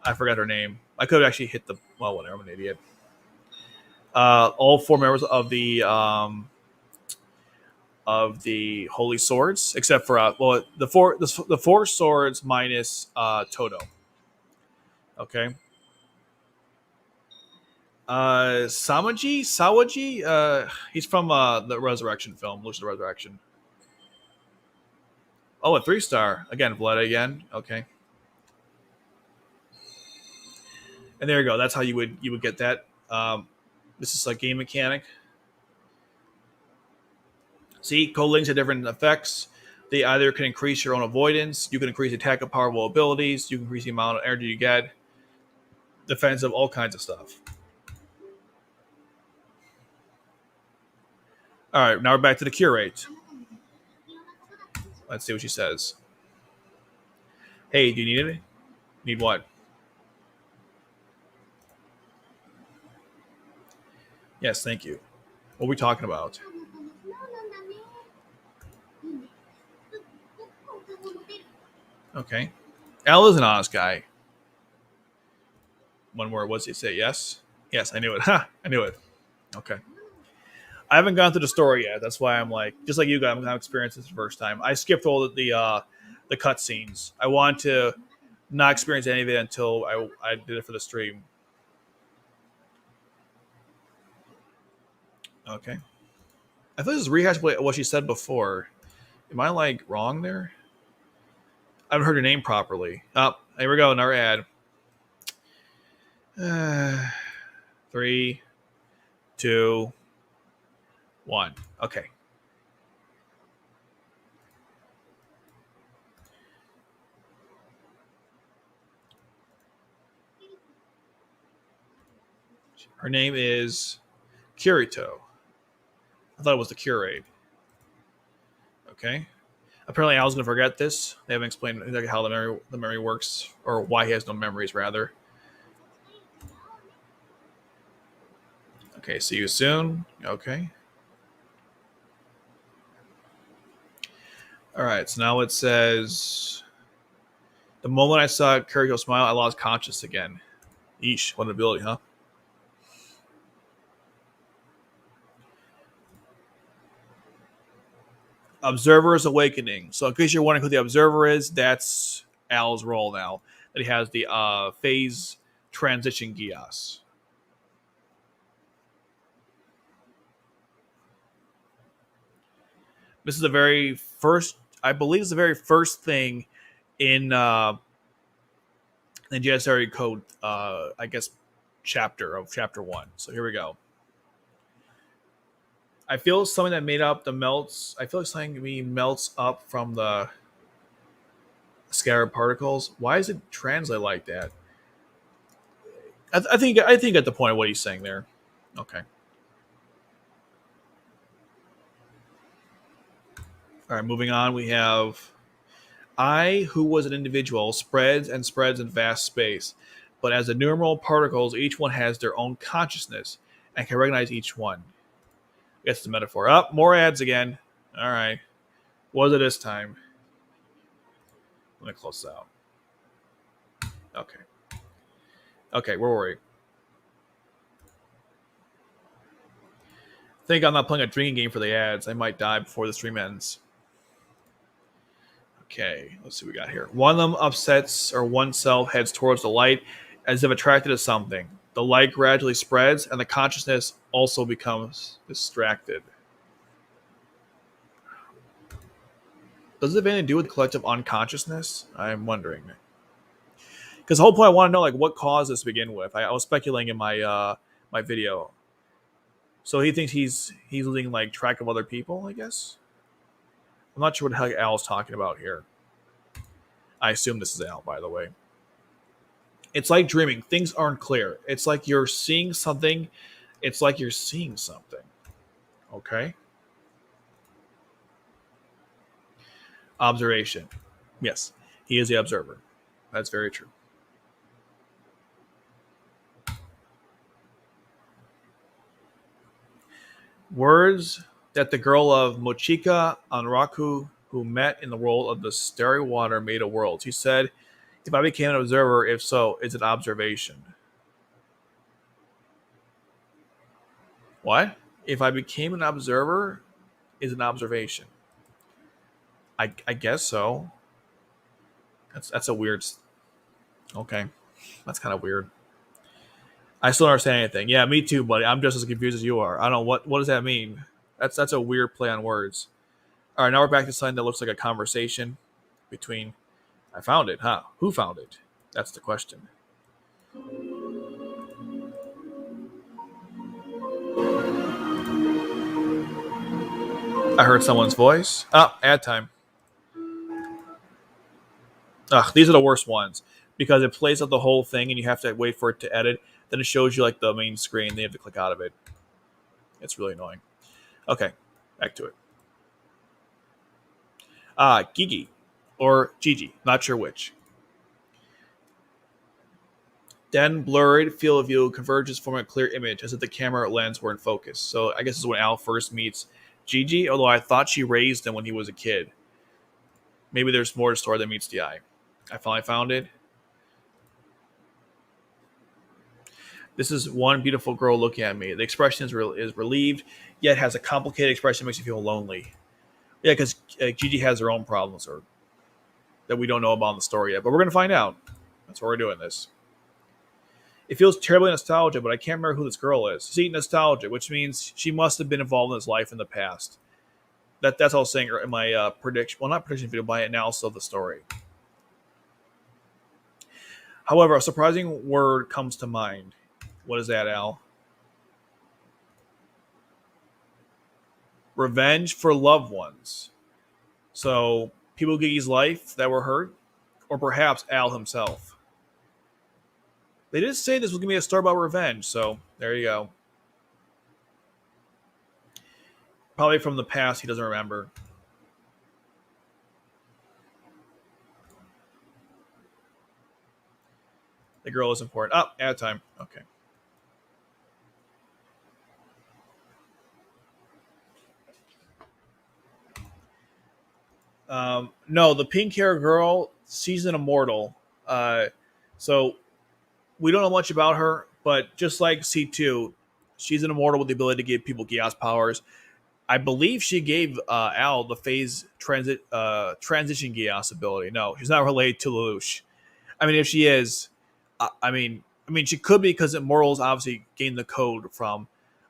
Speaker 1: I forgot her name. I could have actually hit the. Well, whatever. I'm an idiot. All 4 members of the Holy Swords, except for the four swords minus Toto. Okay. Sawaji, he's from the Resurrection film, Lucid Resurrection. Oh, a 3-star again, Valletta again. Okay. And there you go. That's how you would get that. This is a game mechanic. See, code links have different effects. They either can increase your own avoidance, you can increase attack of powerful abilities, you can increase the amount of energy you get. defensive, all kinds of stuff. All right, now we're back to the curate. Let's see what she says. Hey, do you need it? Need what? Yes, thank you. What are we talking about? Okay. Al is an honest guy. One word. What's he say? Yes? Yes, I knew it. Ha! I knew it. Okay. I haven't gone through the story yet. That's why I'm like, just like you guys, I'm going to experience this the first time. I skipped all the cut scenes. I want to not experience any of it until I did it for the stream. Okay. I thought this was rehash what she said before. Am I like wrong there? I haven't heard her name properly. Oh, here we go. Another ad. 3, 2, 1. Okay. Her name is Kirito. I thought it was the curate. Okay. Apparently, I was going to forget this. They haven't explained exactly how the memory works, or why he has no memories, rather. Okay, see you soon. Okay. All right, so now it says, the moment I saw Kirito smile, I lost conscious again. Yeesh, what an ability, huh? Observer's Awakening. So in case you're wondering who the Observer is, that's Al's role now. That he has the phase transition Geass. This is the very first, I believe it's the very first thing in Janissary Code, I guess, chapter 1. So here we go. I feel something that made up the melts. I feel like something me melts up from the scattered particles. Why does it translate like that? I think at the point of what he's saying there. Okay. All right, moving on. We have I, who was an individual, spreads and spreads in vast space, but as innumerable particles, each one has their own consciousness and can recognize each one. I guess the metaphor. Up, more ads again. All right. What was it this time? Let me close this out. Okay. Okay, where were we? I think I'm not playing a drinking game for the ads. I might die before the stream ends. Okay, let's see what we got here. One of them upsets or oneself heads towards the light as if attracted to something. The light gradually spreads and the consciousness also becomes distracted. Does it have anything to do with collective unconsciousness? I'm wondering. Because the whole point I want to know, like, what caused this to begin with. I was speculating in my my video. So he thinks he's losing like track of other people, I guess. I'm not sure what the hell Al's talking about here. I assume this is Al, by the way. It's like dreaming. Things aren't clear. It's like you're seeing something. It's like you're seeing something. Okay. Observation. Yes, he is the observer. That's very true. Words that the girl of Mochika Anraku, who met in the world of the starry water, made a world. She said, if I became an observer, if so, is it observation? What? If I became an observer, is an observation? I guess so. That's a weird. Okay, that's kind of weird. I still don't understand anything. Yeah, me too, buddy. I'm just as confused as you are. I don't know what does that mean. That's a weird play on words. All right, now we're back to something that looks like a conversation between. I found it, huh? Who found it? That's the question. I heard someone's voice. Oh, ad time. Ugh, these are the worst ones. because it plays out the whole thing and you have to wait for it to edit. Then it shows you like the main screen. Then you have to click out of it. It's really annoying. Okay, back to it. Gigi or Gigi, not sure which. Then blurred field of view converges, forming a clear image as if the camera lens were in focus. So I guess this is when Al first meets Gigi, although I thought she raised him when he was a kid. Maybe there's more to the story than meets the eye. I finally found it. This is one beautiful girl looking at me. The expression is relieved, yet has a complicated expression that makes you feel lonely. Yeah, because Gigi has her own problems or that we don't know about in the story yet. But we're going to find out. That's why we're doing this. It feels terribly nostalgic, but I can't remember who this girl is. See, nostalgia, which means she must have been involved in his life in the past. That's all I was saying in my prediction. Well, not prediction video, by analysis of the story. However, a surprising word comes to mind. What is that, Al? Revenge for loved ones. So, people in Gigi's life that were hurt, or perhaps Al himself. They did say this was going to be a story about revenge, so there you go. Probably from the past he doesn't remember. The girl is important. Oh, ad time. Okay. No, the pink hair girl, she's an immortal. So we don't know much about her, but just like C2, she's an immortal with the ability to give people Geass powers. I believe she gave Al the phase transition Geass ability. No, she's not related to Lelouch. I mean, if she is, I mean, she could be because immortals obviously gain the code from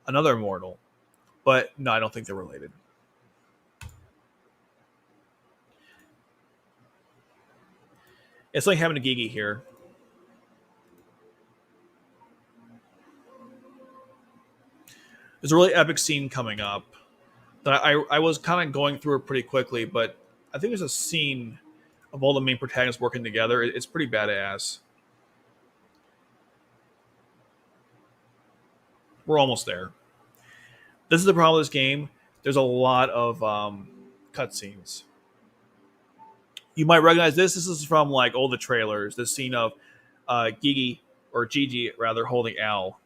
Speaker 1: another immortal. But no, I don't think they're related. It's like having a Gigi here. There's a really epic scene coming up that I was kind of going through it pretty quickly, but I think there's a scene of all the main protagonists working together. It's pretty badass. We're almost there. This is the problem with this game. There's a lot of cutscenes. You might recognize this. This is from like all the trailers. The scene of Gigi or Gigi rather holding Al.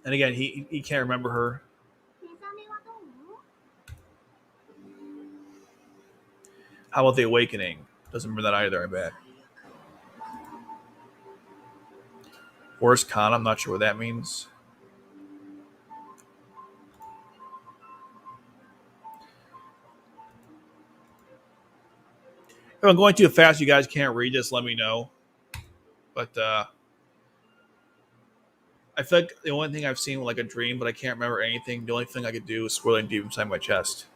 Speaker 1: And again, he can't remember her. How about the awakening? Doesn't remember that either, I bet. Worst con, I'm not sure what that means. If I'm going too fast, you guys can't read this, let me know. But I feel like the only thing I've seen was like a dream, but I can't remember anything. The only thing I could do is swirling deep inside my chest.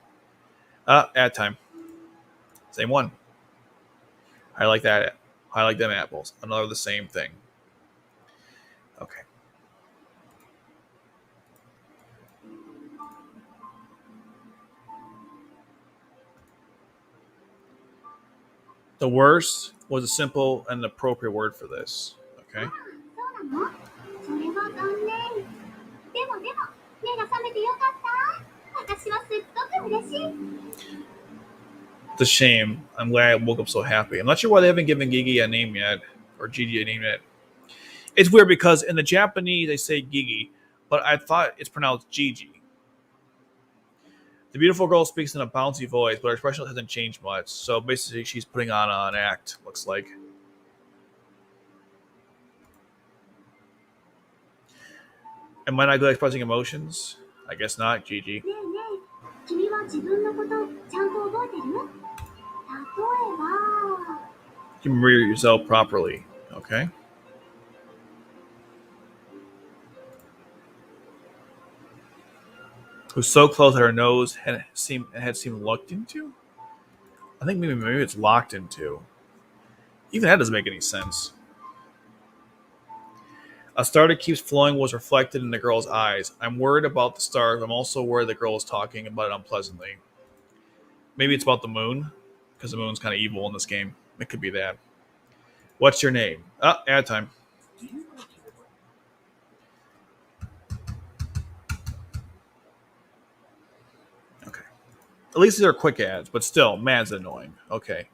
Speaker 1: Ad time. Same one. I like that. I like them apples. Another the same thing. Okay. The worst was a simple and appropriate word for this. Okay. It's a shame. I'm glad I woke up so happy. I'm not sure why they haven't given Gigi a name yet, or Gigi a name yet. It's weird because in the Japanese they say Gigi, but I thought it's pronounced Gigi. The beautiful girl speaks in a bouncy voice, but her expression hasn't changed much. So basically, she's putting on an act, looks like. Am I not good at expressing emotions? I guess not, Gigi. You remember yourself properly, okay? Who's so close that her nose had seemed looked into? I think maybe it's locked into. Even that doesn't make any sense. A star that keeps flowing was reflected in the girl's eyes. I'm worried about the stars. I'm also worried the girl is talking about it unpleasantly. Maybe it's about the moon, because the moon's kind of evil in this game. It could be that. What's your name? Ad time. Okay. At least these are quick ads, but still, man's annoying. Okay.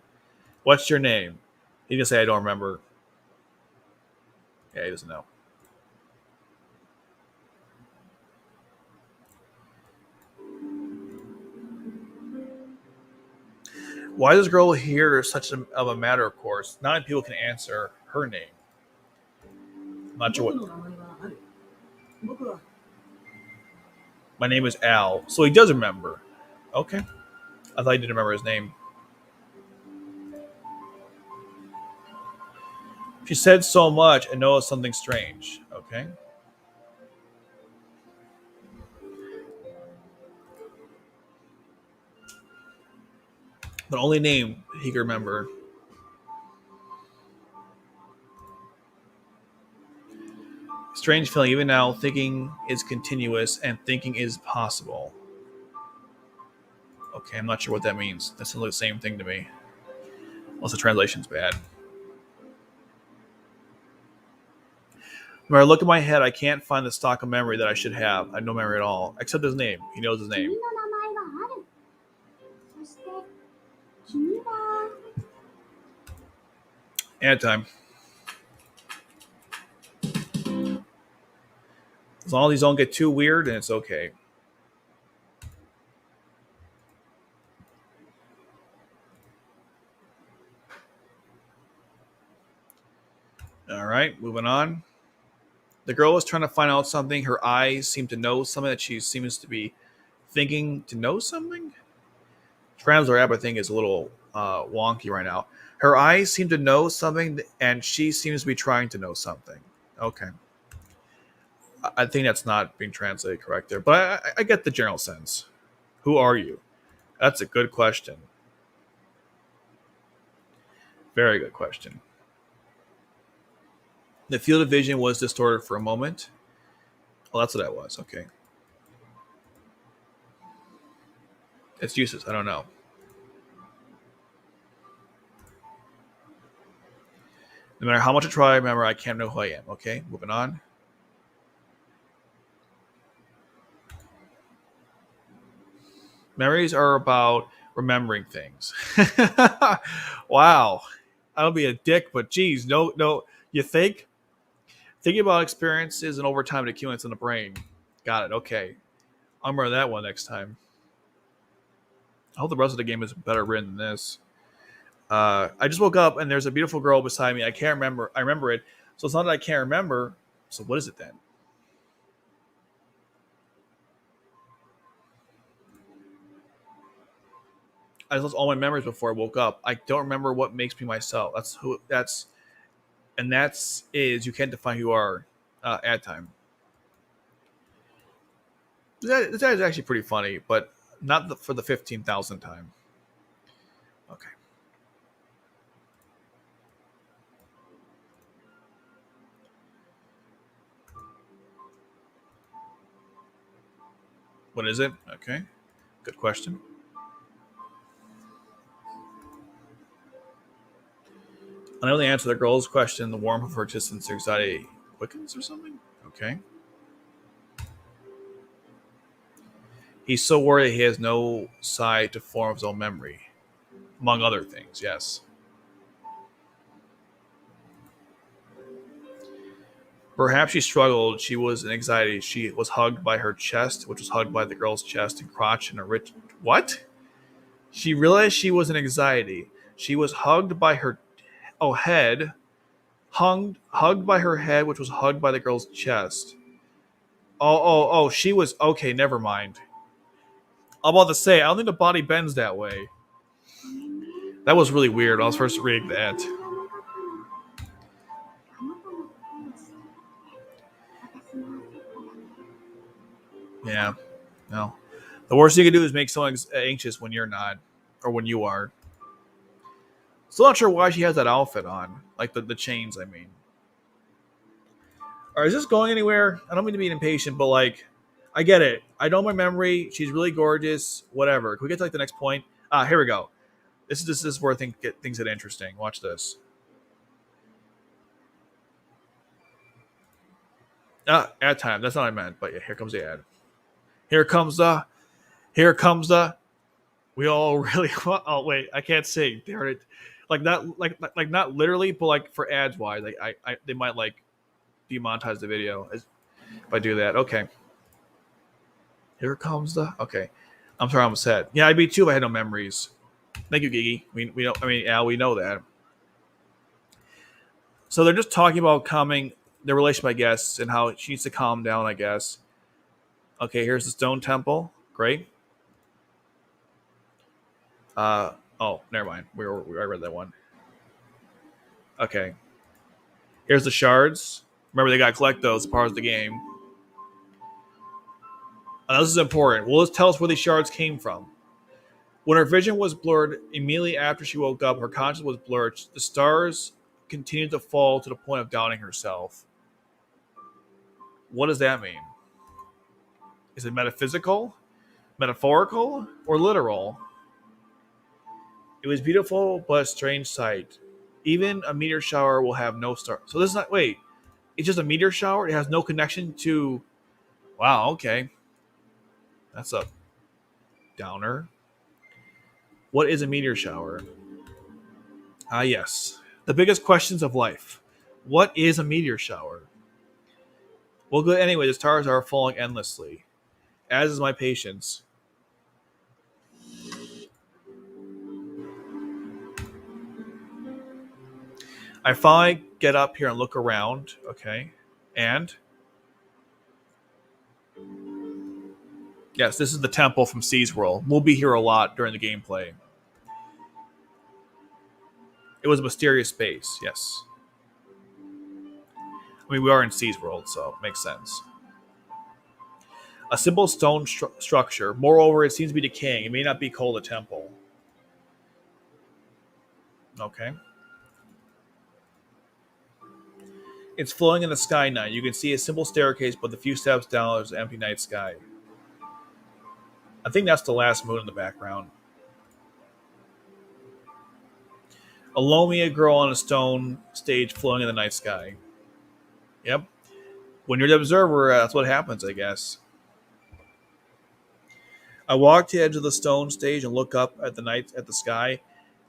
Speaker 1: What's your name? He can say I don't remember. Yeah, he doesn't know. Why is this girl here such of a matter of course? Not many people can answer her name. I'm not sure what. My name is Al. So he does remember. Okay. I thought he didn't remember his name. She said so much and noticed something strange. Okay. The only name he can remember. Strange feeling, even now, thinking is continuous and thinking is possible. Okay, I'm not sure what that means. That sounds like the same thing to me. Unless the translation's bad. When I look at my head, I can't find the stock of memory that I should have. I have no memory at all, except his name. He knows his name. And time. As long as these don't get too weird, and it's okay. All right, moving on. The girl is trying to find out something. Her eyes seem to know something that she seems to be thinking to know something. Translator app, I think, is a little wonky right now. Her eyes seem to know something, and she seems to be trying to know something. Okay. I think that's not being translated correct there, but I get the general sense. Who are you? That's a good question. Very good question. The field of vision was distorted for a moment. Well, that's what that was. Okay. It's useless. I don't know. No matter how much I try, remember, I can't know who I am. Okay, moving on. Memories are about remembering things. Wow. I don't be a dick, but geez, no. You think? Thinking about experiences and over time it accumulates in the brain. Got it. Okay. I'll remember that one next time. I hope the rest of the game is better written than this. I just woke up and there's a beautiful girl beside me. I can't remember. I remember it. So it's not that I can't remember. So what is it then? I lost all my memories before I woke up. I don't remember what makes me myself. That's you can't define who you are at time. That is actually pretty funny, but not for the 15,000th time. Okay. What is it? Okay. Good question. Unable to answer the girl's question, the warmth of her existence, her anxiety quickens or something? Okay. He's so worried he has no side to form his own memory, among other things, yes. Perhaps she struggled. She was in anxiety. She was hugged by her chest, which was hugged by the girl's chest and crotch and a rich. What? She realized she was in anxiety. She was hugged by her head, hugged by her head, which was hugged by the girl's chest. Oh, she was okay, never mind. I'm about to say, I don't think the body bends that way. That was really weird when I was first reading that. Yeah, no. The worst you can do is make someone anxious when you're not, or when you are. Still not sure why she has that outfit on, like the chains. I mean, or is this going anywhere? I don't mean to be impatient, but like, I get it. I know my memory. She's really gorgeous. Whatever. Can we get to like the next point? Here we go. This is where things get interesting. Watch this. Ad time. That's not what I meant. But yeah, here comes the ad. Here comes the. Here comes the. We all really. Oh wait, I can't sing. Darn it. Like not not literally, but like for ads wise, like they might like demonetize the video if I do that. Okay. Here comes the. Okay. I'm sorry, I'm sad. Yeah, I'd be too if I had no memories. Thank you, Gigi. We don't. I mean, Al, we know that. So they're just talking about calming their relationship, I guess, and how she needs to calm down, I guess. Okay, here's the stone temple. Great. Oh, never mind. I read that one. Okay. Here's the shards. Remember, they got to collect those as part of the game. This is important. Will this tell us where these shards came from? When her vision was blurred immediately after she woke up, her conscience was blurred. The stars continued to fall to the point of doubting herself. What does that mean? Is it metaphysical, metaphorical, or literal? It was beautiful, but a strange sight. Even a meteor shower will have no stars. So this is not. Wait, it's just a meteor shower. It has no connection to. Wow. Okay, that's a downer. What is a meteor shower? Yes. The biggest questions of life. What is a meteor shower? Well, good. Anyway, the stars are falling endlessly, as is my patience. I finally get up here and look around. Okay. And yes, this is the temple from Sea's World. We'll be here a lot during the gameplay. It was a mysterious space, yes. I mean, we are in Sea's World, so it makes sense. A simple stone structure. Moreover, it seems to be decaying. It may not be called a temple. Okay. It's flowing in the sky now. You can see a simple staircase, but a few steps down, there's an empty night sky. I think that's the last moon in the background. A Lomia girl on a stone stage floating in the night sky. Yep. When you're the observer, that's what happens, I guess. I walk to the edge of the stone stage and look up at the sky.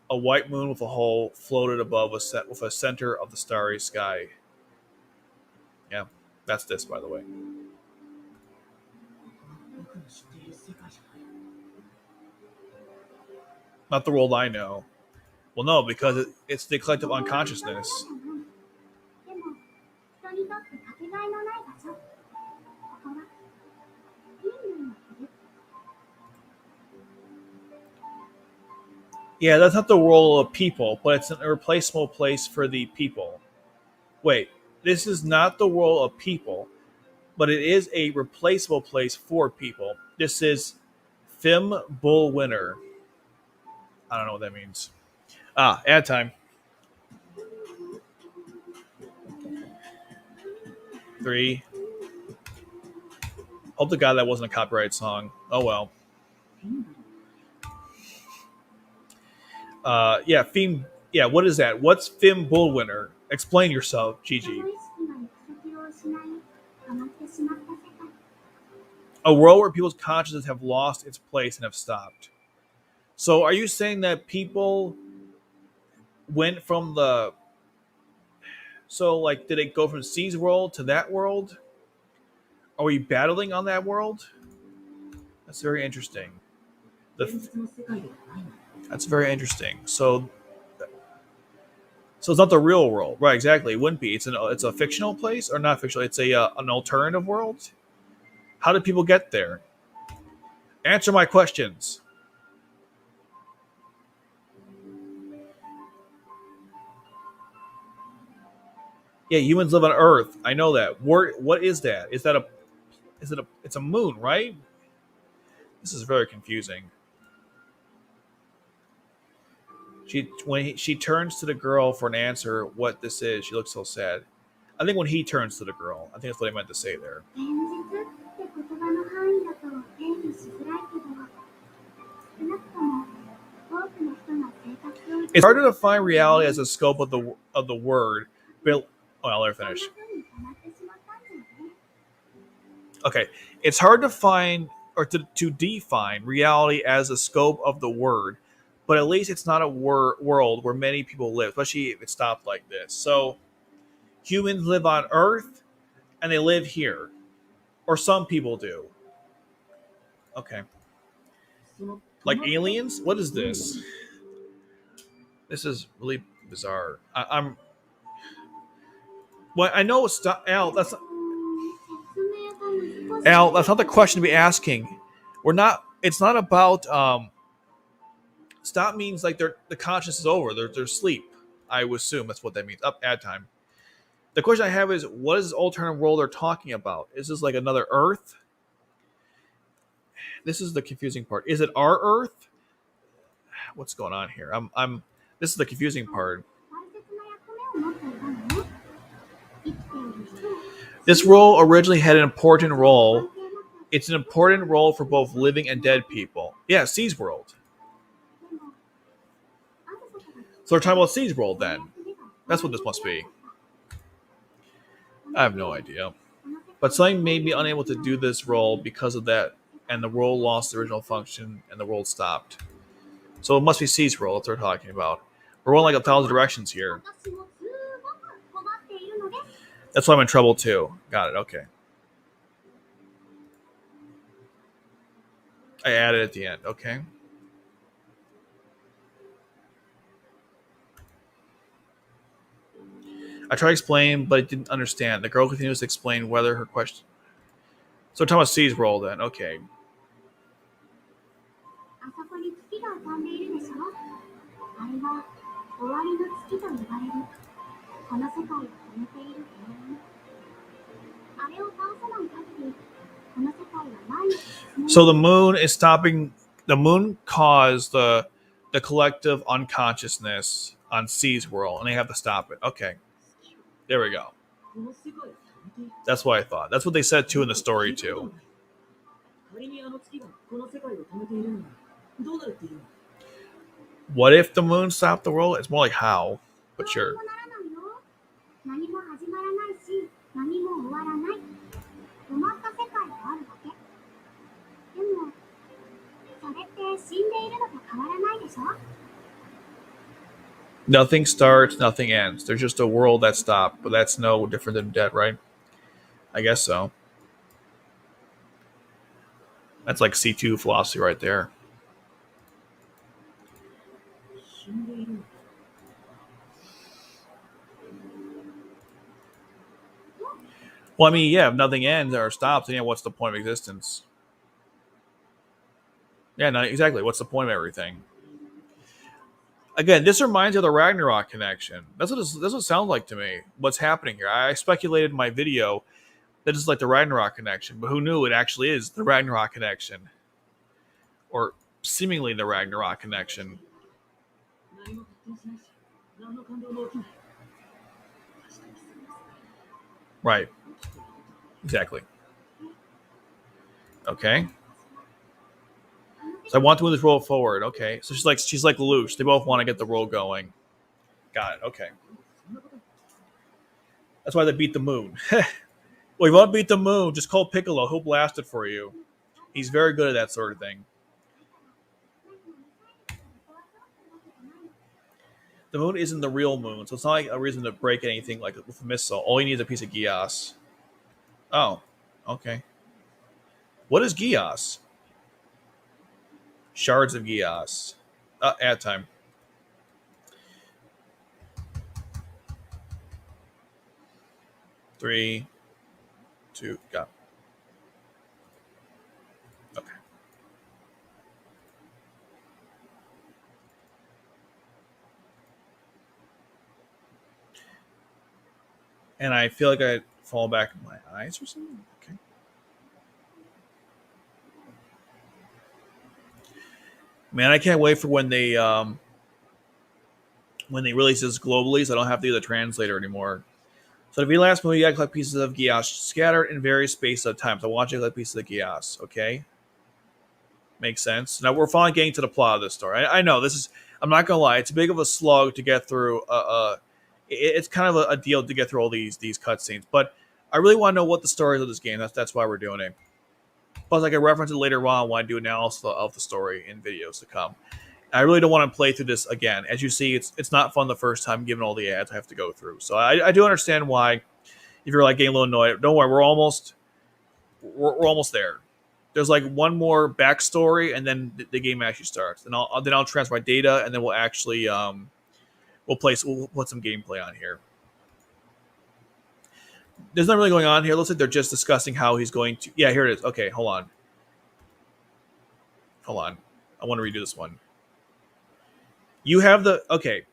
Speaker 1: A white moon with a hole floated above with a center of the starry sky. Yeah, that's this, by the way. Not the world I know. Well, no, because it's the collective unconsciousness. Yeah, that's not the world of people, but it's an irreplaceable place for the people. Wait, this is not the world of people, but it is a replaceable place for people. This is Fim Bull Winner. I don't know what that means. Ad time. 3. Hope to God that wasn't a copyright song. Oh well. Yeah, Fim. Yeah, what is that? What's Fim Bull Winner? Explain yourself, Gigi. A world where people's consciousness have lost its place and have stopped. So, are you saying that people went from the so like did it go from C's world to that world? Are we battling on that world? That's very interesting. That's very interesting. So it's not the real world, right? Exactly. It wouldn't be. It's a fictional place or not fictional. It's a an alternative world. How did people get there? Answer my questions. Yeah, humans live on Earth. I know that. What is that? Is that a? Is it a? It's a moon, right? This is very confusing. She turns to the girl for an answer. What this is? She looks so sad. I think when he turns to the girl, I think that's what I meant to say there. It's hard to define reality as a scope of the word. But, well, let me finish. Okay, it's hard to find or to define reality as a scope of the word, but at least it's not a world where many people live, especially if it stopped like this. So humans live on Earth and they live here, or some people do. Okay, like aliens. What is this? This is really bizarre. I'm. Well, I know it's not, Al. Al. That's not the question to be asking. We're not. It's not about. Stop means like the conscious is over. They're asleep. I would assume that's what that means. Up ad time. The question I have is, what is this alternate world they're talking about? Is this like another Earth? This is the confusing part. Is it our Earth? What's going on here? I'm. This is the confusing part. This role originally had an important role. It's an important role for both living and dead people. Yeah, C's World. So we're talking about C's World then. That's what this must be. I have no idea. But something made me unable to do this role because of that, and the role lost the original function, and the world stopped. So it must be C's World. That's what we're talking about. We're going like 1,000 directions here. That's why I'm in trouble too. Got it. Okay. I added at the end. Okay. I tried to explain, but it didn't understand. The girl continues to explain whether her question. So we're talking about C's role then. Okay. So the moon is stopping. The moon caused the collective unconsciousness on C's world, and they have to stop it. Okay, there we go. That's what I thought. That's what they said too in the story too. What if the moon stopped the world? It's more like how, but sure. Nothing starts, nothing ends. There's just a world that stopped, but that's no different than dead, right? I guess so. That's like C2 philosophy right there. Well, I mean, yeah, if nothing ends or stops, then yeah, what's the point of existence? Yeah, no, exactly. What's the point of everything? Again, this reminds me of the Ragnarok connection. That's what it sounds like to me. What's happening here? I speculated in my video that it's like the Ragnarok connection, but who knew it actually is the Ragnarok connection, or seemingly the Ragnarok connection. Right. Exactly. Okay. So I want to move this roll forward. Okay. So she's like Lelouch. They both want to get the roll going. Got it. Okay. That's why they beat the moon. Well, you want to beat the moon? Just call Piccolo. He'll blast it for you. He's very good at that sort of thing. The moon isn't the real moon, so it's not like a reason to break anything like with a missile. All you need is a piece of Geass. Oh, okay. What is Geass? Shards of Geass. Ad time. Three, two, go. Okay. And I feel like I fall back in my eyes or something. Okay. Man, I can't wait for when they release this globally, so I don't have to do the translator anymore. So the last movie, you gotta collect pieces of Geass scattered in various spaces at times. I want you to collect pieces of Geass, okay? Makes sense. Now we're finally getting to the plot of this story. I know this is. I'm not gonna lie, it's a big of a slog to get through. It's kind of a deal to get through all these cutscenes, but I really want to know what the story is of this game. That's why we're doing it. Plus, I can reference it later on when I do analysis of the story in videos to come. I really don't want to play through this again. As you see, it's not fun the first time, given all the ads I have to go through. So I do understand why, if you're like getting a little annoyed, don't worry, we're almost there. There's like one more backstory, and then the game actually starts. And I'll transfer my data, and then we'll actually we'll put some gameplay on here. There's not really going on here. It looks like they're just discussing how he's going to. Yeah, here it is. Okay, hold on. I want to redo this one. You have the okay.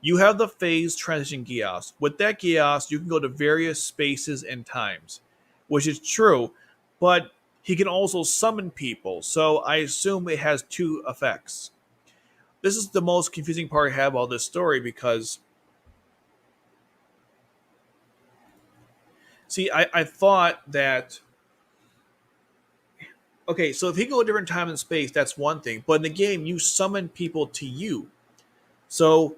Speaker 1: You have the phase transition Geass. With that Geass, you can go to various spaces and times, which is true, but he can also summon people, so I assume it has two effects. This is the most confusing part I have about this story because, see, I thought that, okay, so if he go a different time and space, that's one thing, but in the game, you summon people to you. So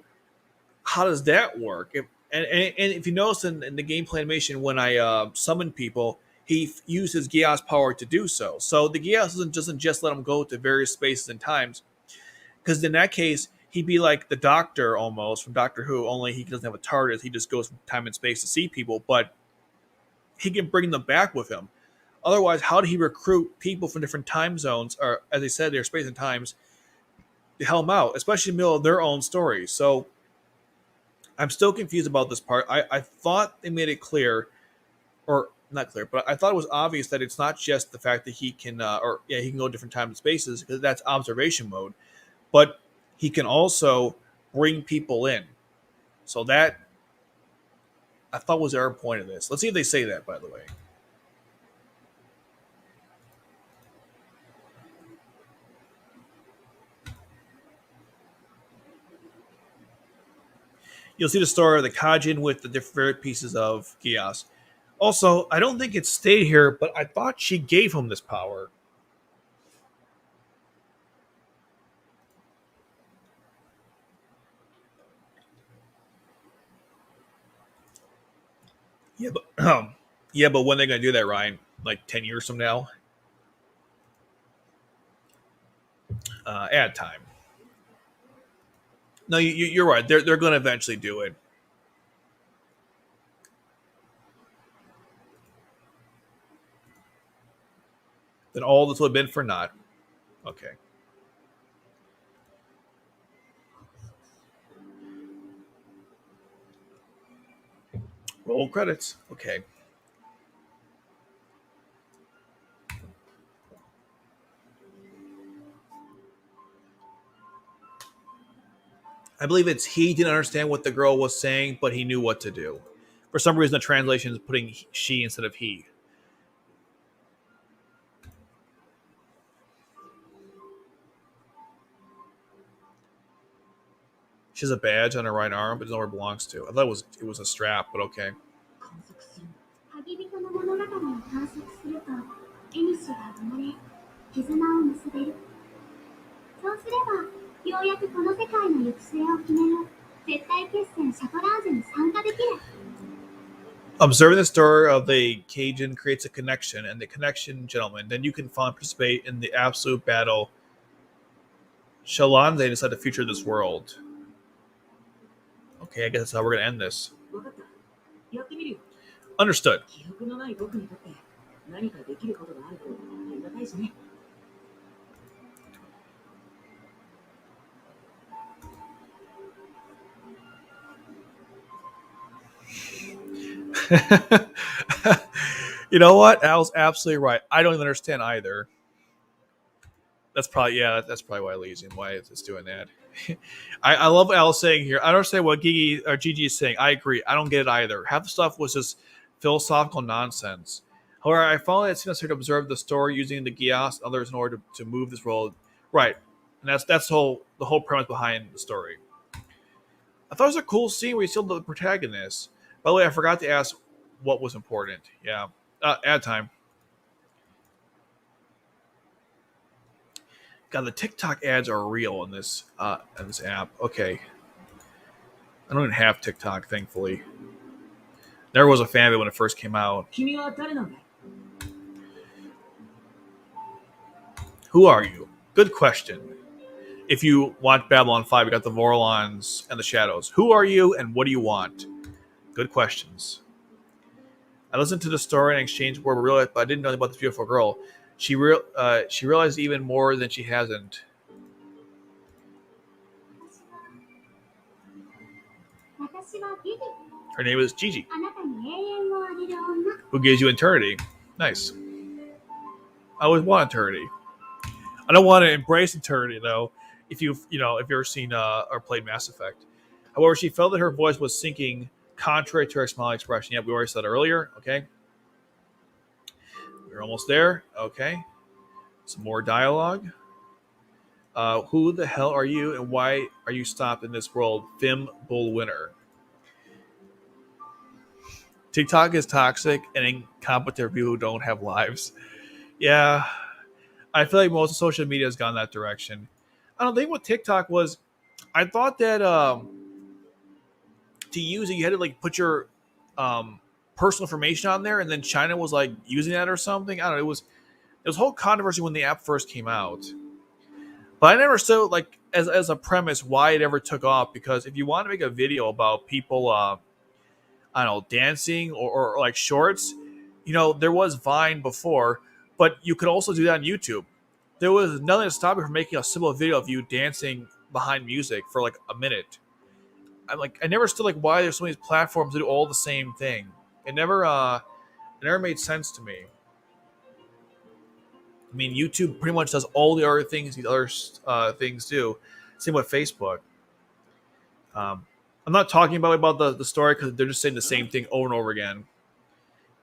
Speaker 1: how does that work? And if you notice in the gameplay animation, when I summon people, he uses Geass power to do so. So the Geass doesn't just let him go to various spaces and times, because in that case, he'd be like the Doctor almost from Doctor Who, only he doesn't have a TARDIS. He just goes from time and space to see people, but he can bring them back with him. Otherwise, how did he recruit people from different time zones, or as they said, their space and times, to help them out, especially in the middle of their own stories? So I'm still confused about this part. I thought they made it clear, or not clear, but I thought it was obvious that it's not just the fact that he can, he can go different time and spaces, because that's observation mode, but he can also bring people in. So that I thought was our point of this. Let's see if they say that, by the way. You'll see the story of the Kajin with the different pieces of Geass. Also, I don't think it stayed here, but I thought she gave him this power. Yeah, but yeah, but when are they going to do that, Ryan? Like 10 years from now? Ad time. No, you're right. They're going to eventually do it. Then all this would have been for naught. Okay. Roll credits. Okay. I believe it's he didn't understand what the girl was saying, but he knew what to do. For some reason, the translation is putting she instead of he. She has a badge on her right arm, but doesn't know where it belongs to. I thought it was a strap, but okay.
Speaker 2: 観測する旅人の物語を探索すると縁が生まれ絆を結べるそうすればようやくこの世界の行く末を決める絶対決戦シャトラーズに参加できる
Speaker 1: Observing the story of the Cajun creates a connection, and the connection, gentlemen, then you can finally participate in the absolute battle. Shalande decide the future of this world. Okay, I guess that's how we're going to end this.
Speaker 2: 分かったやってみるよ
Speaker 1: Understood.
Speaker 2: 記憶のない僕にとって何かできることがあるとありがたいしね
Speaker 1: You know what? Al's absolutely right. I don't even understand either. That's probably That's probably why lazy and why it's doing that. I love what Al's saying here. I don't understand what Gigi or Gigi is saying. I agree. I don't get it either. Half the stuff was just philosophical nonsense. However, I found it's necessary to observe the story using the Geass and others in order to move this world. Right. And that's the whole premise behind the story. I thought it was a cool scene where you killed the protagonist. By the way, I forgot to ask what was important. Yeah. Ad time. God, the TikTok ads are real in this app. Okay, I don't even have TikTok, thankfully. Never was a fan of it when it first came out. Who are you? Good question. If you want Babylon 5, you got the Vorlons and the Shadows. Who are you and what do you want? Good questions. I listened to the story and exchanged word, but I didn't know about this beautiful girl. She realized even more than she hasn't.
Speaker 2: 私はギギ。
Speaker 1: Her name is Gigi,
Speaker 2: あなたに永遠をあげる女。
Speaker 1: who gives you eternity. Nice. I always want eternity. I don't want to embrace eternity though. If you've ever seen or played Mass Effect. However, she felt that her voice was sinking, contrary to her smile expression. Yep, we already said earlier. Okay, we're almost there. Okay, some more dialogue. Who the hell are you, and why are you stopped in this world? Fim Bull Winner. TikTok is toxic and incompetent people who don't have lives. Yeah, I feel like most of social media has gone that direction. I don't think what TikTok was. I thought that to use it, you had to like put your personal information on there, and then China was like using that or something. I don't know. It was a whole controversy when the app first came out, but I never saw like as a premise why it ever took off. Because if you want to make a video about people, I don't know, dancing or like shorts, there was Vine before, but you could also do that on YouTube. There was nothing to stop you from making a simple video of you dancing behind music for like a minute. I never understood like why there's so many platforms that do all the same thing. It never made sense to me. I mean, YouTube pretty much does all the other things these other things do. Same with Facebook. I'm not talking about the story because they're just saying the same thing over and over again.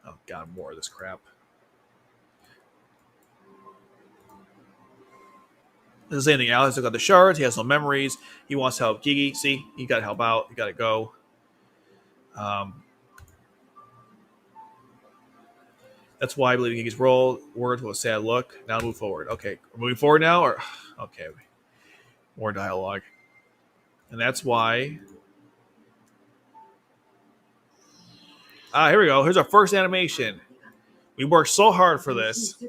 Speaker 1: Oh god, more of this crap. This is anything. Alex got the shards. He has no memories. He wants to help Gigi. See, he got to help out. He got to go. That's why I believe Gigi's role words with a sad look. Now move forward. Okay, we're moving forward now, or okay, more dialogue, and that's why. Here we go. Here's our first animation. We worked so hard for this.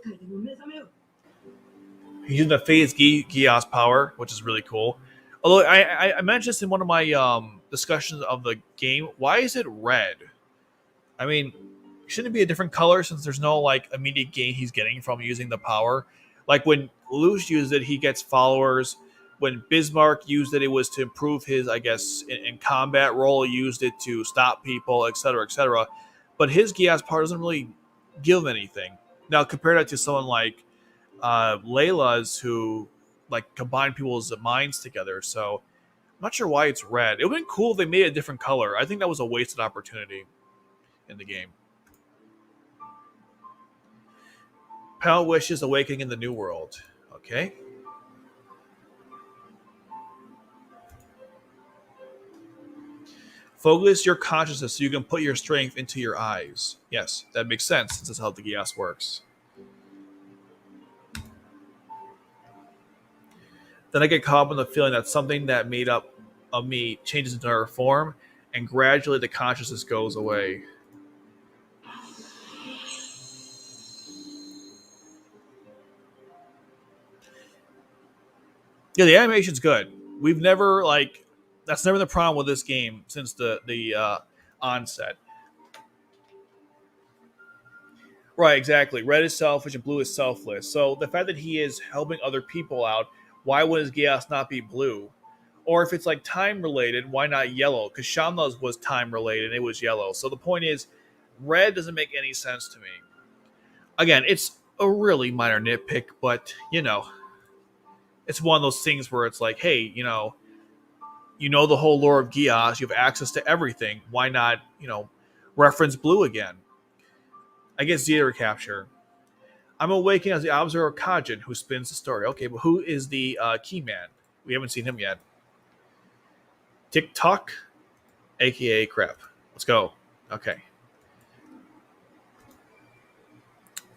Speaker 1: He's using the phase Geass power, which is really cool. Although I mentioned this in one of my discussions of the game. Why is it red? I mean, shouldn't it be a different color since there's no like immediate gain he's getting from using the power? Like when Luce used it, he gets followers. When Bismarck used it, it was to improve his, I guess, in combat role. He used it to stop people, etc., etc. But his Geass power doesn't really give him anything. Now compare that to someone like Layla's, who like combine people's minds together. So I'm not sure why it's red. It would have been cool if they made it a different color. I think that was a wasted opportunity in the game. Pal wishes awakening in the new world. Okay. Focus your consciousness so you can put your strength into your eyes. Yes, that makes sense since that's how the Geass works. Then I get caught up in the feeling that something that made up of me changes into another form, and gradually the consciousness goes away. Yeah, the animation's good. We've never that's never the problem with this game since the onset. Right, exactly. Red is selfish and blue is selfless. So the fact that he is helping other people out, why would his Geass not be blue? Or if it's like time related, why not yellow? Because Shamla's was time related and it was yellow. So the point is, red doesn't make any sense to me. Again, it's a really minor nitpick, but it's one of those things where it's like, hey, the whole lore of Geass, you have access to everything. Why not, reference blue again? I guess theater capture. I'm awakening as the observer of Kajin, who spins the story. Okay, but who is the key man? We haven't seen him yet. TikTok, aka crap. Let's go. Okay.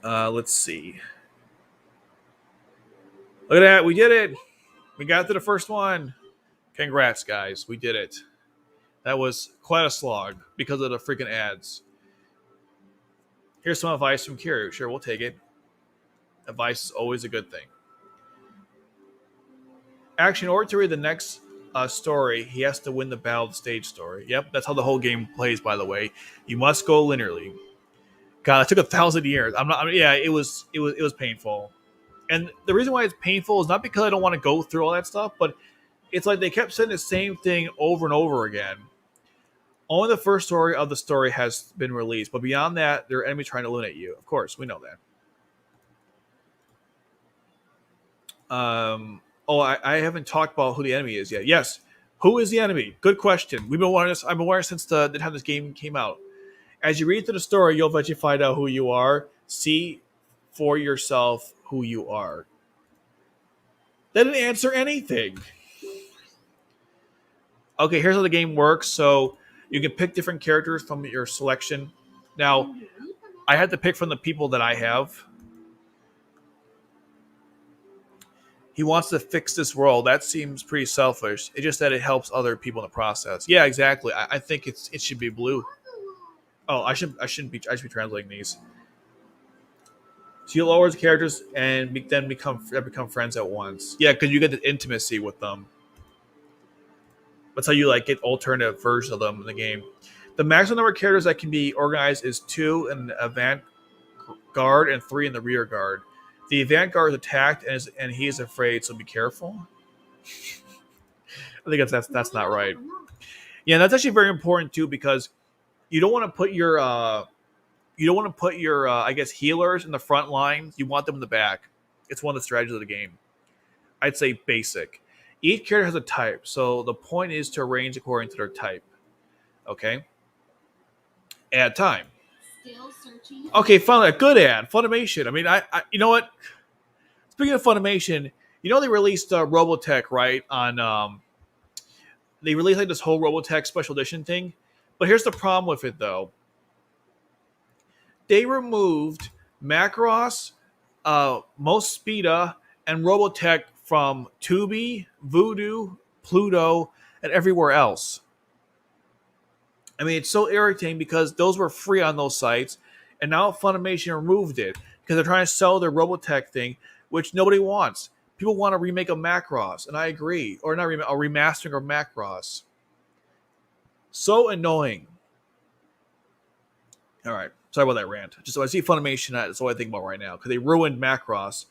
Speaker 1: Let's see. Look at that. We did it. We got to the first one. Congrats, guys. We did it. That was quite a slog because of the freaking ads. Here's some advice from Kiryu. Sure, we'll take it. Advice is always a good thing. Actually, in order to read the next story, he has to win the battle of the stage story. Yep, that's how the whole game plays, by the way. You must go linearly. God, it took 1,000 years. Yeah, it was painful. And the reason why it's painful is not because I don't want to go through all that stuff, but it's like they kept saying the same thing over and over again. Only the first story of the story has been released, but beyond that, there are enemies trying to eliminate you. Of course, we know that. I haven't talked about who the enemy is yet. Yes, who is the enemy? Good question. We've been wondering this. I've been wondering since the time this game came out. As you read through the story, you'll eventually find out who you are. See for yourself who you are. That didn't answer anything. Okay, here's how the game works. So you can pick different characters from your selection. Now, I had to pick from the people that I have. He wants to fix this world. That seems pretty selfish. It's just that it helps other people in the process. Yeah, exactly. I think it should be blue. Oh, I should be translating these. So you lower the characters and then become friends at once. Yeah, because you get the intimacy with them. That's how you get alternative versions of them in the game. The maximum number of characters that can be organized is 2 in the avant guard and 3 in the rear guard. The avant guard is attacked and he is afraid, so be careful. I think that's not right. Yeah, that's actually very important too because you don't want to put your I guess healers in the front line. You want them in the back. It's one of the strategies of the game. I'd say basic. Each character has a type, so the point is to arrange according to their type. Okay. Add time. Okay, finally a good ad. Funimation. I mean, I you know what? Speaking of Funimation, they released Robotech, right? On they released this whole Robotech special edition thing. But here's the problem with it, though. They removed Macross, Mospeeda, and Robotech from Tubi, Voodoo, Pluto, and everywhere else. I mean, it's so irritating because those were free on those sites, and now Funimation removed it because they're trying to sell their Robotech thing, which nobody wants. People want a remake of Macross, and I agree. Or not a remastering of Macross. So annoying. All right. Sorry about that rant. Just so I see Funimation, that's what I think about right now. Because they ruined Macross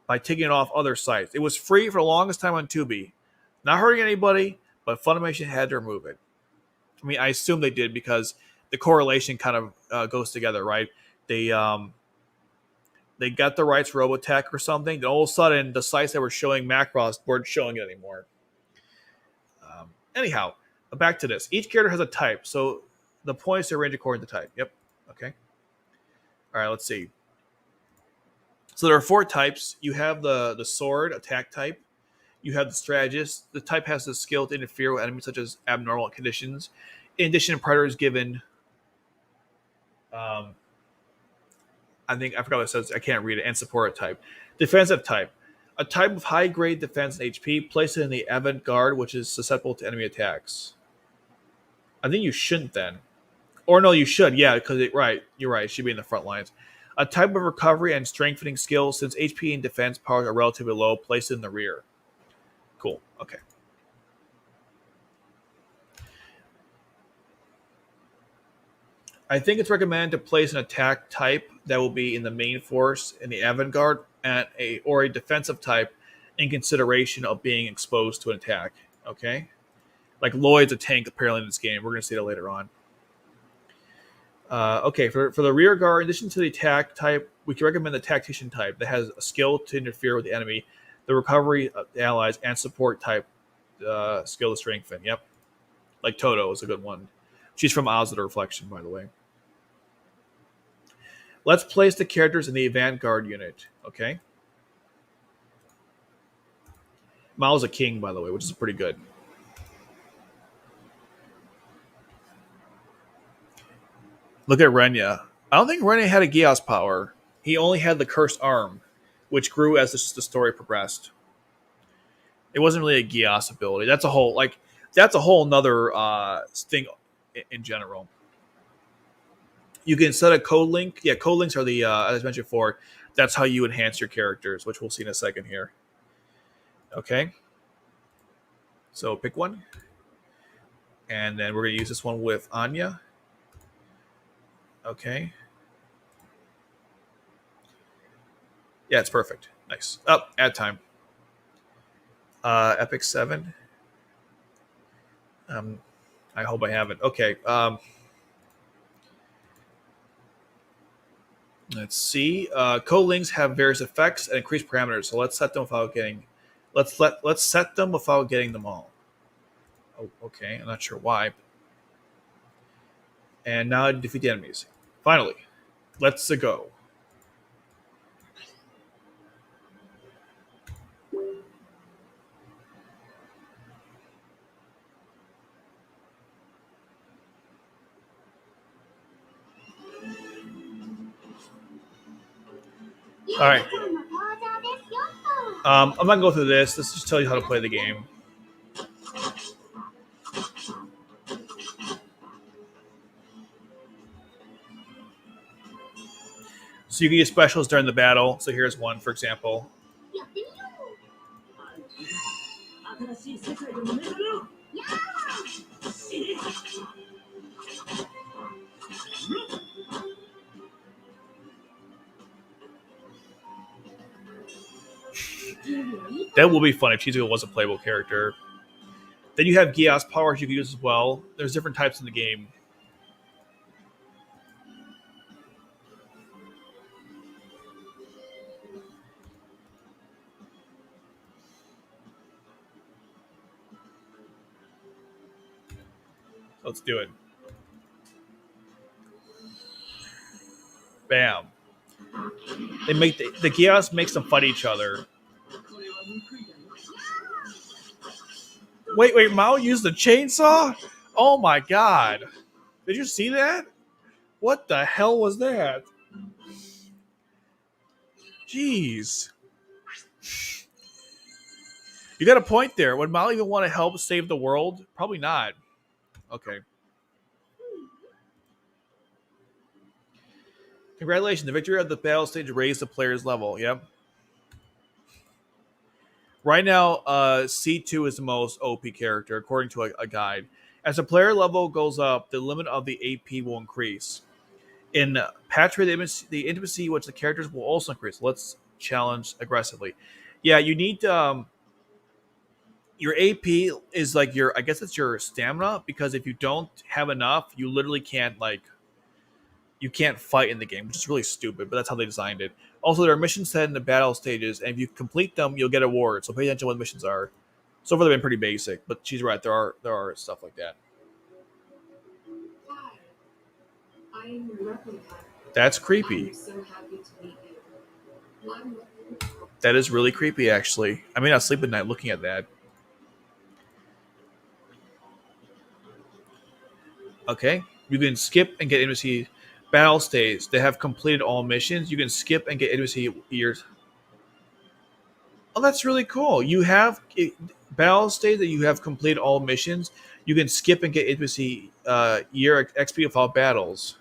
Speaker 1: by taking it off other sites. It was free for the longest time on Tubi. Not hurting anybody, but Funimation had to remove it. I mean, I assume they did because the correlation kind of goes together, right? They got the rights for Robotech or something. Then all of a sudden, the sites that were showing Macross weren't showing it anymore. Anyhow, back to this. Each character has a type, so the points are arranged according to type. Yep. Okay. All right, let's see. So there are 4 types. You have the sword, attack type. You have the strategist. The type has the skill to interfere with enemies such as abnormal conditions. In addition, Predator is given. I forgot what it says. I can't read it. And support type. Defensive type. A type of high-grade defense and HP. Place it in the avant-garde, which is susceptible to enemy attacks. I think you shouldn't then. Or no, you should. Yeah, because you're right. It should be in the front lines. A type of recovery and strengthening skill. Since HP and defense powers are relatively low, place it in the rear. Cool. Okay. I think it's recommended to place an attack type that will be in the main force in the avant-garde or a defensive type in consideration of being exposed to an attack. Okay? Like Lloyd's a tank apparently in this game. We're going to see that later on. Okay, for the rear guard, in addition to the attack type, we can recommend the tactician type that has a skill to interfere with the enemy, the recovery of the allies, and support type skill to strengthen. Yep. Like Toto is a good one. She's from Oz of the Reflection, by the way. Let's place the characters in the avant-garde unit. Okay. Mao's a king, by the way, which is pretty good. Look at Renya. I don't think Renya had a Geass power. He only had the cursed arm, which grew as the story progressed. It wasn't really a Geass ability. That's a whole nother thing in general. You can set a code link. Yeah, code links are the as I mentioned before. That's how you enhance your characters, which we'll see in a second here. Okay, so pick one, and then we're gonna use this one with Anya. Okay. Yeah, it's perfect. Nice. Up, add time. Epic 7. Um, I hope I have it. Okay. Let's see. Colinks have various effects and increased parameters, so let's set them without getting. Let's set them without getting them all. Oh, okay. I'm not sure why. And now defeat the enemies. Finally, let's go. All right. I'm not gonna go through this. Let's just tell you how to play the game. So you can use specials during the battle. So here's one, for example. That will be fun if Chizuko was a playable character. Then you have Geass powers you can use as well. There's different types in the game. Let's do it. Bam. They make the Geass makes them fight each other. Wait, Mao used the chainsaw? Oh my god. Did you see that? What the hell was that? Jeez. You got a point there. Would Mao even want to help save the world? Probably not. Okay. Congratulations. The victory of the battle stage raised the player's level. Yep. Right now, C2 is the most OP character, according to a guide. As the player level goes up, the limit of the AP will increase. In patch rate, the intimacy which the characters will also increase. Let's challenge aggressively. Yeah, you need your AP is like I guess it's your stamina, because if you don't have enough, you literally can't you can't fight in the game, which is really stupid, but that's how they designed it. Also, there are missions set in the battle stages, and if you complete them, you'll get awards. So pay attention to what the missions are. So far, they've been pretty basic, but she's right. There are stuff like that.
Speaker 2: I'm your replica.
Speaker 1: That's creepy.
Speaker 2: I'm so happy to meet you.
Speaker 1: That is really creepy, actually. I may not sleep at night looking at that. Okay, you can skip and get intimacy battle stages. They have completed all missions. You can skip and get intimacy years. Oh, that's really cool. You have battle stage that you have completed all missions. You can skip and get intimacy year XP without battles.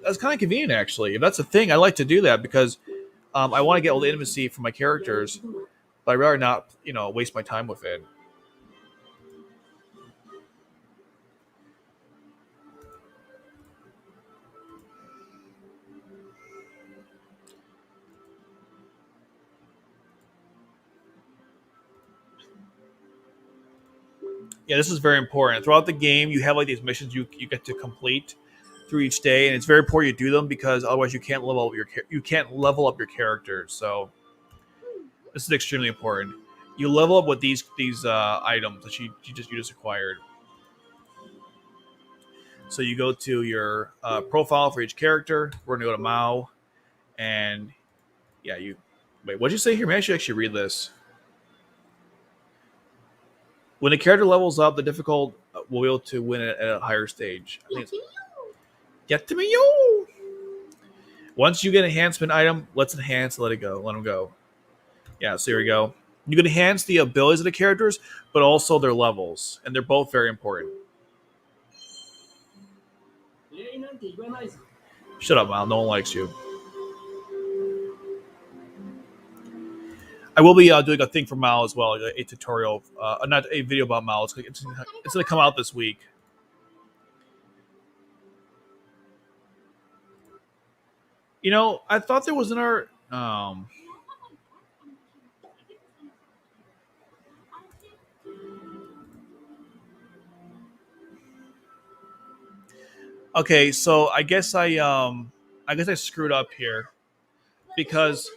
Speaker 1: That's kind of convenient, actually. If that's a thing, I like to do that because I want to get all the intimacy from my characters, but I'd rather not, waste my time with it. Yeah, this is very important. Throughout the game, you have these missions you get to complete through each day, and it's very important you do them because otherwise you can't level up your characters. So this is extremely important. You level up with these items that you just acquired. So you go to your profile for each character. We're gonna go to Mao, and yeah, wait. What'd you say here? Maybe I should actually read this. When a character levels up, the difficult will be able to win at a higher stage. Get to me, yo! Once you get an enhancement item, let's enhance, let it go, let them go. Yeah, so here we go. You can enhance the abilities of the characters, but also their levels, and they're both very important. Shut up, Mal. No one likes you. I will be doing a thing for Mal as well, a tutorial, not a video about Mal. It's going to come out this week. You know, I thought there was another. Okay, so I guess I screwed up here because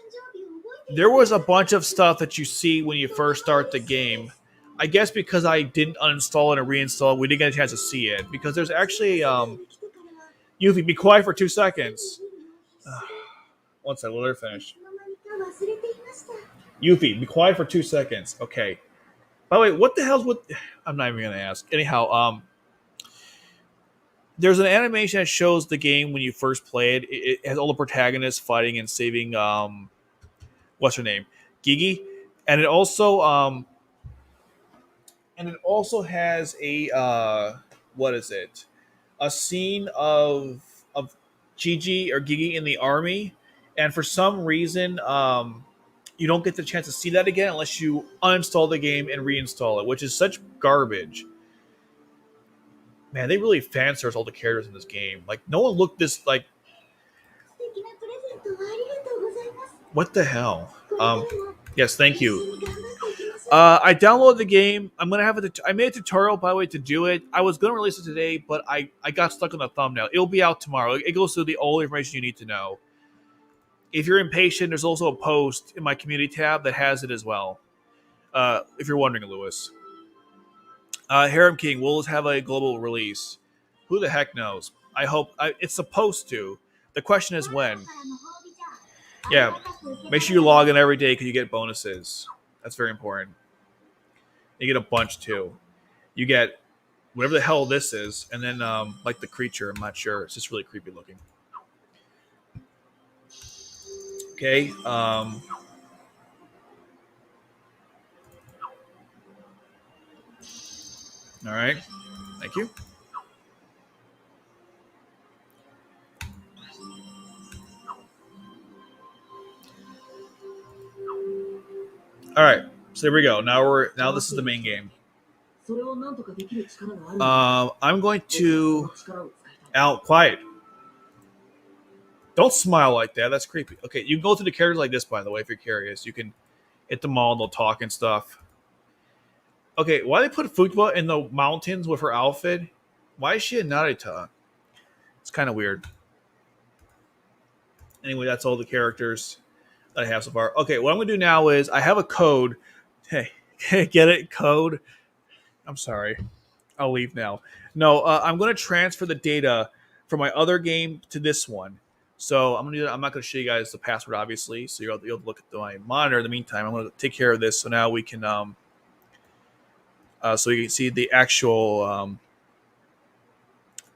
Speaker 1: there was a bunch of stuff that you see when you first start the game. I guess because I didn't uninstall it and reinstall it, we didn't get a chance to see it. Because there's actually Yuffie, be quiet for 2 seconds. Once I let her finish. Yuffie, be quiet for 2 seconds. Okay. By the way, what the hell's with? I'm not even gonna ask. Anyhow, there's an animation that shows the game when you first play it. It has all the protagonists fighting and saving what's her name, Gigi, and it also has a what is it? A scene of Gigi or Gigi in the army, and for some reason, you don't get the chance to see that again unless you uninstall the game and reinstall it, which is such garbage. Man, they really fan service all the characters in this game. Like, no one looked this like. What the hell? Yes, thank you. I downloaded the game. I'm gonna have I made a tutorial, by the way, to do it. I was gonna release it today, but I got stuck on the thumbnail. It'll be out tomorrow. It goes through all the information you need to know. If you're impatient, there's also a post in my community tab that has it as well. If you're wondering, Lewis. Harem King will have a global release. Who the heck knows? I hope it's supposed to. The question is when. Yeah, make sure you log in every day because you get bonuses. That's very important. You get a bunch too. You get whatever the hell this is, and then like the creature. I'm not sure. It's just really creepy looking. Okay. All right. Thank you. All right. So there we go. Now this is the main game. I'm going to out quiet. Don't smile like that. That's creepy. Okay, you can go through the characters like this, by the way, if you're curious. You can hit them all and they'll talk and stuff. Okay, why they put Fukuba in the mountains with her outfit? Why is she a Narita? It's kind of weird. Anyway, that's all the characters that I have so far. Okay, what I'm going to do now is I have a code. Hey, get it? Code? I'm sorry. I'll leave now. No, I'm going to transfer the data from my other game to this one. So I'm not going to show you guys the password, obviously. So you'll look at my monitor. In the meantime, I'm going to take care of this. So now we can, so you can see the actual,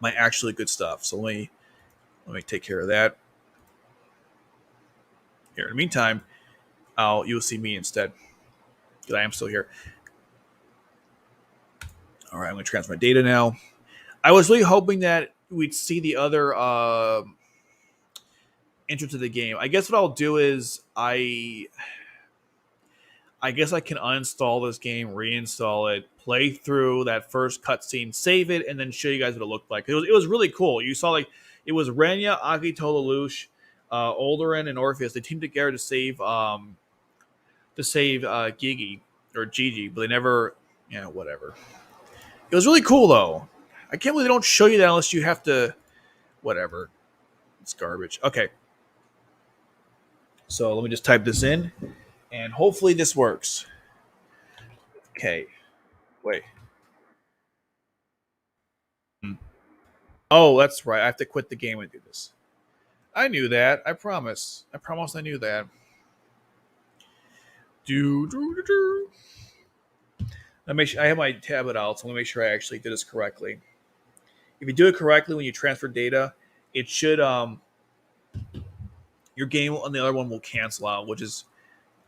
Speaker 1: my actually good stuff. So let me take care of that. Here, in the meantime, you'll see me instead because I am still here. All right, I'm going to transfer my data now. I was really hoping that we'd see the other intro to the game. I guess what I'll do is I guess I can uninstall this game, reinstall it, play through that first cutscene, save it, and then show you guys what it looked like. It was really cool. You saw like it was Renya, Akito, Lelouch, Alderaan, and Orpheus. They teamed together to save Gigi or Gigi, but they never, whatever. It was really cool though. I can't believe they don't show you that unless you have to, whatever. It's garbage. Okay. So let me just type this in, and hopefully this works. Okay. Wait. Oh, that's right. I have to quit the game and do this. I knew that. I promise. I promise I knew that. I have my tablet out, so let me make sure I actually did this correctly. If you do it correctly when you transfer data, it should your game on the other one will cancel out, which is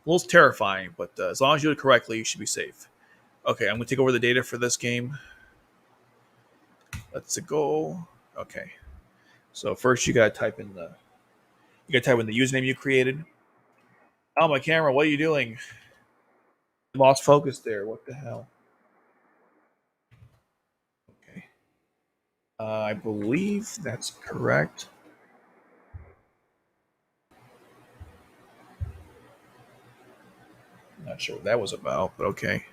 Speaker 1: a little terrifying. But as long as you do it correctly, you should be safe. Okay, I'm gonna take over the data for this game. Let's go. Okay, so first you gotta type in the username you created. Oh, my camera! What are you doing? Lost focus there. What the hell? Okay, I believe that's correct. Not sure what that was about, but okay.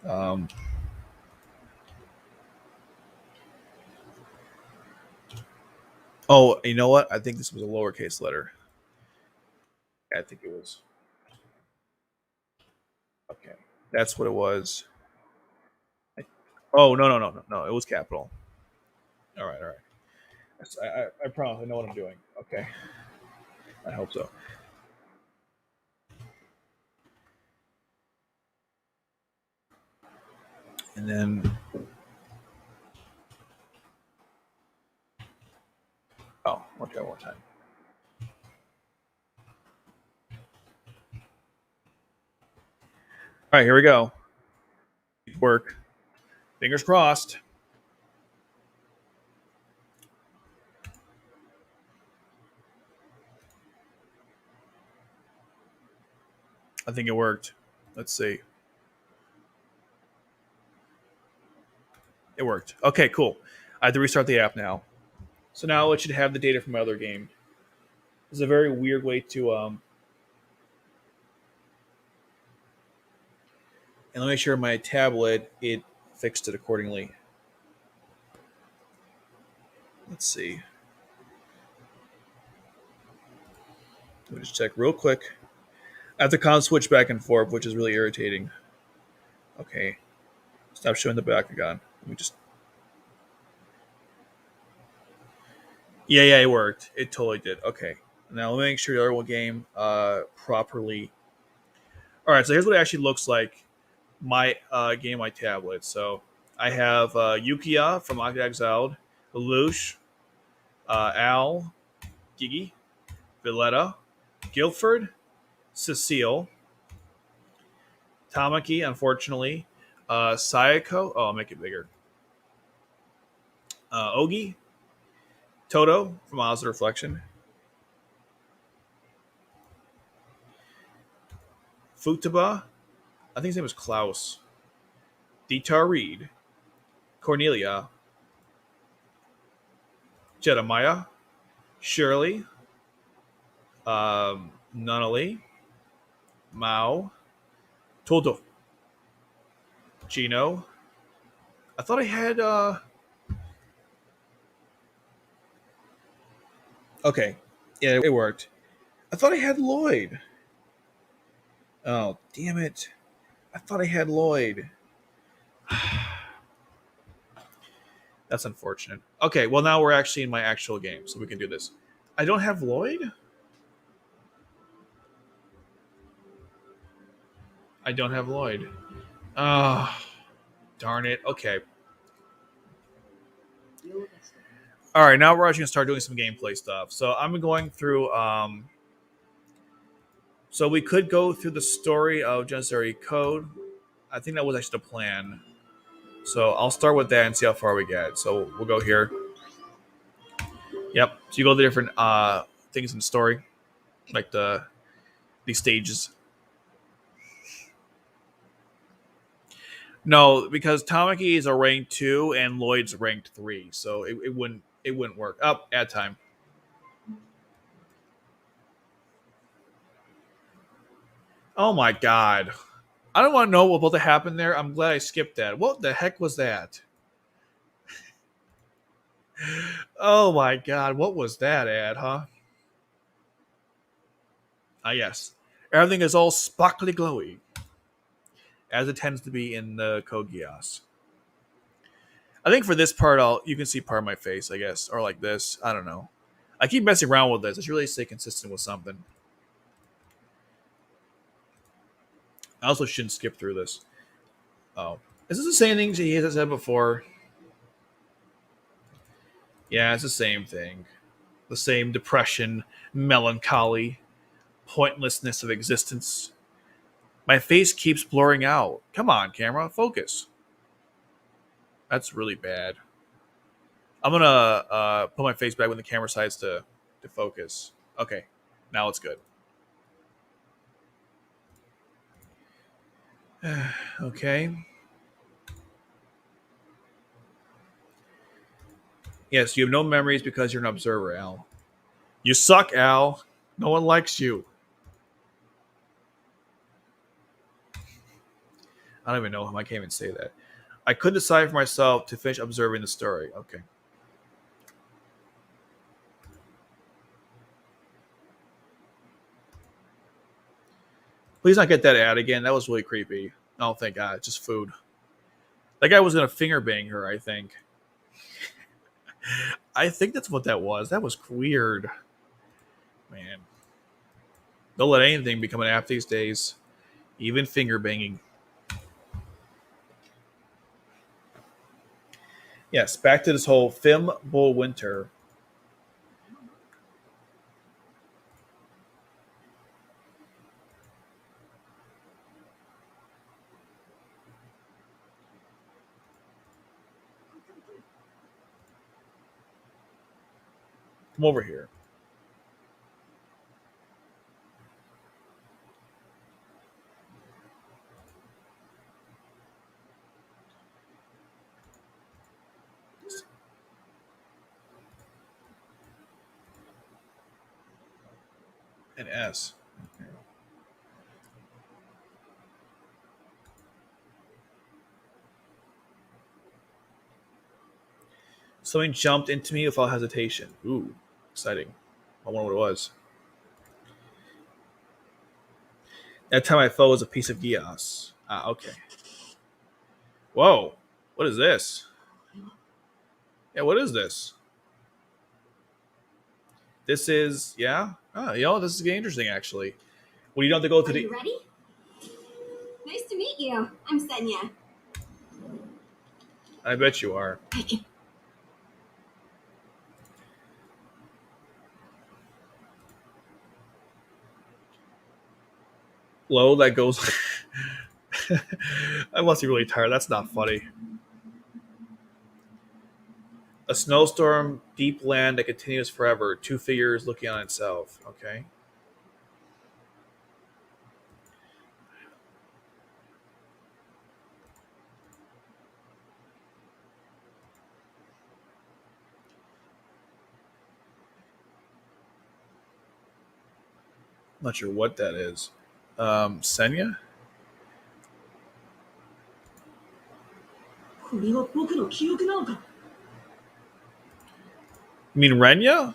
Speaker 1: Um, oh, you know what? I think this was a lowercase letter. I think it was. Okay, that's what it was. Oh, no! It was capital. All right, all right. I promise I know what I'm doing. Okay, I hope so. And then, oh, okay, one more time. All right, here we go. Work. Fingers crossed. I think it worked. Let's see. It worked. Okay, cool. I have to restart the app now. So now it should have the data from my other game. It's a very weird way to and let me make sure my tablet it fixed it accordingly. Let's see. Let me just check real quick. I have to kind of switch back and forth, which is really irritating. Okay. Stop showing the background. Let me just. Yeah, it worked. It totally did. Okay. Now let me make sure the other one game properly. All right. So here's what it actually looks like. My game, my tablet. So I have Yukiya from Octa Exiled, Lelouch, Al, Gigi, Villetta, Guilford, Cecile, Tamaki, unfortunately, Sayako. Oh, I'll make it bigger. Ogi, Toto from Oz the Reflection, Futaba. I think his name was Klaus. Dietar Reed, Cornelia, Jedemiah, Shirley, Nunnally, Mao, Toto, Gino. I thought I had. Okay, yeah, it worked. I thought I had Lloyd. Oh, damn it! I thought I had Lloyd. That's unfortunate. Okay, well now we're actually in my actual game, so we can do this. I don't have Lloyd. I don't have Lloyd. Oh, darn it. Okay. All right, now we're actually gonna start doing some gameplay stuff. So I'm going through. So we could go through the story of Janissary Code. I think that was actually the plan. So I'll start with that and see how far we get. So we'll go here. Yep. So you go to the different things in the story, like these stages. No, because Tamaki is a rank 2 and Lloyd's ranked 3, so it wouldn't work. Up ad time. Oh my god. I don't want to know what's about to happen there. I'm glad I skipped that. What the heck was that? Oh my god, what was that ad, huh? Ah, yes. Everything is all sparkly glowy, as it tends to be in the Code Geass. I think for this part, you can see part of my face, I guess, or like this. I don't know. I keep messing around with this. I should really stay consistent with something. I also shouldn't skip through this. Oh, is this the same thing he has said before? Yeah, it's the same thing. The same depression, melancholy, pointlessness of existence. My face keeps blurring out. Come on, camera, focus. That's really bad. I'm gonna put my face back when the camera decides to focus. Okay, now it's good. Okay. Yes, you have no memories because you're an observer, Al. You suck, Al. No one likes you. I don't even know him. I can't even say that. I couldn't decide for myself to finish observing the story. Okay. Please not get that ad again. That was really creepy. Oh, thank God. Just food. That guy was going to finger bang her, I think. I think that's what that was. That was weird. Man. Don't let anything become an app these days. Even finger banging. Yes, back to this whole Film Bull Winter. Come over here. An S. Something jumped into me without hesitation. Ooh, exciting. I wonder what it was. That time I fell was a piece of Geass. Ah, okay. Whoa. What is this? Yeah, what is this? This is, yeah? Oh, this is getting interesting, actually. Well, you don't have to go to
Speaker 2: Are
Speaker 1: the...
Speaker 2: you ready? Nice to meet you. I'm Senya.
Speaker 1: I bet you are. Low, that goes... I must be really tired. That's not funny. A snowstorm, deep land that continues forever. Two figures looking on itself. Okay. Not sure what that is. Senya? You mean Renya? I'm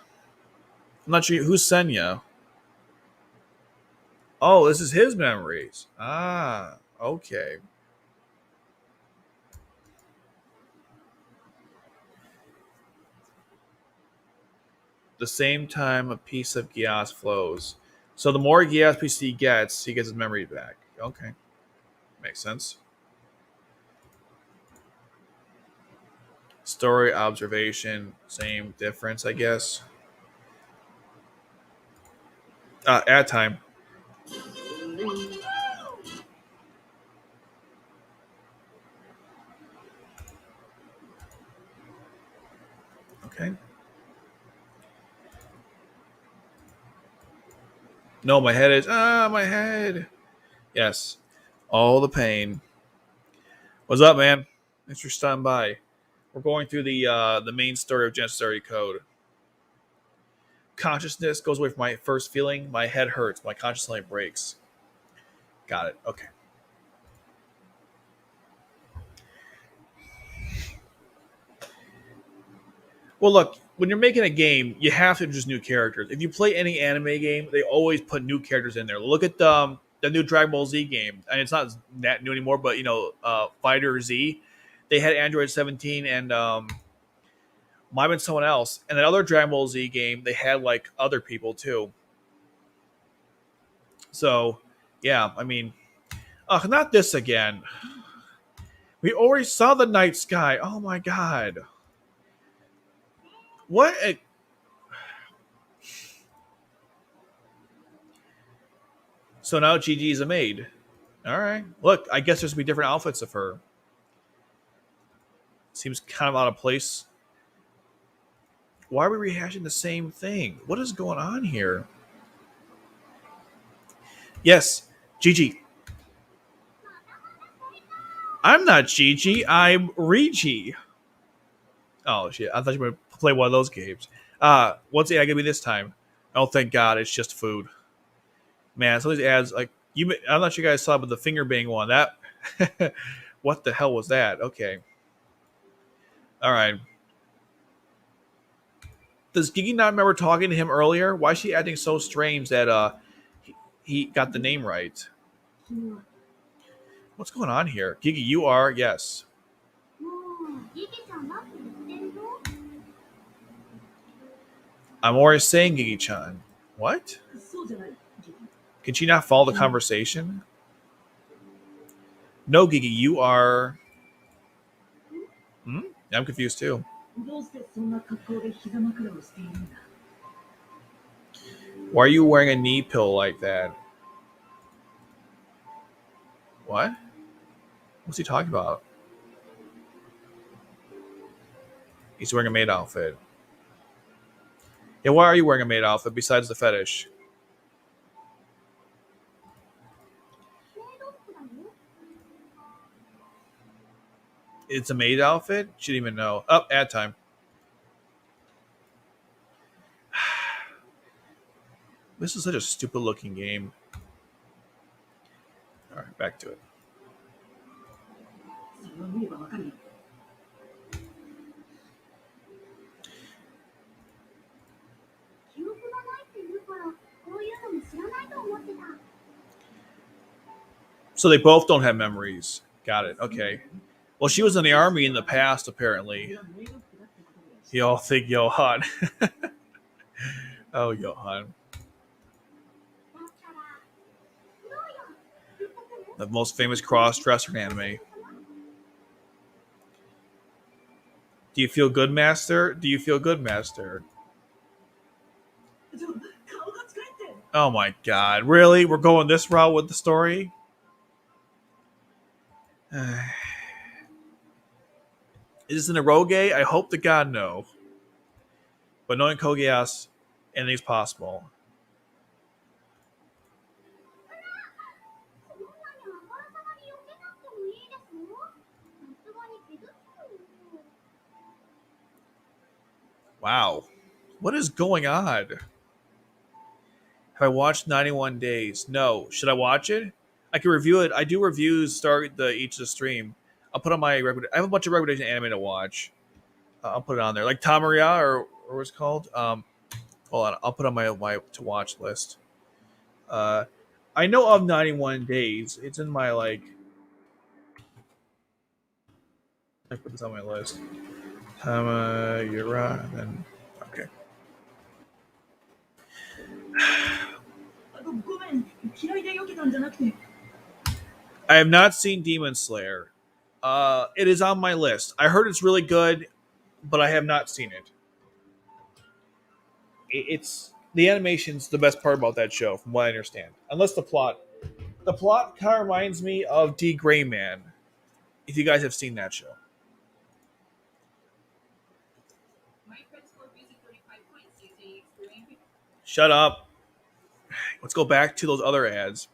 Speaker 1: not sure. Who's Senya? Oh, this is his memories. Ah, okay. The same time a piece of Geass flows. So the more Geass piece he gets his memory back. Okay. Makes sense. Story, observation, same difference, I guess. Ad time. Okay. No, my head is my head. Yes. All the pain. What's up, man? Thanks for stopping by. We're going through the main story of Janissary Code. Consciousness goes away from my first feeling. My head hurts. My consciousness breaks. Got it. Okay. Well, look, when you're making a game, you have to introduce new characters. If you play any anime game, they always put new characters in there. Look at the new Dragon Ball Z game, and it's not that new anymore. But Fighter Z, they had Android 17 and might have been someone else. And that other Dragon Ball Z game, they had like other people too. So, yeah, I mean, not this again. We already saw the night sky. Oh my god. What? So now Gigi is a maid. All right. Look, I guess there's gonna be different outfits of her. Seems kind of out of place. Why are we rehashing the same thing? What is going on here? Yes, Gigi. I'm not Gigi. I'm Rigi. Oh shit! I thought you were going to play one of those games. What's the ad gonna be this time? Oh, thank God, it's just food. Man, some of these ads like you. I'm not sure you guys saw, but the finger bang one. That. What the hell was that? Okay. All right. Does Gigi not remember talking to him earlier? Why is she acting so strange that he got the name right? What's going on here? Gigi, you are yes.
Speaker 2: もうギギちゃんなんて言ってるの？
Speaker 1: I'm always saying Gigi-chan. What?
Speaker 2: そうじゃない。ギギ。
Speaker 1: Can she not follow the conversation? No, Gigi, you are. Hmm? I'm confused too.
Speaker 2: どうしてそんな格好で膝枕をしているんだ？
Speaker 1: Why are you wearing a knee pill like that? What? What's he talking about? He's wearing a maid outfit. Yeah, why are you wearing a maid outfit besides the fetish?
Speaker 2: メイド服だよ。
Speaker 1: It's a maid outfit? She didn't even know. Oh, ad time. This is such a stupid looking game. Alright, back to it.
Speaker 2: それを見ればわかるよ。記憶がないって言うから、こういうのも知らないと思ってた。
Speaker 1: So they both don't have memories. Got it. Okay. Well, she was in the army in the past, apparently.
Speaker 2: それはメイド服だってことだよ。
Speaker 1: Y'all think Johan. Oh, Johan.
Speaker 2: だったら、どうよ。言ってくる？
Speaker 1: The most famous cross-dresser in anime. Do you feel good, Master? Do you feel good, Master?
Speaker 2: 顔が使えって。
Speaker 1: Oh my god. Really? We're going this route with the story? Is this an eroge? I hope to God no. But knowing Kogeass, anything's possible.
Speaker 2: そんなにあからさまに避けなくてもいいですよ。さすがに傷つくよ。
Speaker 1: Wow. What is going on? Have I watched 91 Days? No. Should I watch it? I can review it. I do reviews start each of the stream. I'll put on my I have a bunch of recommendation anime to watch. I'll put it on there. Like Tamaria or what's it called? Hold on. I'll put on my to watch list. I know of 91 Days. It's in my like. I put this on my list. Tamaria, and then okay.
Speaker 2: ごめん、嫌いで避けたんじゃなくて。
Speaker 1: I have not seen Demon Slayer. It is on my list. I heard it's really good, but I have not seen it. It's the animation's the best part about that show, from what I understand. Unless the plot. The plot kind of reminds me of D. Gray Man. If you guys have seen that show. Shut up. Let's go back to those other ads.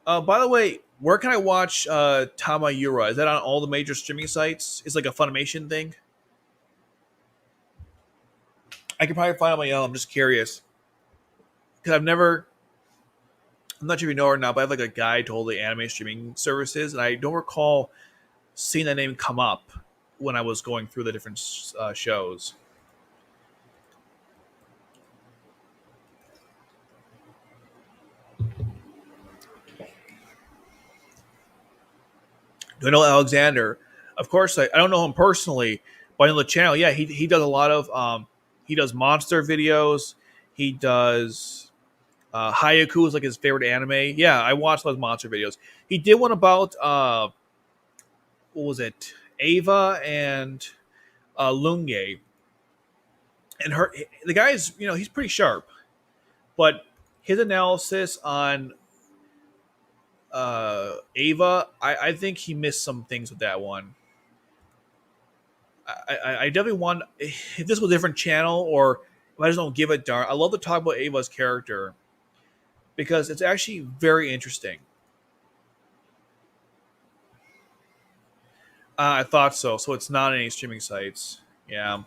Speaker 1: By the way, where can I watch Tamayura? Is that on all the major streaming sites? It's like a Funimation thing. I can probably find it on my own. I'm just curious. Because I'm not sure if you know or not, but I have like a guide to all the anime streaming services, and I don't recall seeing that name come up when I was going through the different shows. Do I know Alexander? Of course, I don't know him personally, but I know the channel. Yeah, he does a lot of he does monster videos. He does Hayaku is like his favorite anime. Yeah, I watched those monster videos. He did one about what was it? Ava and Lunge. And the guy's, he's pretty sharp. But his analysis on Ava, I think he missed some things with that one. I definitely want, if this was a different channel or if I just don't give a darn. I love to talk about Ava's character because it's actually very interesting. I thought so. So it's not any streaming sites. Yeah.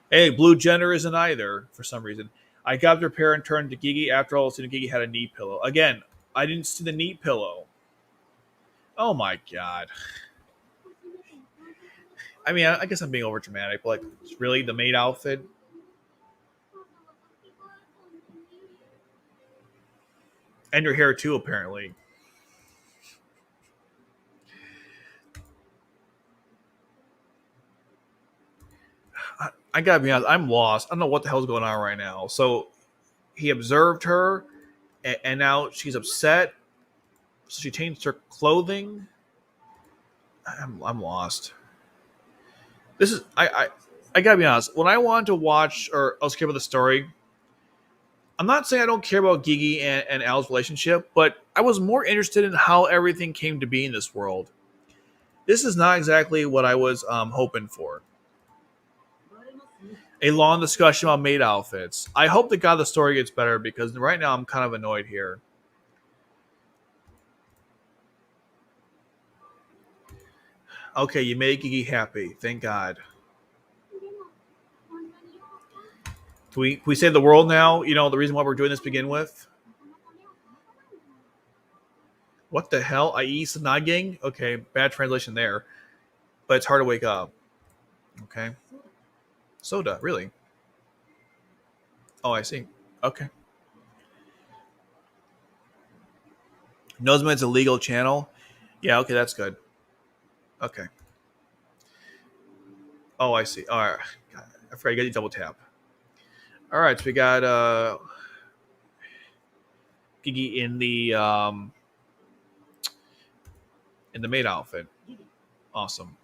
Speaker 1: Hey, Blue Gender isn't either for some reason. I got to repair and turn to Gigi. After all, soon Gigi had a knee pillow. Again, I didn't see the knee pillow. Oh my god. I mean, I guess I'm being over dramatic, but like, really, the maid outfit and your hair too, apparently. I gotta be honest, I'm lost. I don't know what the hell's going on right now. So he observed her, and now she's upset. So she changed her clothing. I'm lost. This is I gotta be honest. When I wanted to watch or else care about the story, I'm not saying I don't care about Gigi and Al's relationship, but I was more interested in how everything came to be in this world. This is not exactly what I was hoping for. A long discussion about maid outfits. I hope that God the story gets better because right now I'm kind of annoyed here. Okay, you made Gigi happy. Thank God. Can we save the world now? You know, the reason why we're doing this to begin with? What the hell? I.e. Sanaging? Okay, bad translation there. But it's hard to wake up. Okay. Soda, really? Oh, I see. Okay. Nozman's a legal channel? Yeah, okay, that's good. Okay. Oh, I see. All right. God, I forgot you got to double tap. All right, so we got Gigi in the maid outfit. Awesome.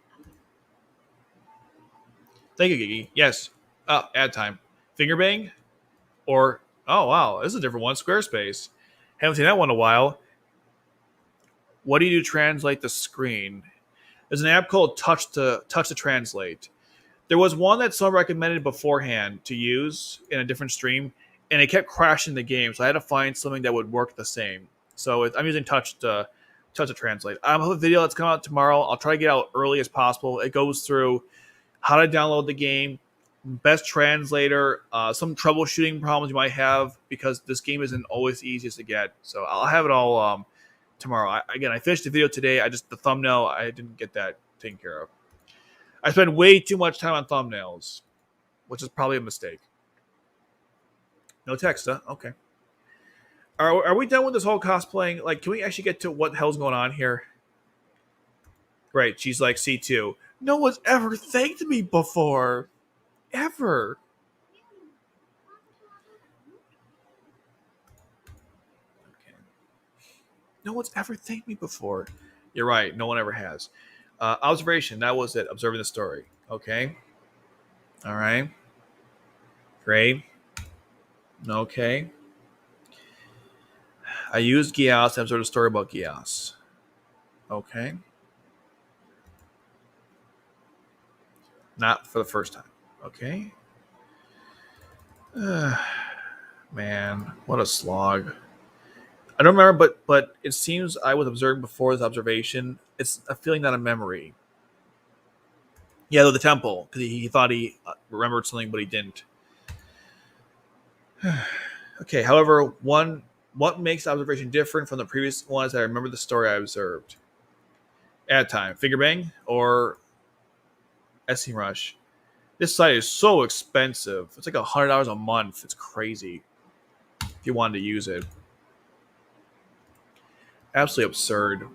Speaker 1: Thank you, Gigi. Yes. Ad time. Finger bang or oh wow, this is a different one. Squarespace. Haven't seen that one in a while. What do you do to translate the screen? There's an app called Touch to Translate. There was one that someone recommended beforehand to use in a different stream, and it kept crashing the game. So I had to find something that would work the same. So I'm using Touch to Translate. I have a video that's coming out tomorrow. I'll try to get out early as possible. It goes through how to download the game, best translator, some troubleshooting problems you might have because this game isn't always the easiest to get. So I'll have it all tomorrow. I finished the video today. The thumbnail I didn't get that taken care of. I spend way too much time on thumbnails, which is probably a mistake. No text, huh? Okay. Are we done with this whole cosplaying? Like, can we actually get to what the hell's going on here? Right, she's like C2. No one's ever thanked me before. Ever. Okay. No one's ever thanked me before. You're right. No one ever has. Observation. That was it. Observing the story. Okay. All right. Great. Okay. I used Geass to observe a story about Geass. Okay. Not for the first time. Okay. Man, what a slog. I don't remember, but it seems I was observing before this observation. It's a feeling, not a memory. Yeah, the temple, because he thought he remembered something, but he didn't. Okay, however, what makes the observation different from the previous one is that I remember the story I observed. Ad time, figure bang, or SC Rush. This site is so expensive. It's like $100 a month. It's crazy if you wanted to use it. Absolutely absurd.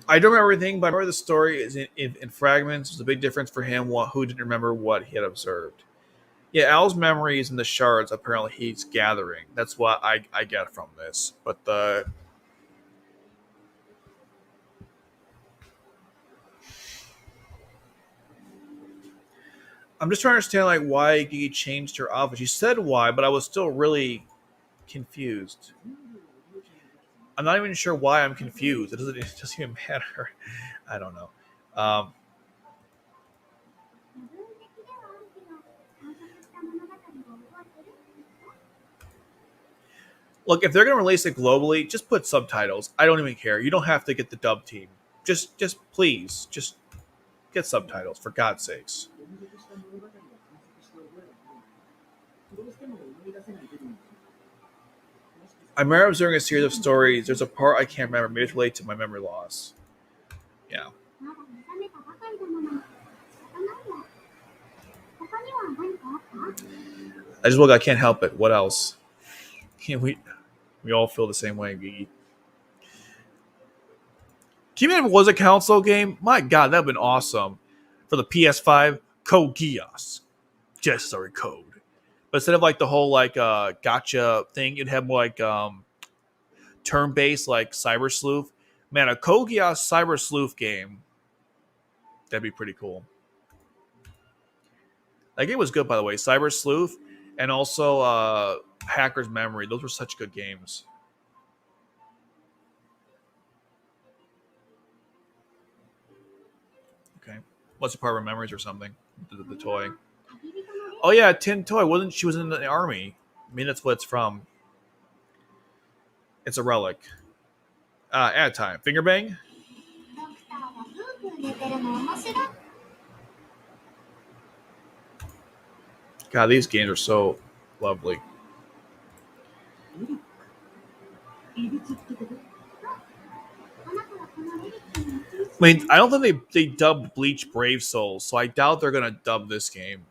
Speaker 1: I don't remember everything, but I remember the story is in fragments. There's a big difference for him who didn't remember what he had observed. Yeah, Al's memory is in the shards. Apparently, he's gathering. That's what I get from this. But I'm just trying to understand like why Gigi changed her outfit. She said why, but I was still really confused. I'm not even sure why I'm confused. It doesn't even matter. I don't know. Um,
Speaker 2: 部分的ではあるけど、完結した物語を覚えてる？
Speaker 1: look, if they're gonna release it globally, just put subtitles. I don't even care. You don't have to get the dub team. Just please, just get subtitles for God's sakes. I remember observing a series of stories. There's a part I can't remember. Maybe it's related to my memory loss. Yeah.
Speaker 2: まだ目覚めたばかりだもの。仕方ないや。他には何かあった？
Speaker 1: I just look. I can't help it. What else? We all feel the same way, Gigi. Can you imagine if it was a console game? My God, that'd been awesome. For the PS5, Code Geass. Just sorry, code. But instead of like the whole like gotcha thing, you'd have more like turn-based like Cyber Sleuth. Man, a Code Geass Cyber Sleuth game. That'd be pretty cool. That game was good, by the way. Cyber Sleuth and also Hacker's Memory. Those were such good games. Okay. What's a part of her memories or something? The toy. Oh yeah, Tin Toy. Wasn't she was in the army? I mean, that's what it's from. It's a relic. Ad time. Finger bang.
Speaker 2: ドクターが夫婦寝てるの面白い。
Speaker 1: God, these games are so lovely. I mean, I don't think they dubbed Bleach Brave Souls, so I doubt they're gonna dub this game.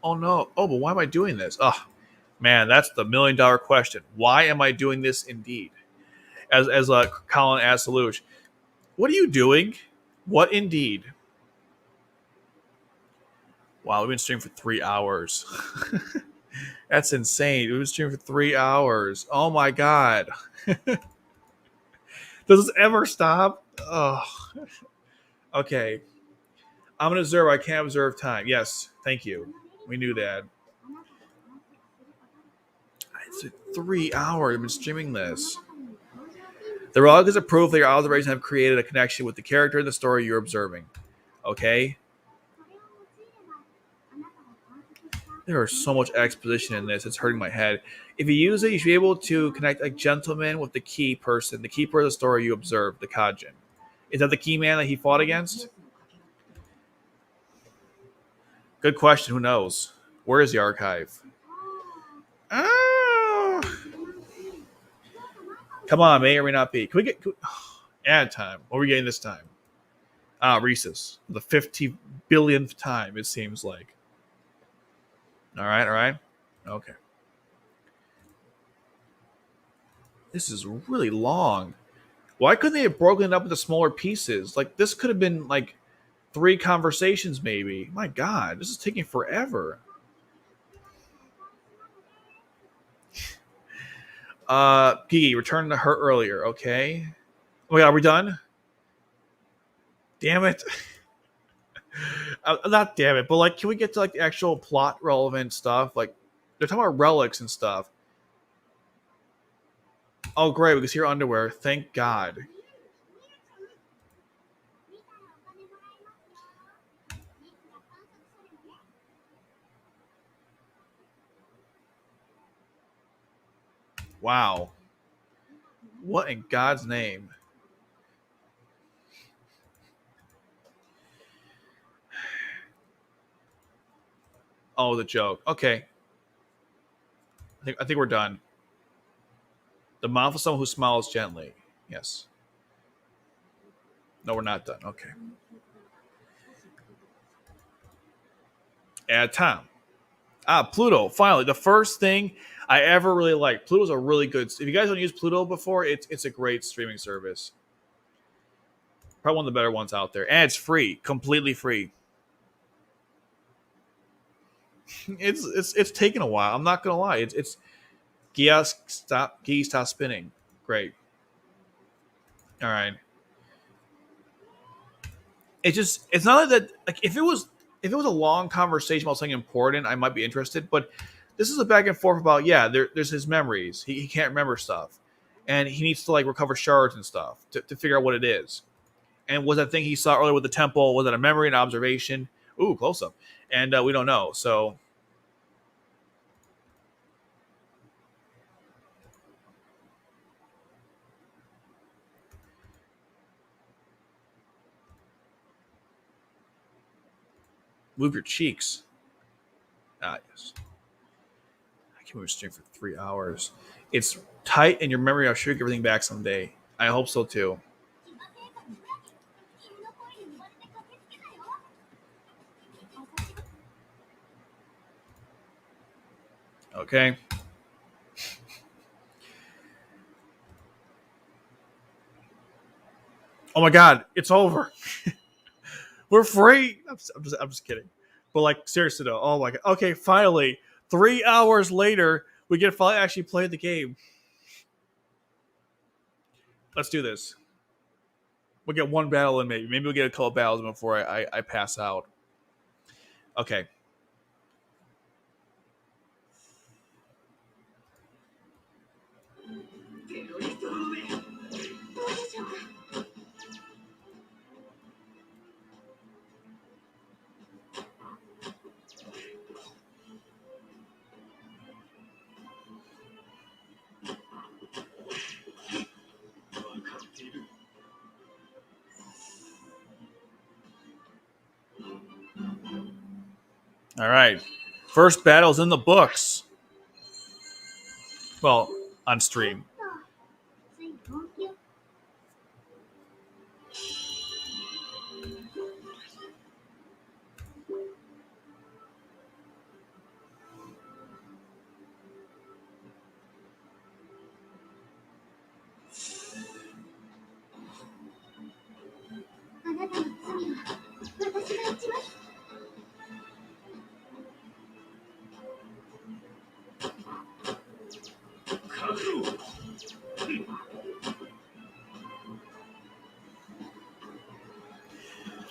Speaker 1: Oh no! Oh, but why am I doing this? Oh, man, that's the $1,000,000 question. Why am I doing this? Indeed, as Colin asked Lelouch, what are you doing? What indeed? Wow, we've been streaming for 3 hours. That's insane. We've been streaming for 3 hours. Oh my God. Does this ever stop? Oh, okay. I'm gonna observe. I can't observe time. Yes, thank you. We knew that. It's 3 hours. I've been streaming this. The log is a proof that your observations have created a connection with the character in the story you're observing. Okay? There is so much exposition in this. It's hurting my head. If you use it, you should be able to connect a gentleman with the key person, the keeper of the story you observe, the Kajin. Is that the key man that he fought against? Good question. Who knows? Where is the archive? Oh. Come on, may or may not be. Can we get ad time? What are we getting this time? Reese's. The 50 billionth time, it seems like. All right. Okay. This is really long. Why couldn't they have broken it up into smaller pieces? Like, this could have been, like, 3 conversations, maybe. My God, this is taking forever. Gigi, return to her earlier, okay? Oh my God, are we done? Damn it. Not damn it, but, like, can we get to, like, the actual plot-relevant stuff? Like, they're talking about relics and stuff. Oh, great, we can see her underwear. Thank God. Wow. What in God's name? Oh, the joke. Okay. I think we're done. The mouth of someone who smiles gently. Yes. No, we're not done. Okay. Add time. Pluto. Finally, the first thing I ever really liked. Pluto's a really good. If you guys don't use Pluto before, it's a great streaming service. Probably one of the better ones out there, and it's free, completely free. It's taken a while. I'm not gonna lie. It's Geass stop spinning. Great. All right. It's not like that. Like if it was a long conversation about something important, I might be interested. But this is a back and forth about there's his memories. He can't remember stuff, and he needs to like recover shards and stuff to figure out what it is. And was that thing he saw earlier with the temple, was it a memory, an observation? Ooh, close up. And we don't know. So move your cheeks. Ah, yes. I can't move your stream for 3 hours. It's tight in your memory. I'll shoot everything back someday. I hope so too. Okay. Oh my god, it's over. We're free. I'm just kidding. But like seriously though, oh my god. Okay, finally, 3 hours later, we get to finally actually play the game. Let's do this. We'll get one battle in maybe. Maybe we'll get a couple battles before I pass out. Okay. All right. First battle's in the books. Well, on stream.
Speaker 2: つい本気を あなたの罪は私が一番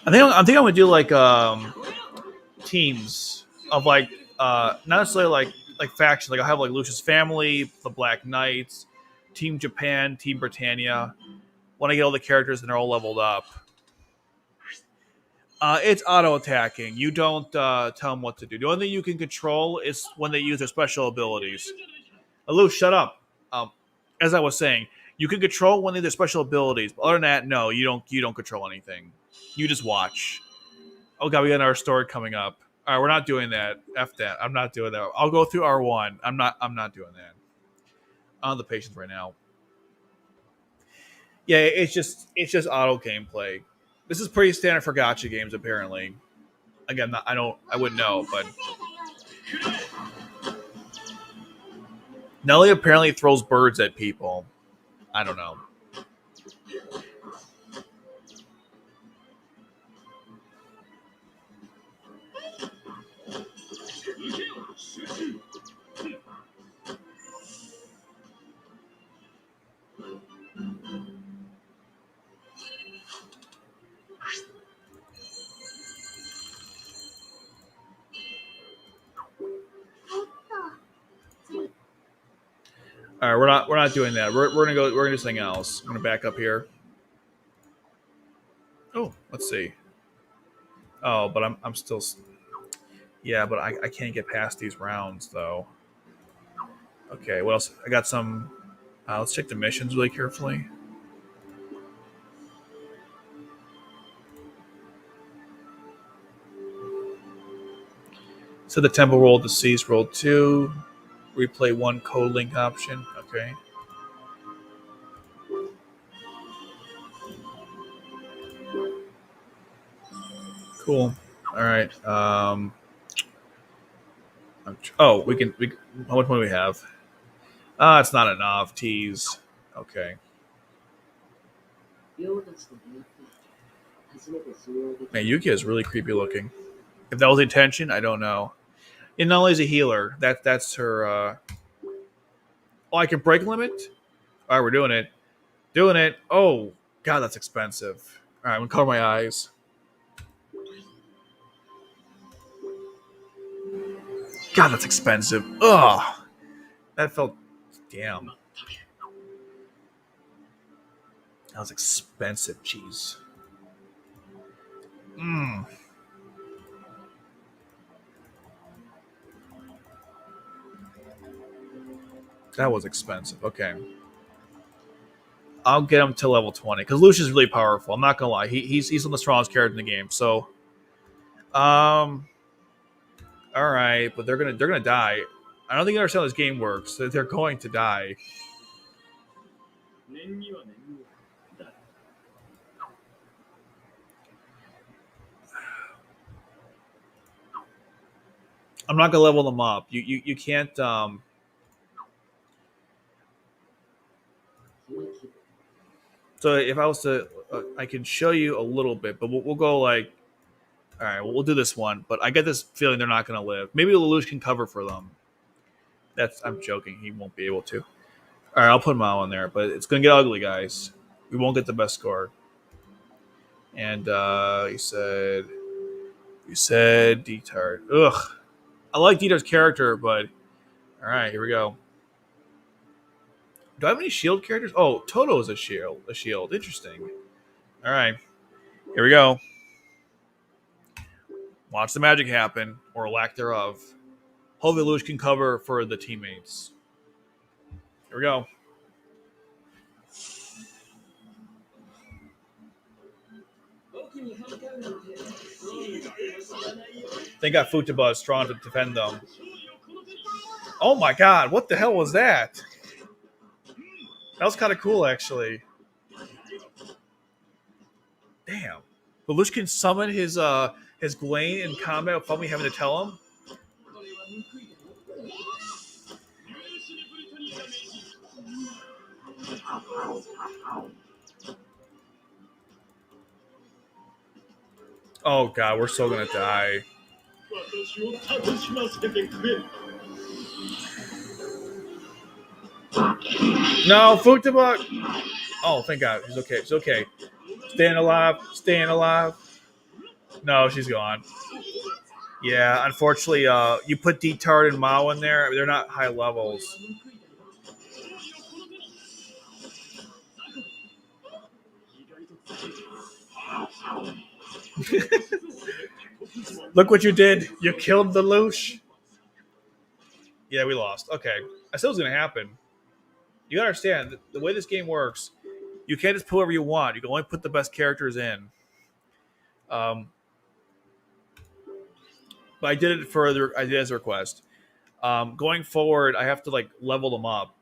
Speaker 1: I think I'm gonna do like teams of like not necessarily like factions. Like I have like Lucius family, the Black Knights, Team Japan, Team Britannia. When I get all the characters and they're all leveled up, it's auto attacking. You don't tell them what to do. The only thing you can control is when they use their special abilities. Lou, shut up. As I was saying, you can control when they use their special abilities. But other than that, no, you don't. You don't control anything. You just watch. Oh god, we got another story coming up. All right, we're not doing that. F that. I'm not doing that. I'll go through R1. I'm not doing that. On the patience right now. Yeah, it's just auto gameplay. This is pretty standard for gacha games, apparently. Again, I wouldn't know, but Nelly apparently throws birds at people. I don't know. All right, we're not doing that. We're gonna do something else. I'm gonna back up here. Oh, let's see. Oh, but I'm still. Yeah, but I can't get past these rounds though. Okay, what else? I got some. Let's check the missions really carefully. So the temple roll, the deceased roll 2, replay 1 code link option. Okay. Cool. All right. We can. How much money do we have? It's not enough. Tease. Okay. Man, Yuki is really creepy looking. If that was the intention, I don't know. And not only is a healer, that's her. Oh, I can break limit. All right, we're doing it. Doing it. Oh, God, that's expensive. All right, I'm gonna cover my eyes. God, that's expensive. Ugh, that felt. Damn, that was expensive. Jeez. Mm, that was expensive. Okay. I'll get him to level 20 because Lucius is really powerful. I'm not gonna lie, he's one of the strongest characters in the game. So, all right, but they're gonna die. I don't think you understand how this game works. They're going to die. I'm not gonna level them up. You can't. So if I was to, I can show you a little bit, but we'll go like, all right, we'll do this one. But I get this feeling they're not gonna live. Maybe Lelouch can cover for them. I'm joking. He won't be able to. All right, I'll put Mao in there, but it's gonna get ugly, guys. We won't get the best score. And you said Detard. Ugh, I like Detard's character, but all right, here we go. Do I have any shield characters? Oh, Toto is a shield. A shield. Interesting. All right, here we go. Watch the magic happen, or lack thereof. Hopefully, Luch can cover for the teammates. Here we go. They got Futaba strong to defend them. Oh my god, what the hell was that? That was kind of cool, actually. Damn. But Luch can summon his Gwaine in combat without me having to tell him? Oh god, we're so gonna die. No, Futaba! Oh, thank god. She's okay. She's okay. Staying alive. Staying alive. No, she's gone. Yeah, unfortunately, you put Detard and Mao in there. I mean, they're not high levels. Look what you did. You killed the Lush. Yeah, we lost. Okay. I said it was going to happen. You got to understand, the way this game works, you can't just put whoever you want. You can only put the best characters in. But I did it as a request. Going forward, I have to like level them up.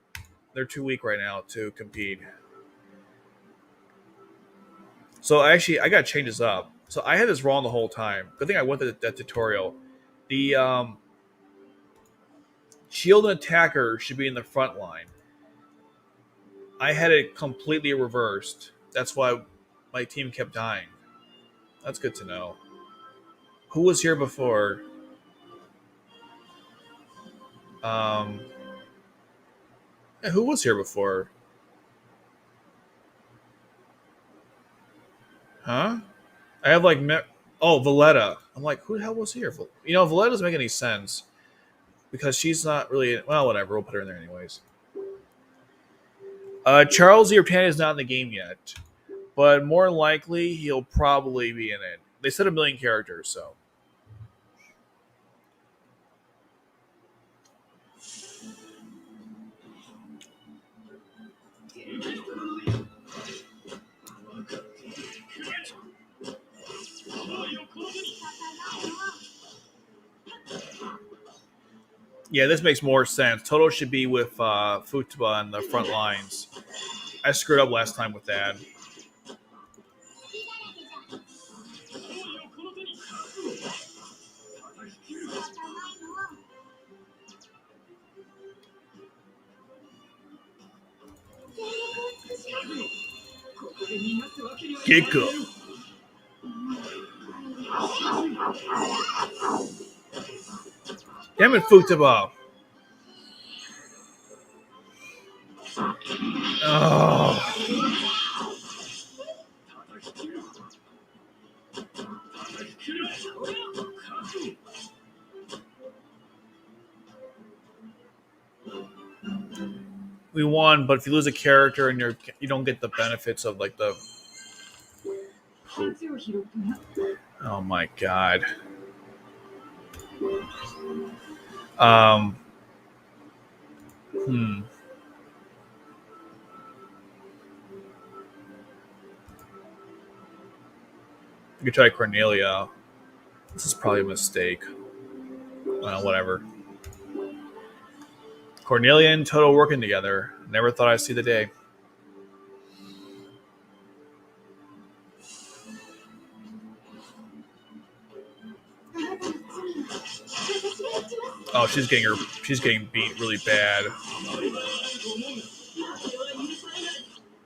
Speaker 1: They're too weak right now to compete. So I got to change this up. So I had this wrong the whole time. Good thing I went to that tutorial. The shield and attacker should be in the front line. I had it completely reversed. That's why my team kept dying. That's good to know. Who was here before? Yeah, who was here before? Huh? I have like Valletta. I'm like, who the hell was here? Valletta doesn't make any sense because she's not really. Well, whatever. We'll put her in there anyways. Charles European is not in the game yet, but more likely he'll probably be in it. They said 1 million characters, so. Yeah, this makes more sense. Toto should be with Futaba on the front lines. I screwed up last time with that. Gecko. Damn it, Futaba. Oh. we won, but if you lose a character and you don't get the benefits of like the. Oh my god. Hmm. You could try Cornelia. This is probably a mistake. Well, whatever. Cornelia and Toto working together. Never thought I'd see the day. Oh, she's getting beat really bad.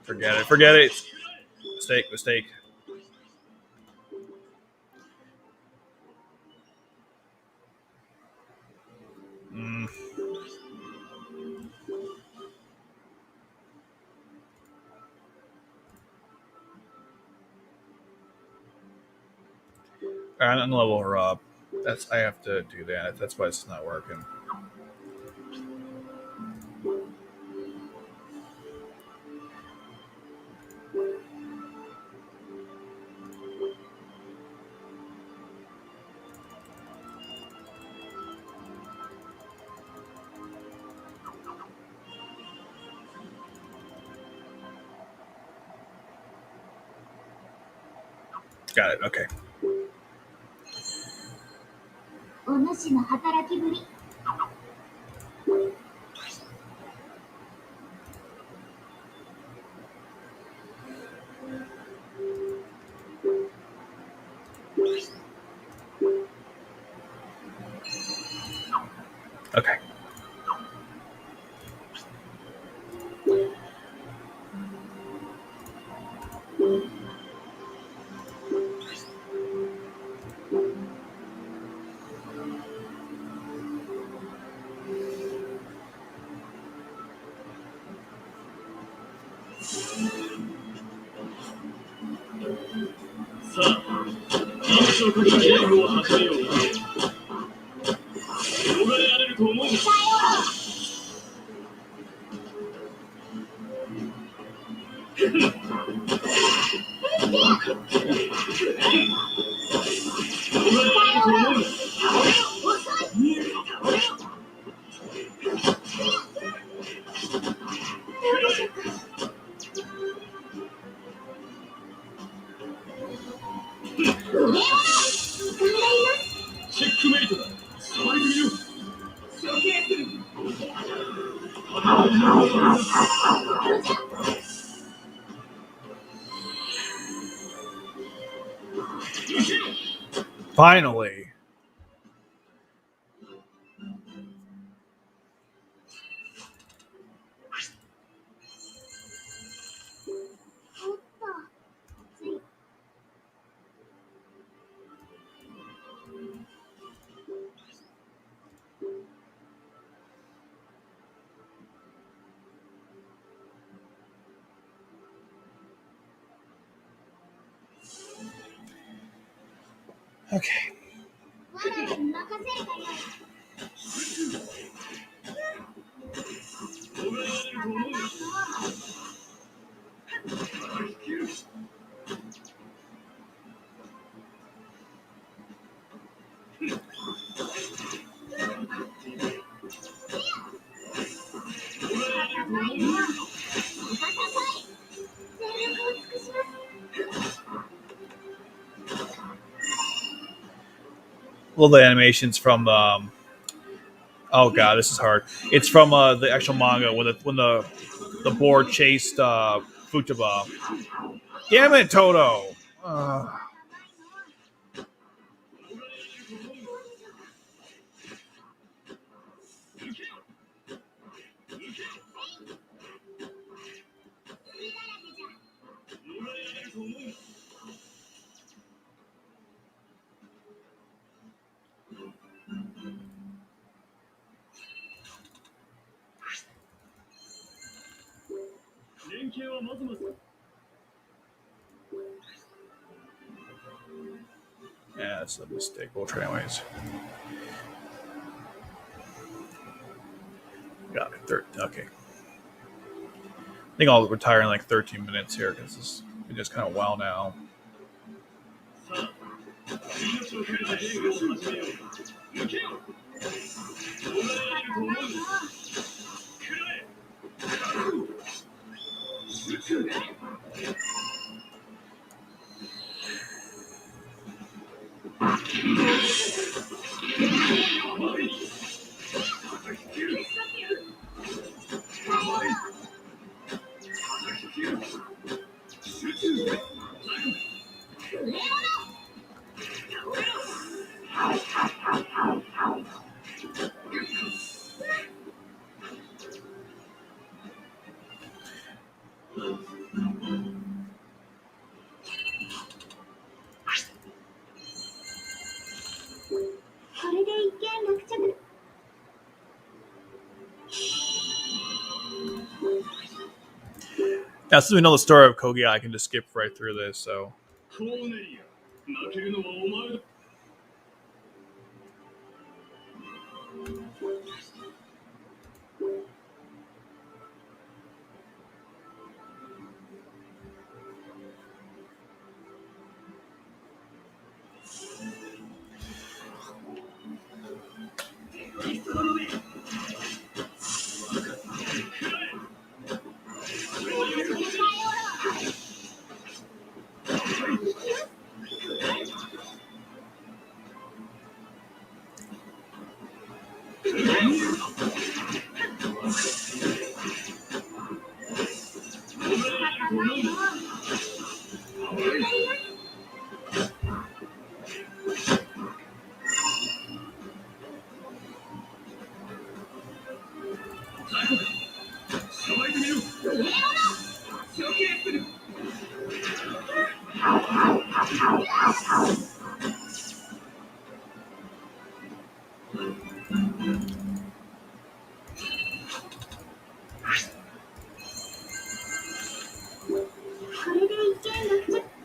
Speaker 1: Forget it. Mistake. Mm. I'm gonna level her up. I have to do that. That's why it's not working. Got it. Okay.
Speaker 2: お主の働きぶり
Speaker 1: Okay. Finally. Okay. Well, the animations from oh god, this is hard. It's from the actual manga when the boar chased Futaba. Damn it, Toto! Yeah, that's a mistake. We'll try anyways. Got it. Third. Okay. I think I'll retire in like 13 minutes here because it's been just kind of a while now. Now, since we know the story of Kogi, I can just skip right through this. So,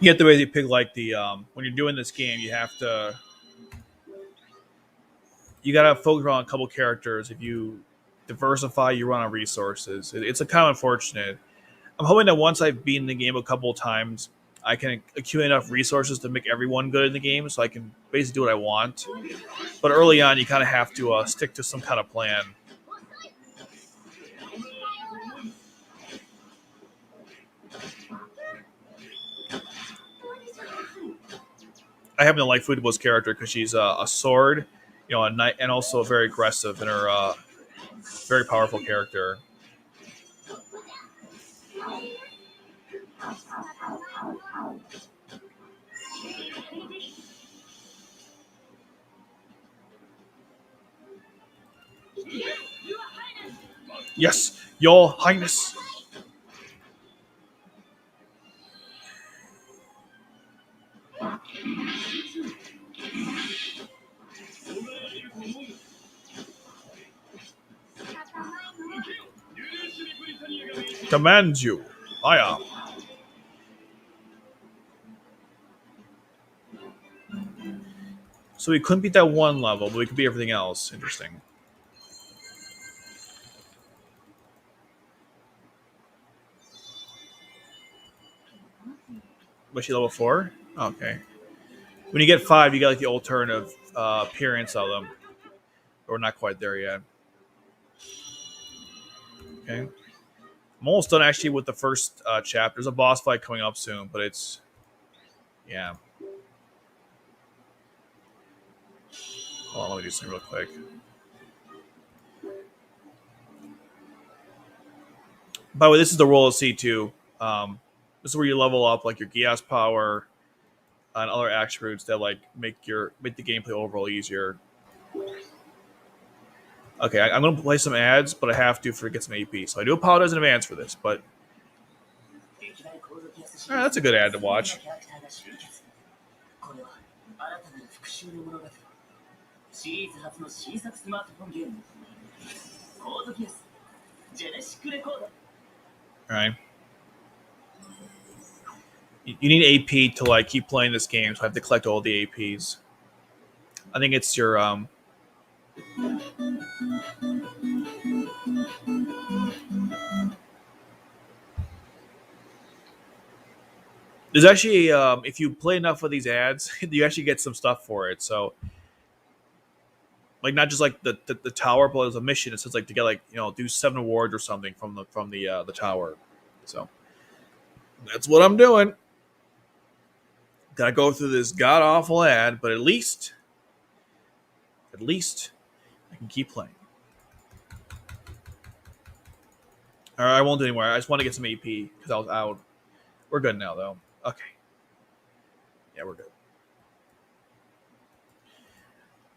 Speaker 1: you have to basically pick like the when you're doing this game, you gotta focus on a couple characters. If you diversify, you run out of resources. It's a kind of unfortunate. I'm hoping that once I've beaten the game a couple of times, I can accumulate enough resources to make everyone good in the game, so I can basically do what I want. But early on, you kind of have to stick to some kind of plan. I happen to like Fudabo's character because she's a sword, a knight, and also very aggressive in her very powerful character. Yes, Your Highness. Command you. I am. So we couldn't beat that one level, but we could beat everything else. Interesting. Was she level 4? Okay. When you get 5, you get like the alternative appearance of them. But we're not quite there yet. Okay. I'm almost done actually with the first chapter. There's a boss fight coming up soon, but it's. Yeah. Hold on, let me do something real quick. By the way, this is the role of C2. This is where you level up like your Geass power and other attributes that like make the gameplay overall easier. Okay, I'm going to play some ads, but I have to get some AP. So I do apologize in advance for this, but that's a good ad to watch. シリーズ初の新作スマートフォンゲームコードギアスジェネシックレコード Alright. You need AP to like keep playing this game, so I have to collect all the APs. I think it's your There's actually if you play enough of these ads, you actually get some stuff for it. So like not just like the tower, but there's a mission. It says like to get like do 7 awards or something from the tower. So that's what I'm doing. Gotta go through this god awful ad, but at least I can keep playing. All right, I won't do anymore. I just want to get some AP because I was out. We're good now though. Okay, yeah, we're good.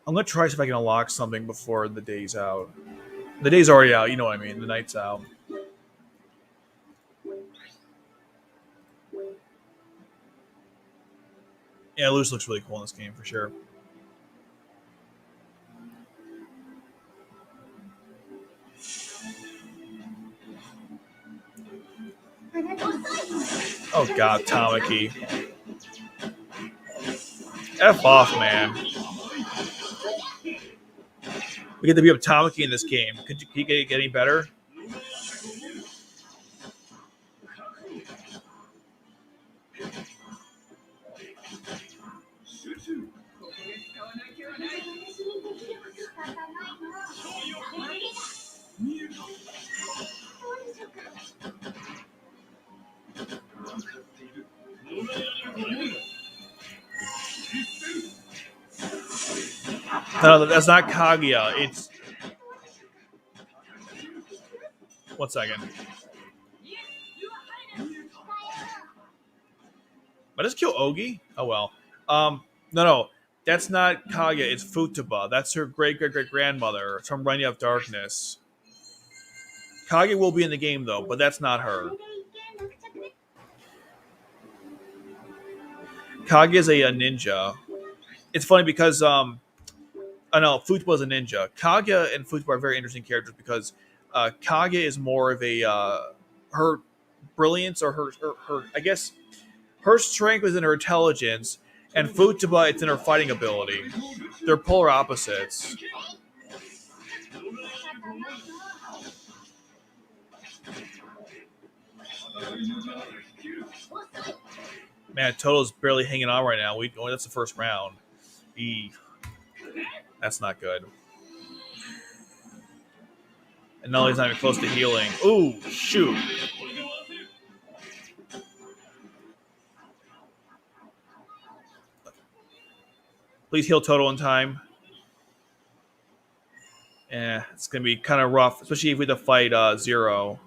Speaker 1: I'm gonna try see if I can unlock something before the day's out. The day's already out. You know what I mean. The night's out. Yeah, Luce looks really cool in this game for sure. Oh god, Tamaki. F off, man. We get to beat up Tamaki in this game. Could you get any better? No, that's not Kaguya. It's 1 second. But does kill Ogi? Oh well. No, that's not Kaguya. It's Futaba. That's her great great great grandmother. It's from Reign of Darkness. Kaguya will be in the game though, but that's not her. Kaguya is a ninja. It's funny because I know Futaba is a ninja. Kaguya and Futaba are very interesting characters because Kaguya is more of a her brilliance or her I guess her strength is in her intelligence, and Futaba it's in her fighting ability. They're polar opposites. Man, Toto's barely hanging on right now. That's the first round. That's not good. And Nolly's not even close to healing. Ooh, shoot. Please heal Toto in time. Yeah, it's gonna be kind of rough, especially if we have to fight Zero.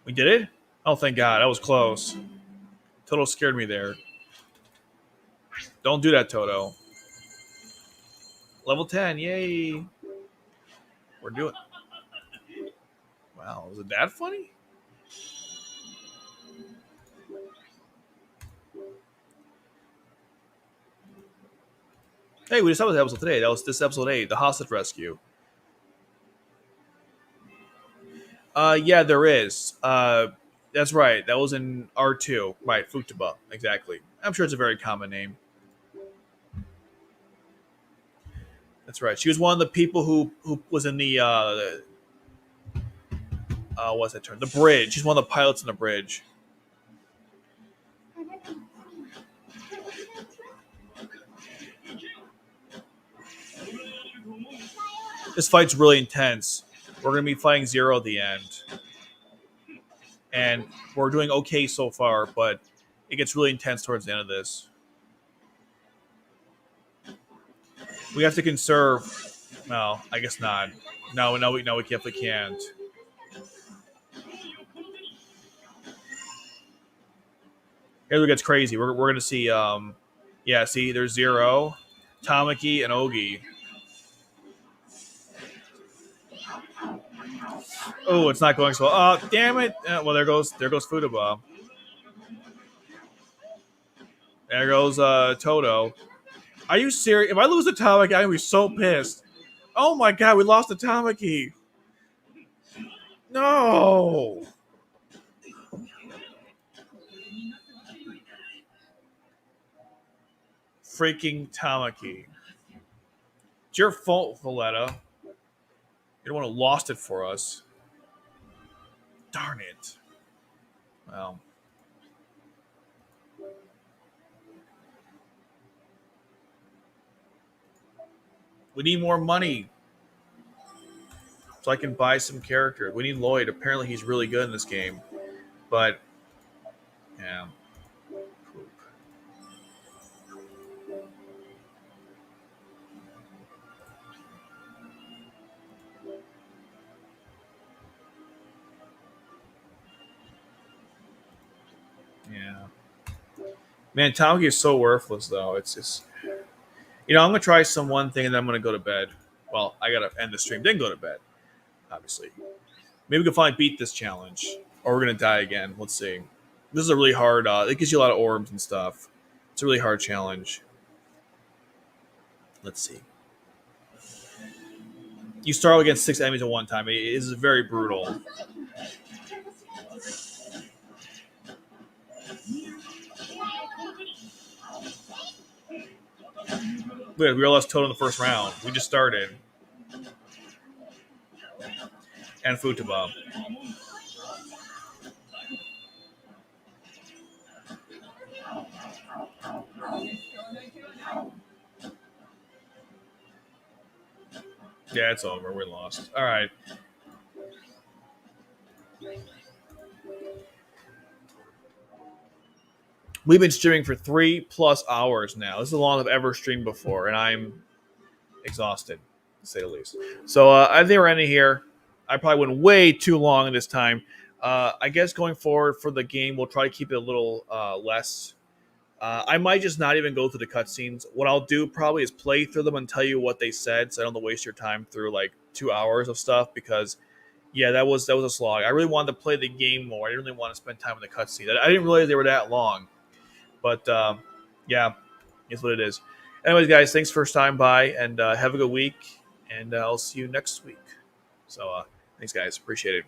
Speaker 1: We did it? Oh, thank God. That was close. Toto scared me there. Don't do that, Toto. Level 10, yay. We're doing. Wow, was it that funny? Hey, we just saw this episode today. That was this episode 8, the hostage rescue. Yeah, there is. That's right. That was in R2. Right, Futaba. Exactly. I'm sure it's a very common name. That's right. She was one of the people who was in the what's that term? The bridge. She's one of the pilots in the bridge. This fight's really intense. We're gonna be fighting Zero at the end, and we're doing okay so far, but it gets really intense towards the end of this. We have to conserve. Well, I guess not. No, we definitely can't. Here's what gets crazy. We're gonna see. Yeah, see, there's Zero, Tamaki, and Ogi. Oh, it's not going so well. Oh, damn it! Well, there goes Futaba. There goes Toto. Are you serious? If I lose the Tamaki, I'm gonna be so pissed. Oh my god, we lost the Tamaki. No. Freaking Tamaki. It's your fault, Valletta. You're the one who lost it for us. Darn it. Well. We need more money so I can buy some characters. We need Lloyd. Apparently, he's really good in this game. But, yeah. Poop. Yeah. Man, Tamaki is so worthless, though. It's just. I'm going to try some one thing and then I'm going to go to bed. Well, I got to end the stream, then go to bed, obviously. Maybe we can finally beat this challenge. Or we're going to die again. Let's see. This is a really hard. It gives you a lot of orbs and stuff. It's a really hard challenge. Let's see. You start against 6 enemies at one time. It is very brutal. We lost total in the first round. We just started. And Futaba. Yeah, it's over. We lost. All right. We've been streaming for 3+ hours now. This is the longest I've ever streamed before, and I'm exhausted, to say the least. So I think we're ending here. I probably went way too long this time. I guess going forward for the game, we'll try to keep it a little less. I might just not even go through the cutscenes. What I'll do probably is play through them and tell you what they said, so I don't have to waste your time through like 2 hours of stuff. Because yeah, that was a slog. I really wanted to play the game more. I didn't really want to spend time in the cutscenes. I didn't realize they were that long. But yeah, it's what it is. Anyways, guys, thanks for stopping by, and have a good week. And I'll see you next week. So thanks, guys. Appreciate it.